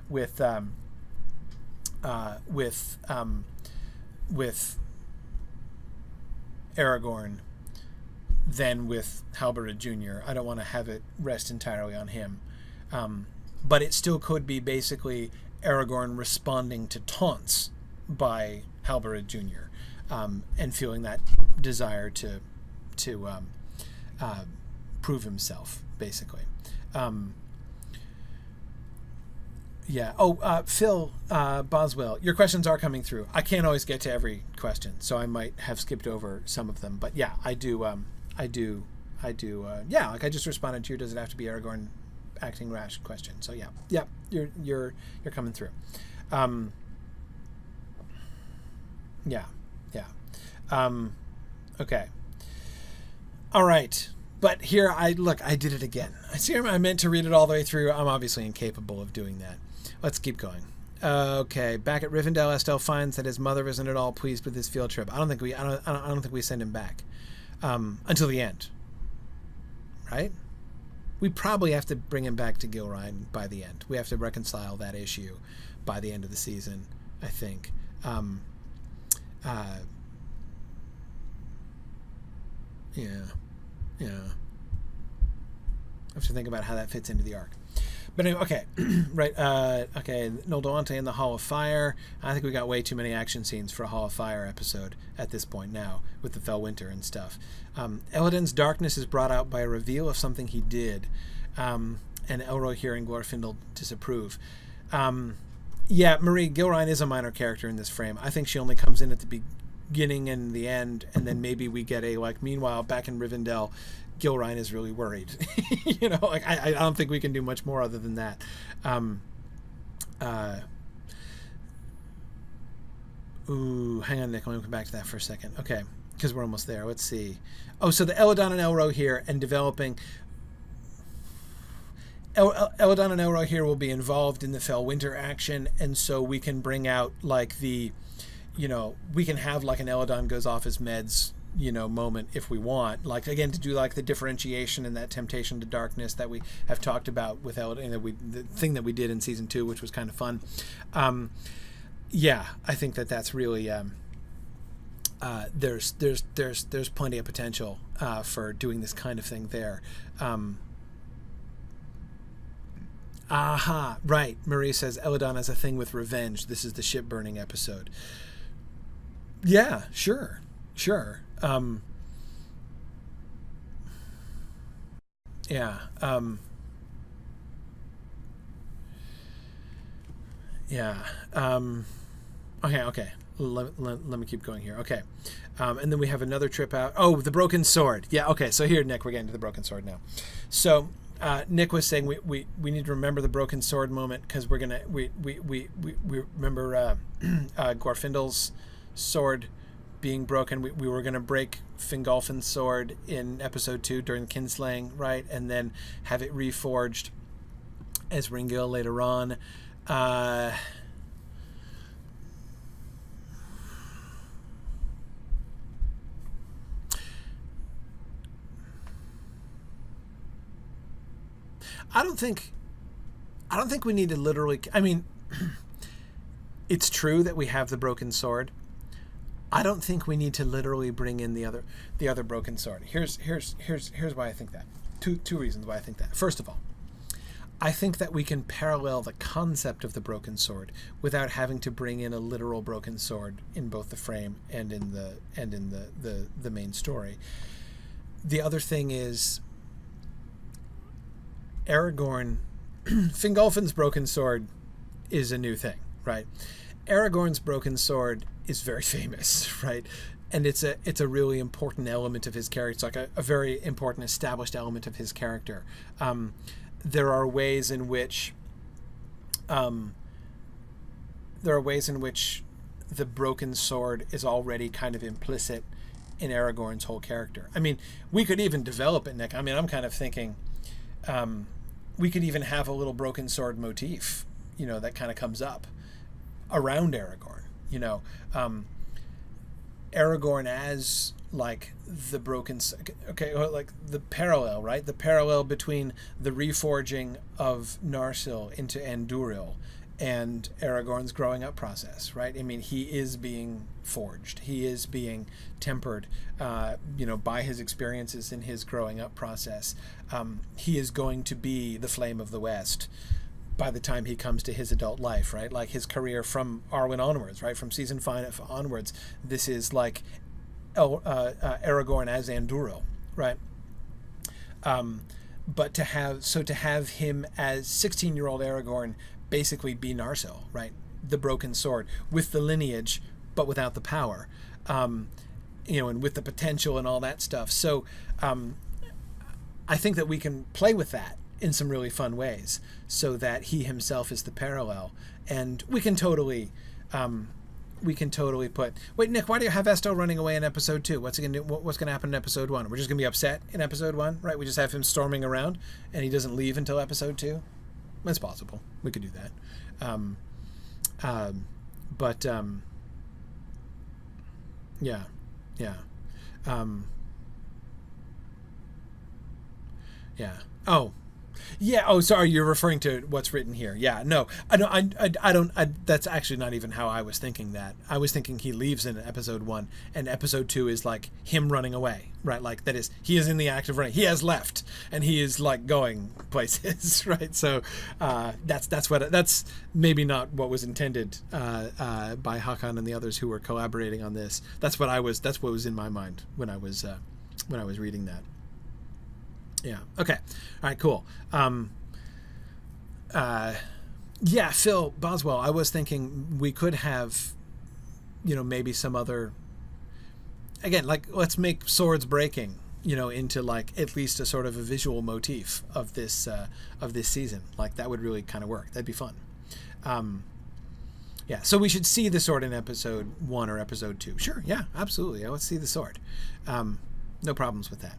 [SPEAKER 3] with Aragorn than with Halberid Jr. I don't want to have it rest entirely on him, but it still could be basically Aragorn responding to taunts by Halberid Jr. And feeling that desire to prove himself, basically. Phil Boswell, your questions are coming through. I can't always get to every question, so I might have skipped over some of them. But yeah, I do. Like I just responded to your "Does it have to be Aragorn acting rash?" question. So yeah, you're coming through. Okay. All right. But here I did it again. I meant to read it all the way through. I'm obviously incapable of doing that. Let's keep going. Okay. Back at Rivendell, Estelle finds that his mother isn't at all pleased with his field trip. I don't think we send him back until the end. Right? We probably have to bring him back to Gilrine by the end. We have to reconcile that issue by the end of the season, I think. Yeah. I have to think about how that fits into the arc. But anyway, okay. Right. Okay. Noldorante in the Hall of Fire. I think we got way too many action scenes for a Hall of Fire episode at this point now, with the Fellwinter and stuff. Elladan's darkness is brought out by a reveal of something he did. And Elroy hearing Glorfindel disapprove. Marie Gilrine is a minor character in this frame. I think she only comes in at the beginning and the end, and then maybe we get meanwhile back in Rivendell, Gilrine is really worried. I don't think we can do much more other than that. Hang on, Nick, let me come back to that for a second. Okay, because we're almost there. Let's see. Oh, so the Elladan and Elro here, and developing Elladan and Elro here will be involved in the Fellwinter action, and so we can bring out we can have an Elladan goes off his meds, moment if we want, again, to do the differentiation and that temptation to darkness that we have talked about with Elladan, the thing that we did in season 2, which was kind of fun. yeah, I think that's really there's plenty of potential for doing this kind of thing there. Aha, right. Marie says Eladon has a thing with revenge. This is the ship burning episode. Yeah, sure. Yeah. Yeah. Okay. Let me keep going here. Okay. And then we have another trip out. Oh, the broken sword. Yeah, okay. So here, Nick, we're getting to the broken sword now. So Nick was saying we need to remember the broken sword moment because we're gonna we remember Glorfindel's sword being broken. We were gonna break Fingolfin's sword in episode 2 during the kinslaying, right? And then have it reforged as Ringil later on. I don't think we need to literally. I mean, it's true that we have the broken sword. I don't think we need to literally bring in the other broken sword. Here's why I think that. Two reasons why I think that. First of all, I think that we can parallel the concept of the broken sword without having to bring in a literal broken sword in both the frame and in the main story. The other thing is Aragorn. Fingolfin's broken sword is a new thing, right? Aragorn's broken sword is very famous, right? And it's a really important element of his character. It's like a very important established element of his character. There are ways in which the broken sword is already kind of implicit in Aragorn's whole character. I mean, we could even develop it, Nick. I mean, I'm kind of thinking we could even have a little broken sword motif, that kind of comes up around Aragorn. Aragorn as like the broken, like the parallel, right? The parallel between the reforging of Narsil into Andúril and Aragorn's growing up process, right? I mean, he is being forged. He is being tempered, by his experiences in his growing up process. He is going to be the Flame of the West by the time he comes to his adult life, right? Like his career from Arwen onwards, right? From season 5 onwards, this is like Aragorn as Andúril, right? But to have him as 16-year-old Aragorn basically be Narsil, right? The broken sword with the lineage, but without the power, and with the potential and all that stuff. So I think that we can play with that in some really fun ways so that he himself is the parallel. And we can totally put, wait, Nick, why do you have Estel running away in episode 2? What's he gonna do? What's gonna happen in episode 1? We're just gonna be upset in episode 1, right? We just have him storming around and he doesn't leave until episode 2. It's possible. We could do that. Yeah. Yeah. Oh. Yeah. Oh, sorry. You're referring to what's written here. Yeah. No. I don't. That's actually not even how I was thinking that. I was thinking he leaves in episode 1, and episode 2 is like him running away, right? Like that is he is in the act of running. He has left, and he is like going places, right? So that's maybe not what was intended by Hakan and the others who were collaborating on this. That's what was in my mind when I was reading that. Yeah. Okay. All right. Cool. Yeah, Phil Boswell. I was thinking we could have, maybe some other. Again, like let's make swords breaking, into like at least a sort of a visual motif of this season. Like that would really kind of work. That'd be fun. Yeah. So we should see the sword in episode 1 or episode 2. Sure. Yeah. Absolutely. Let's see the sword. No problems with that.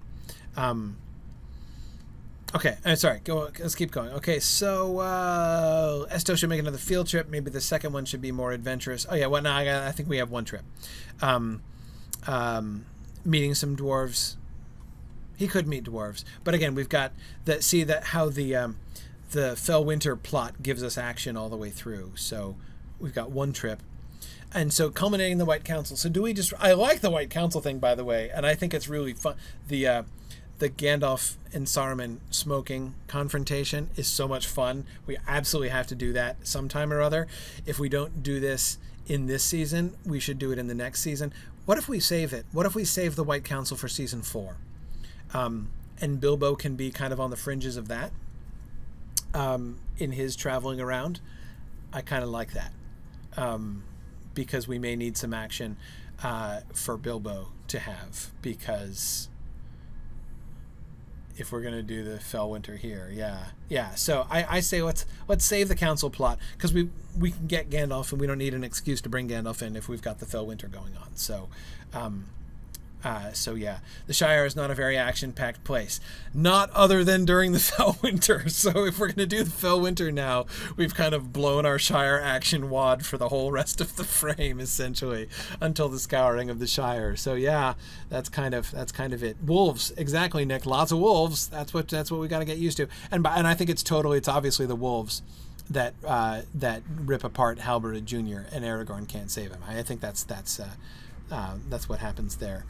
[SPEAKER 3] Okay, sorry. Let's keep going. Okay, so Esto should make another field trip. Maybe the second one should be more adventurous. Oh yeah, well, no, I think we have one trip. Meeting some dwarves. He could meet dwarves, but again, we've got how the Fellwinter plot gives us action all the way through. So we've got one trip. And so culminating the White Council. So do we just... I like the White Council thing, by the way, and I think it's really fun. The Gandalf and Saruman smoking confrontation is so much fun. We absolutely have to do that sometime or other. If we don't do this in this season, we should do it in the next season. What if we save it? What if we save the White Council for season 4? And Bilbo can be kind of on the fringes of that in his traveling around. I kind of like that because we may need some action for Bilbo to have, because if we're going to do the Fellwinter here, yeah. So I say let's save the council plot, because we can get Gandalf, and we don't need an excuse to bring Gandalf in if we've got the Fellwinter going on. So yeah, the Shire is not a very action-packed place, not other than during the Fellwinter. So if we're going to do the Fellwinter now, we've kind of blown our Shire action wad for the whole rest of the frame, essentially, until the Scouring of the Shire. So yeah, that's kind of it. Wolves, exactly, Nick. Lots of wolves. That's what we got to get used to. And I think it's obviously the wolves that rip apart Halberud Jr. and Aragorn can't save him. I think that's what happens there.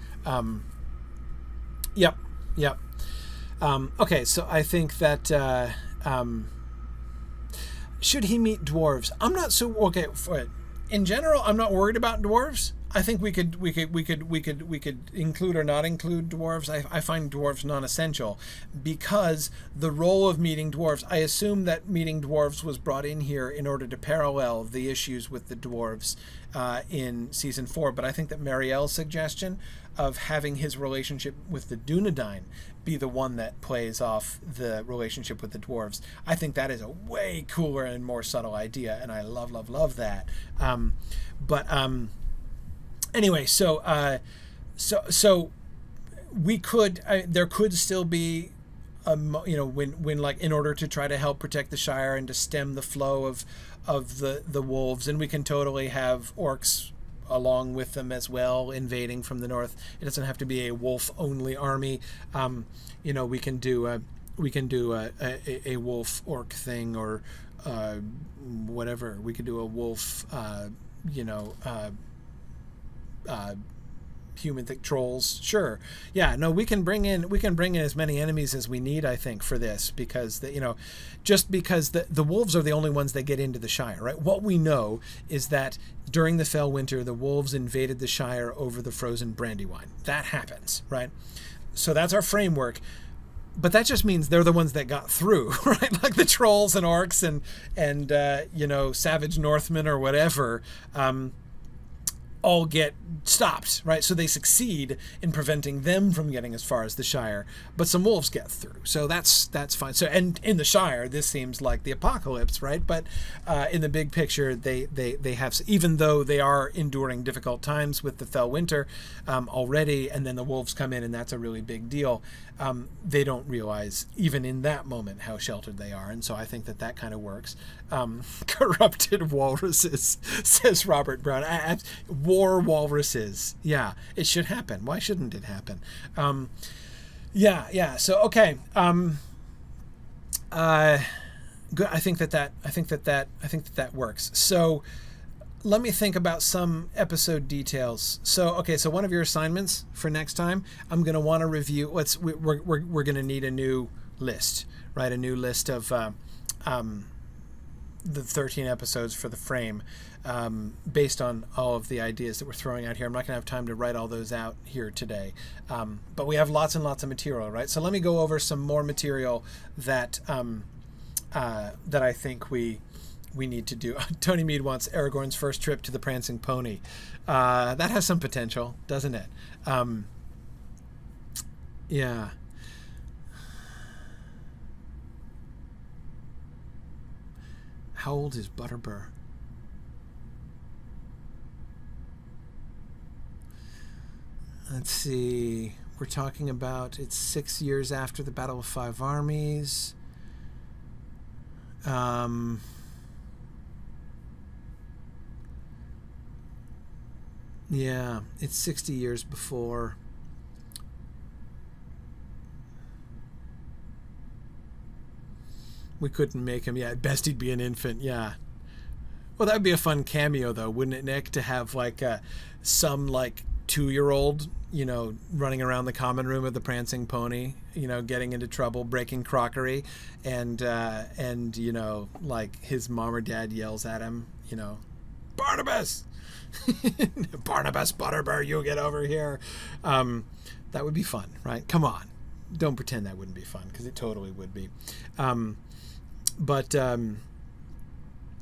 [SPEAKER 3] Yep. Okay, so I think that should he meet dwarves? I'm not so okay. In general, I'm not worried about dwarves. I think we could include or not include dwarves. I find dwarves non-essential, because the role of meeting dwarves, I assume that meeting dwarves was brought in here in order to parallel the issues with the dwarves in season 4. But I think that Marielle's suggestion of having his relationship with the Dunedain be the one that plays off the relationship with the dwarves, I think that is a way cooler and more subtle idea, and I love that. Anyway, so we could there could still be when like, in order to try to help protect the Shire and to stem the flow of the wolves, and we can totally have orcs along with them as well, invading from the north. It doesn't have to be a wolf only army. We can do a wolf orc thing, or whatever. We could do a wolf human trolls. Sure. Yeah, no, we can bring in as many enemies as we need, I think, for this, because just because the wolves are the only ones that get into the Shire, right? What we know is that during the Fellwinter, the wolves invaded the Shire over the frozen Brandywine. That happens, right? So that's our framework. But that just means they're the ones that got through, right? Like the trolls and orcs and savage Northmen or whatever, all get stopped, right? So they succeed in preventing them from getting as far as the Shire, but some wolves get through. So that's fine. So, and in the Shire, this seems like the apocalypse, right? But in the big picture, they have, even though they are enduring difficult times with the Fellwinter already, and then the wolves come in, and that's a really big deal. They don't realize, even in that moment, how sheltered they are. And so I think that kind of works. Corrupted walruses, says Robert Brown. War walruses. Yeah, it should happen. Why shouldn't it happen? Yeah. So, okay. Good. I think that works. So let me think about some episode details. So one of your assignments for next time, I'm going to want to review. We're going to need a new list, right? A new list of the 13 episodes for the frame, based on all of the ideas that we're throwing out here. I'm not going to have time to write all those out here today, but we have lots and lots of material, right? So let me go over some more material that I think we need to do. Tony Mead wants Aragorn's first trip to the Prancing Pony. That has some potential, doesn't it? Yeah. How old is Butterbur? Let's see. We're talking about it's 6 years after the Battle of Five Armies. Yeah, it's 60 years before. We couldn't make him. Yeah, at best he'd be an infant. Yeah. Well, that would be a fun cameo, though, wouldn't it, Nick? To have like some like 2-year-old, running around the common room of the Prancing Pony, getting into trouble, breaking crockery, and like his mom or dad yells at him, Barnabas, Barnabas Butterbur, you get over here. That would be fun, right? Come on, don't pretend that wouldn't be fun, because it totally would be. But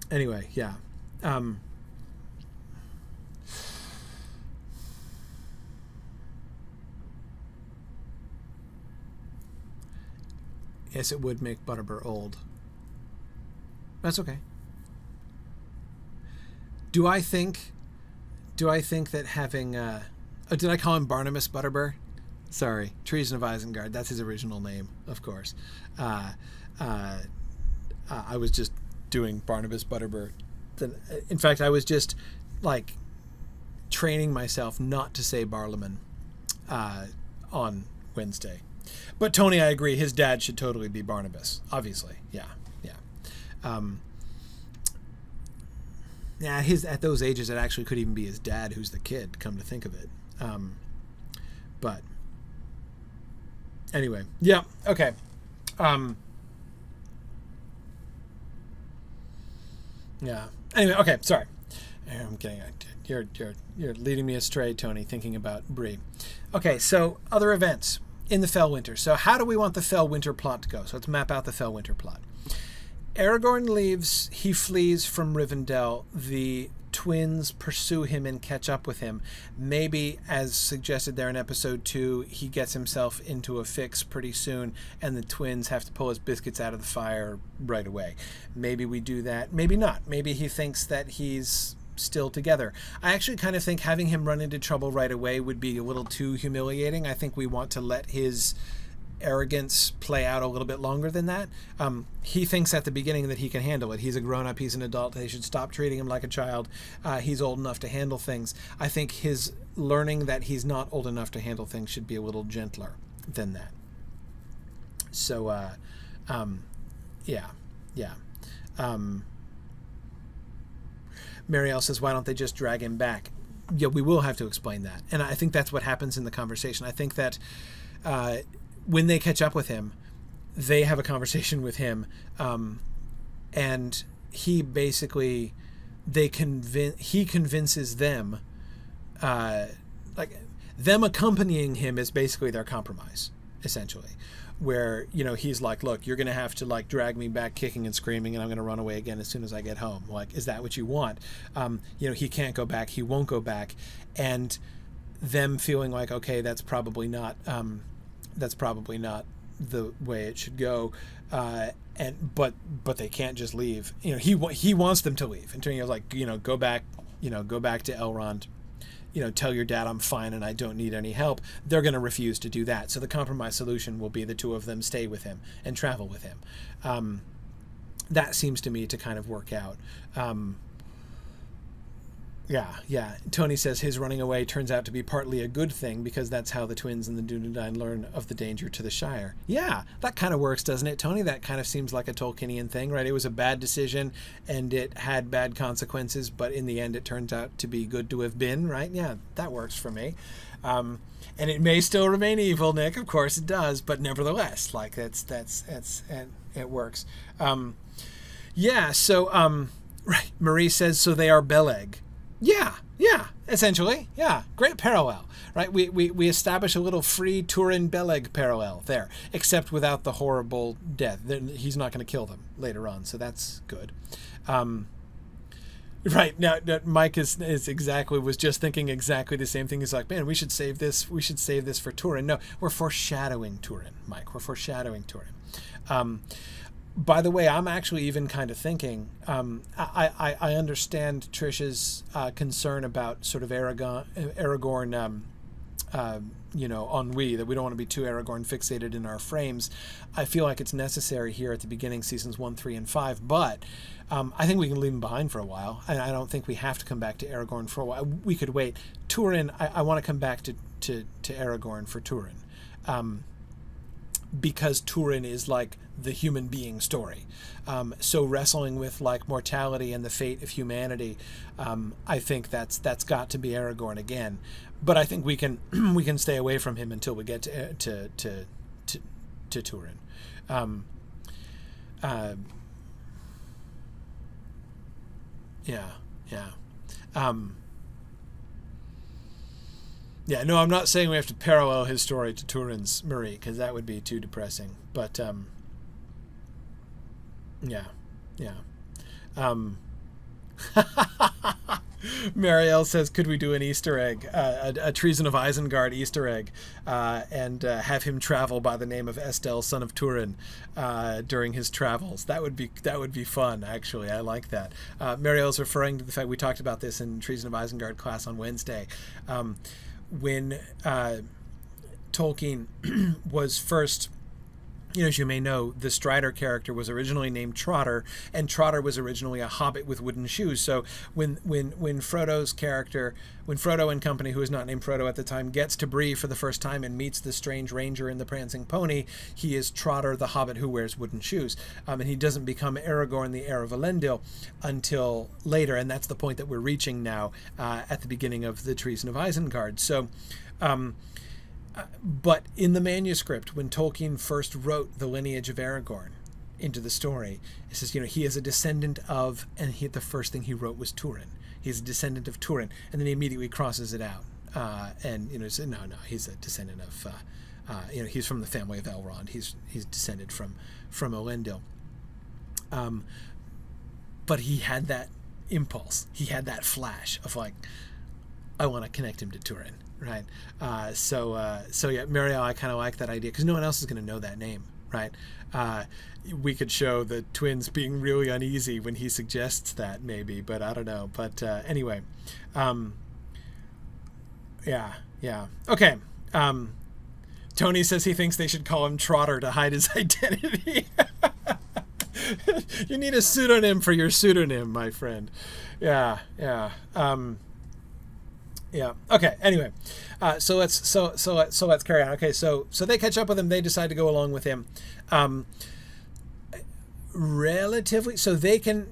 [SPEAKER 3] anyway, yeah. Yes, it would make Butterbur old. That's okay. Do I think that having did I call him Barnabas Butterbur? Sorry, Treason of Isengard. That's his original name, of course. I was just doing Barnabas Butterbur. In fact, I was just like training myself not to say Barlaman on Wednesday. But Tony, I agree. His dad should totally be Barnabas. Obviously, yeah. Yeah, at those ages, it actually could even be his dad who's the kid. Come to think of it. But anyway, yeah. Okay. Yeah. Anyway, okay. Sorry. I'm kidding. You're leading me astray, Tony. Thinking about Bree. Okay. So other events in the Fellwinter. So how do we want the Fellwinter plot to go? So let's map out the Fellwinter plot. Aragorn leaves. He flees from Rivendell. The twins pursue him and catch up with him. Maybe, as suggested there in episode 2, he gets himself into a fix pretty soon, and the twins have to pull his biscuits out of the fire right away. Maybe we do that. Maybe not. Maybe he thinks that he's still together. I actually kind of think having him run into trouble right away would be a little too humiliating. I think we want to let his arrogance play out a little bit longer than that. He thinks at the beginning that he can handle it. He's a grown-up, he's an adult, they should stop treating him like a child. He's old enough to handle things. I think his learning that he's not old enough to handle things should be a little gentler than that. So Marielle says, why don't they just drag him back? Yeah, we will have to explain that. And I think that's what happens in the conversation. I think that when they catch up with him, they have a conversation with him, and he basically, he convinces them, like them accompanying him is basically their compromise, essentially. Where, he's like, look, you're going to have to like drag me back kicking and screaming, and I'm going to run away again as soon as I get home. Like, is that what you want? He can't go back. He won't go back. And them feeling like, okay, that's probably not the way it should go. But they can't just leave. He wants them to leave. And he's like, go back to Elrond. Tell your dad I'm fine and I don't need any help. They're going to refuse to do that. So the compromise solution will be the two of them stay with him and travel with him. That seems to me to kind of work out. Yeah. Tony says his running away turns out to be partly a good thing because that's how the twins and the Dunedain learn of the danger to the Shire. Yeah, that kind of works, doesn't it, Tony? That kind of seems like a Tolkienian thing, right? It was a bad decision and it had bad consequences, but in the end it turns out to be good to have been, right? Yeah, that works for me. And it may still remain evil, Nick. Of course it does, but nevertheless, like that's and it works. Right. Marie says, so they are Beleg. Yeah, essentially. Yeah, great parallel, right? We establish a little free Turin Beleg parallel there, except without the horrible death. He's not going to kill them later on, so that's good. Right, now Mike was just thinking exactly the same thing. He's like, man, we should save this for Turin. No, we're foreshadowing Turin, Mike. We're foreshadowing Turin. By the way, I'm actually even kind of thinking, I understand Trish's concern about sort of Aragorn, ennui, that we don't want to be too Aragorn fixated in our frames. I feel like it's necessary here at the beginning, seasons 1, 3, and 5, but I think we can leave him behind for a while. And I don't think we have to come back to Aragorn for a while. We could wait. Turin, I want to come back to Aragorn for Turin. because Turin is like the human being story. So wrestling with like mortality and the fate of humanity, I think that's got to be Aragorn again. But I think we can we can stay away from him until we get to Turin. Yeah, no, I'm not saying we have to parallel his story to Turin's Marie, because that would be too depressing. But, yeah. Marielle says, could we do an Easter egg, a Treason of Isengard Easter egg, and have him travel by the name of Estel, son of Turin, during his travels? That would be fun, actually. I like that. Marielle's referring to the fact we talked about this in Treason of Isengard class on Wednesday. When Tolkien was first, as you may know, the Strider character was originally named Trotter, and Trotter was originally a hobbit with wooden shoes. So when Frodo's character, when Frodo and company, who is not named Frodo at the time, gets to Bree for the first time and meets the strange ranger in the prancing pony, he is Trotter the hobbit who wears wooden shoes. And he doesn't become Aragorn, the heir of Elendil, until later, and that's the point that we're reaching now at the beginning of the Treason of Isengard. So but in the manuscript, when Tolkien first wrote the lineage of Aragorn into the story, it says, he is a descendant of, and the first thing he wrote was Turin. He's a descendant of Turin, and then he immediately crosses it out. And said, no, he's a descendant of, he's from the family of Elrond. He's descended from Elendil. But he had that impulse. He had that flash of like, I want to connect him to Turin. Right. So yeah, Marielle, I kind of like that idea because no one else is going to know that name. Right. We could show the twins being really uneasy when he suggests that maybe, but I don't know. But anyway. Yeah. Okay. Tony says he thinks they should call him Trotter to hide his identity. You need a pseudonym for your pseudonym, my friend. Yeah. Yeah. Okay. Anyway, so let's carry on. Okay. So they catch up with him. They decide to go along with him. Relatively, so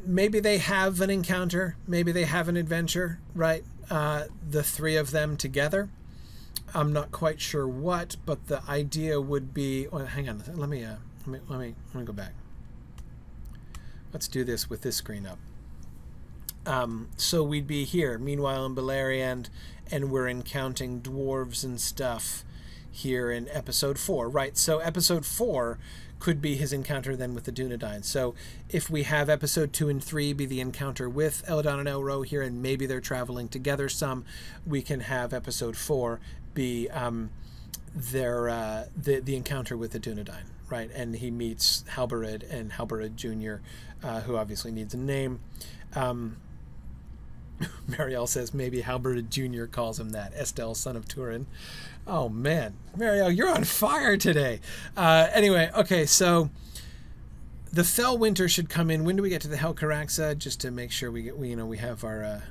[SPEAKER 3] maybe they have an encounter. Maybe they have an adventure. Right. The three of them together. I'm not quite sure what, but the idea would be. Well, hang on. Let me go back. Let's do this with this screen up. So we'd be here, meanwhile in Beleriand, and we're encountering dwarves and stuff here in episode 4. Right, so episode 4 could be his encounter then with the Dunedain. So if we have episode 2 and 3 be the encounter with Eladon and Elro here, and maybe they're traveling together some, we can have episode 4 be the encounter with the Dunedain, right? And he meets Halberid and Halberid Jr., who obviously needs a name. Marielle says maybe Halberid Jr. calls him that. Estel, son of Turin. Oh, man. Marielle, you're on fire today. Anyway, okay, so the Fellwinter should come in. When do we get to the Helcaraxa? Just to make sure we have our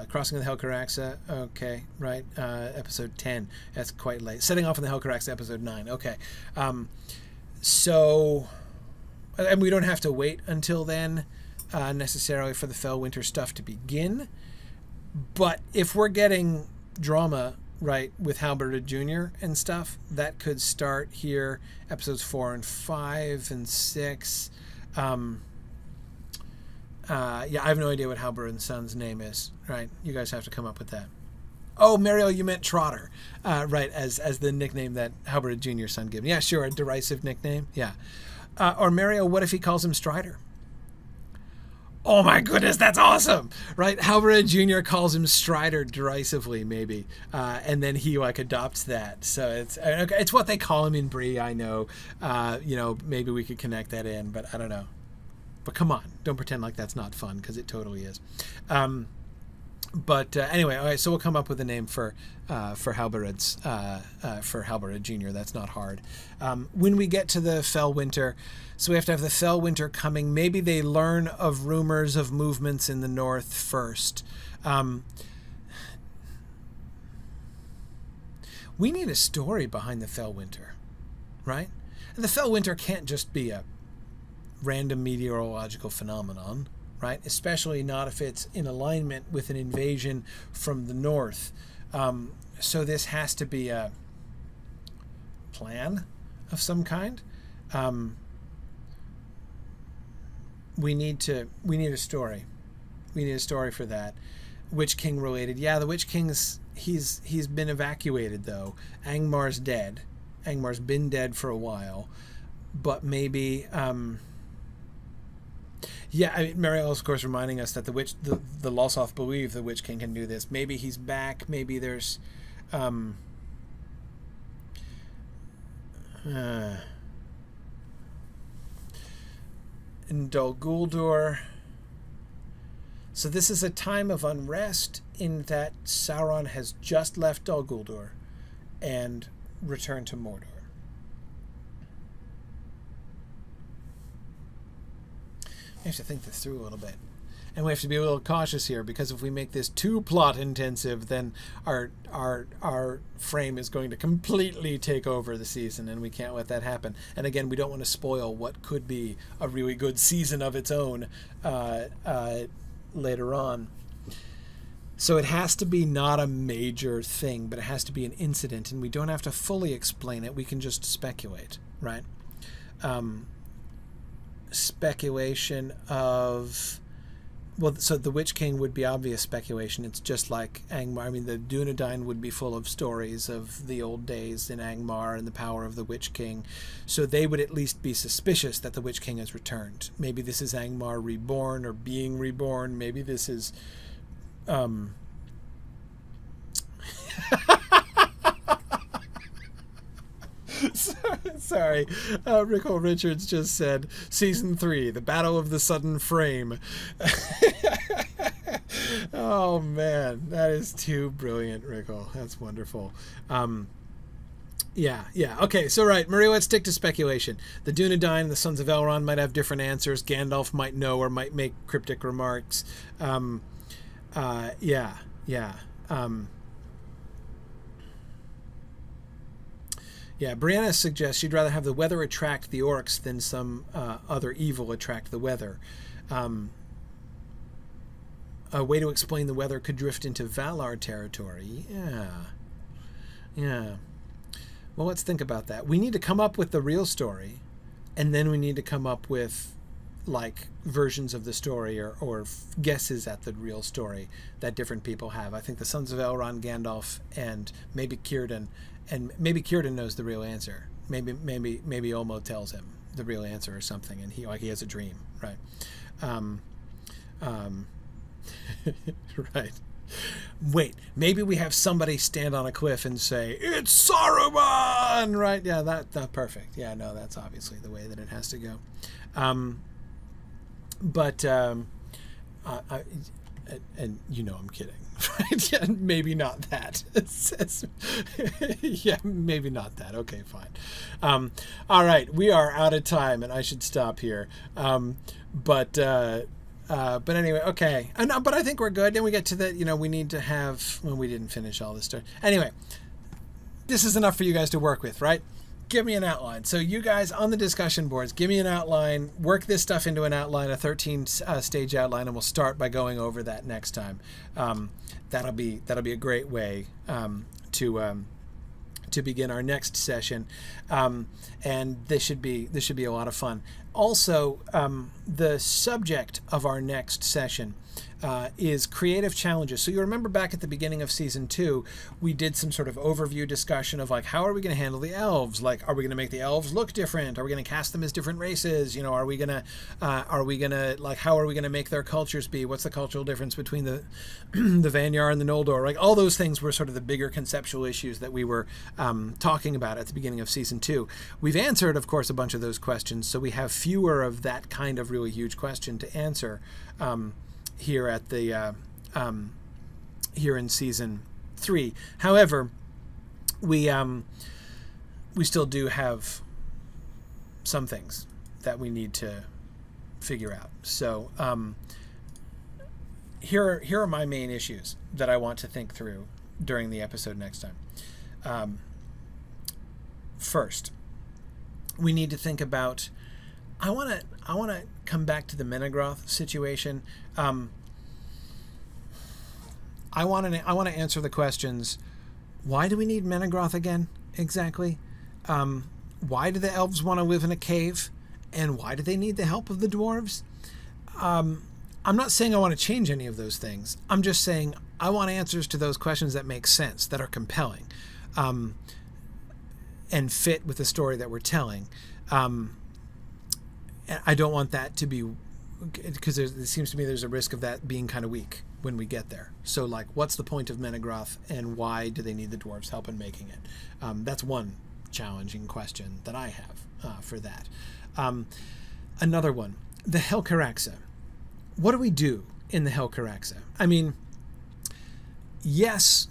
[SPEAKER 3] crossing of the Helcaraxa. Okay, right. Episode 10. That's quite late. Setting off on the Helcaraxa, episode 9. Okay. So, and we don't have to wait until then. Necessarily for the Fellwinter stuff to begin, but if we're getting drama right with Halberid Jr. and stuff, that could start here, episodes 4 and 5 and 6. I have no idea what Halberid's son's name is. Right, you guys have to come up with that. Oh, Mariel, you meant Trotter, right? As the nickname that Halberid Jr.'s son gave him. Yeah, sure, a derisive nickname. Yeah, or Mariel, what if he calls him Strider? Oh my goodness, that's awesome, right? Halberid Jr. calls him Strider derisively, maybe, and then he adopts that. So it's what they call him in Bree. I know, maybe we could connect that in, but I don't know. But come on, don't pretend like that's not fun, because it totally is. But anyway, all right, so we'll come up with a name for Halberid Jr. That's not hard. When we get to the Fellwinter, so we have to have the Fellwinter coming. Maybe they learn of rumors of movements in the north first. We need a story behind the Fellwinter, right? And the fell winter can't just be a random meteorological phenomenon, right? Especially not if it's in alignment with an invasion from the north. So this has to be a plan of some kind. We need a story. We need a story for that. Witch King related. Yeah, the Witch King's he's been evacuated though. Angmar's dead. Angmar's been dead for a while, but maybe. Yeah, I mean, Marielle is of course reminding us that the Lossoth believe the Witch King can do this. Maybe he's back. Maybe there's. In Dol Guldur. So this is a time of unrest in that Sauron has just left Dol Guldur and returned to Mordor. We have to think this through a little bit. And we have to be a little cautious here, because if we make this too plot intensive, then our frame is going to completely take over the season, and we can't let that happen. And again, we don't want to spoil what could be a really good season of its own later on. So it has to be not a major thing, but it has to be an incident, and we don't have to fully explain it. We can just speculate, right? Speculation of... Well, so the Witch King would be obvious speculation. It's just like Angmar. I mean, the Dunedain would be full of stories of the old days in Angmar and the power of the Witch King. So they would at least be suspicious that the Witch King has returned. Maybe this is Angmar reborn or being reborn. Maybe this is... Sorry. Rickle Richards just said, Season 3, The Battle of the Sudden Frame. Oh, man. That is too brilliant, Rickle. That's wonderful. Yeah. Okay, so right. Marie, let's stick to speculation. The Dunedain and the Sons of Elrond might have different answers. Gandalf might know or might make cryptic remarks. Yeah, Brianna suggests she'd rather have the weather attract the orcs than some other evil attract the weather. A way to explain the weather could drift into Valar territory. Yeah. Well, let's think about that. We need to come up with the real story, and then we need to come up with like versions of the story or guesses at the real story that different people have. I think the Sons of Elrond, Gandalf, and maybe Círdan. And maybe Círdan knows the real answer. Maybe Olmo tells him the real answer or something, and he has a dream, right? Right. Wait, maybe we have somebody stand on a cliff and say, "It's Saruman!" Right? Yeah, that perfect. Yeah, no, that's obviously the way that it has to go. And you know I'm kidding, right? Yeah, maybe not that. Yeah, maybe not that. Okay, fine. All right, we are out of time, and I should stop here. But anyway, okay. But I think we're good. Then we get to the, we need to have, well, we didn't finish all this stuff. Anyway, this is enough for you guys to work with, right? Give me an outline. So you guys on the discussion boards, give me an outline, work this stuff into an outline, a 13-stage outline, and we'll start by going over that next time. That'll be a great way to begin our next session, and this should be a lot of fun. Also, the subject of our next session is creative challenges. So you remember back at the beginning of season 2, we did some sort of overview discussion of like, how are we going to handle the elves? Like, are we going to make the elves look different? Are we going to cast them as different races? Are we going to how are we going to make their cultures be? What's the cultural difference between the the Vanyar and the Noldor? Like, all those things were sort of the bigger conceptual issues that we were talking about at the beginning of season 2. We've answered, of course, a bunch of those questions, so we have fewer of that kind of really huge question to answer here at the here in season 3. However, we still do have some things that we need to figure out. So here are my main issues that I want to think through during the episode next time. First, we need to think about. I want to come back to the Menegroth situation. I want to answer the questions. Why do we need Menegroth again? Exactly. Why do the elves want to live in a cave? And why do they need the help of the dwarves? I'm not saying I want to change any of those things. I'm just saying I want answers to those questions that make sense, that are compelling, and fit with the story that we're telling. I don't want that to be, because it seems to me there's a risk of that being kind of weak when we get there. So, like, what's the point of Menegroth, and why do they need the dwarves' help in making it? That's one challenging question that I have for that. Another one, the Helcaraxa. What do we do in the Helcaraxa? I mean, yes,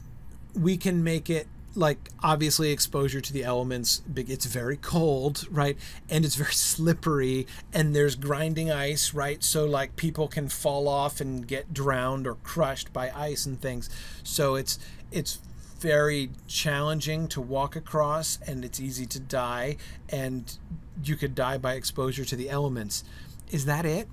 [SPEAKER 3] we can make it, like, obviously exposure to the elements. It's very cold, right? And it's very slippery, and there's grinding ice, right? So, like, people can fall off and get drowned or crushed by ice and things. So it's very challenging to walk across, and it's easy to die, and you could die by exposure to the elements. Is that it?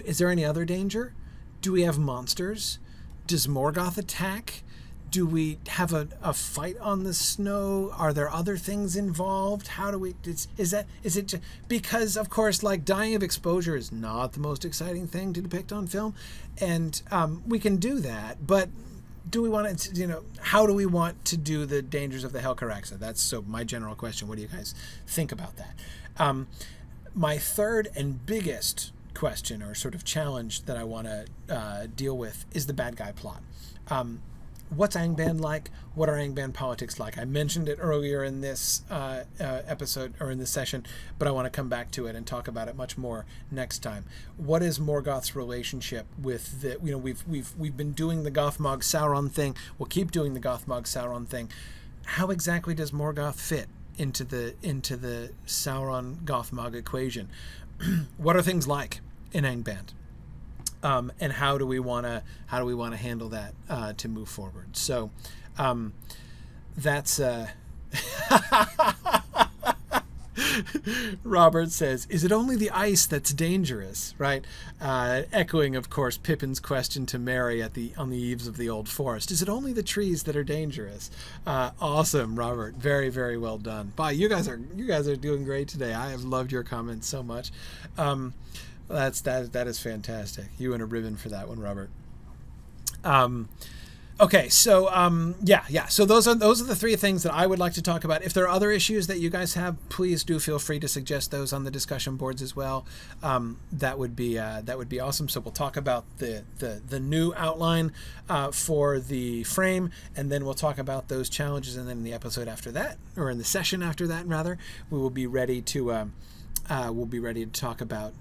[SPEAKER 3] Is there any other danger? Do we have monsters? Does Morgoth attack? Do we have a fight on the snow? Are there other things involved? How do we, is it because, of course, like, dying of exposure is not the most exciting thing to depict on film, and we can do that, but do we want to, how do we want to do the dangers of the Helcaraxa? That's so my general question. What do you guys think about that? My third and biggest question, or sort of challenge, that I want to deal with is the bad guy plot. What's Angband like? What are Angband politics like? I mentioned it earlier in this episode, or in this session, but I want to come back to it and talk about it much more next time. What is Morgoth's relationship with the? We've been doing the Gothmog Sauron thing. We'll keep doing the Gothmog Sauron thing. How exactly does Morgoth fit into the Sauron Gothmog equation? What are things like in Angband? And how do we want to handle that to move forward? So that's Robert says, is it only the ice that's dangerous, right? Echoing, of course, Pippin's question to Merry on the eaves of the Old Forest. Is it only the trees that are dangerous? Awesome, Robert. Very, very well done. Bye. You guys are doing great today. I have loved your comments so much. That is fantastic. You win a ribbon for that one, Robert. Okay, so So those are the three things that I would like to talk about. If there are other issues that you guys have, please do feel free to suggest those on the discussion boards as well. That would be awesome. So we'll talk about the new outline for the frame, and then we'll talk about those challenges, and then in the episode after that, or in the session after that, rather, we will be ready to talk about.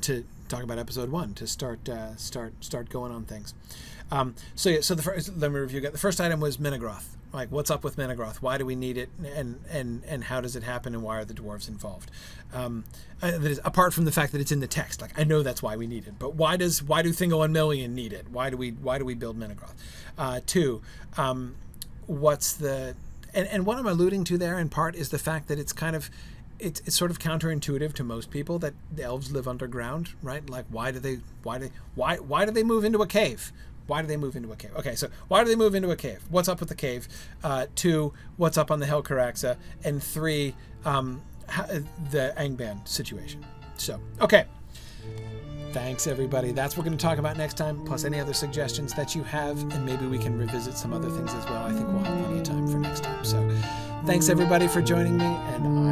[SPEAKER 3] To talk about episode 1, to start going on things. So the first, let me review again. The first item was Menegroth. Like, what's up with Menegroth? Why do we need it? And how does it happen? And why are the dwarves involved? That is, apart from the fact that it's in the text, like, I know that's why we need it, but why do Thingol and Melian need it? Why do we build Menegroth? 2, what's the, and what I'm alluding to there in part is the fact that it's kind of, it's sort of counterintuitive to most people that the elves live underground, right? Like, why do they move into a cave? Why do they move into a cave? Okay, so why do they move into a cave? What's up with the cave? 2, what's up on the Helcaraxa? And 3, the Angband situation. So, okay. Thanks, everybody. That's what we're going to talk about next time, plus any other suggestions that you have, and maybe we can revisit some other things as well. I think we'll have plenty of time for next time. So, thanks, everybody, for joining me, and I will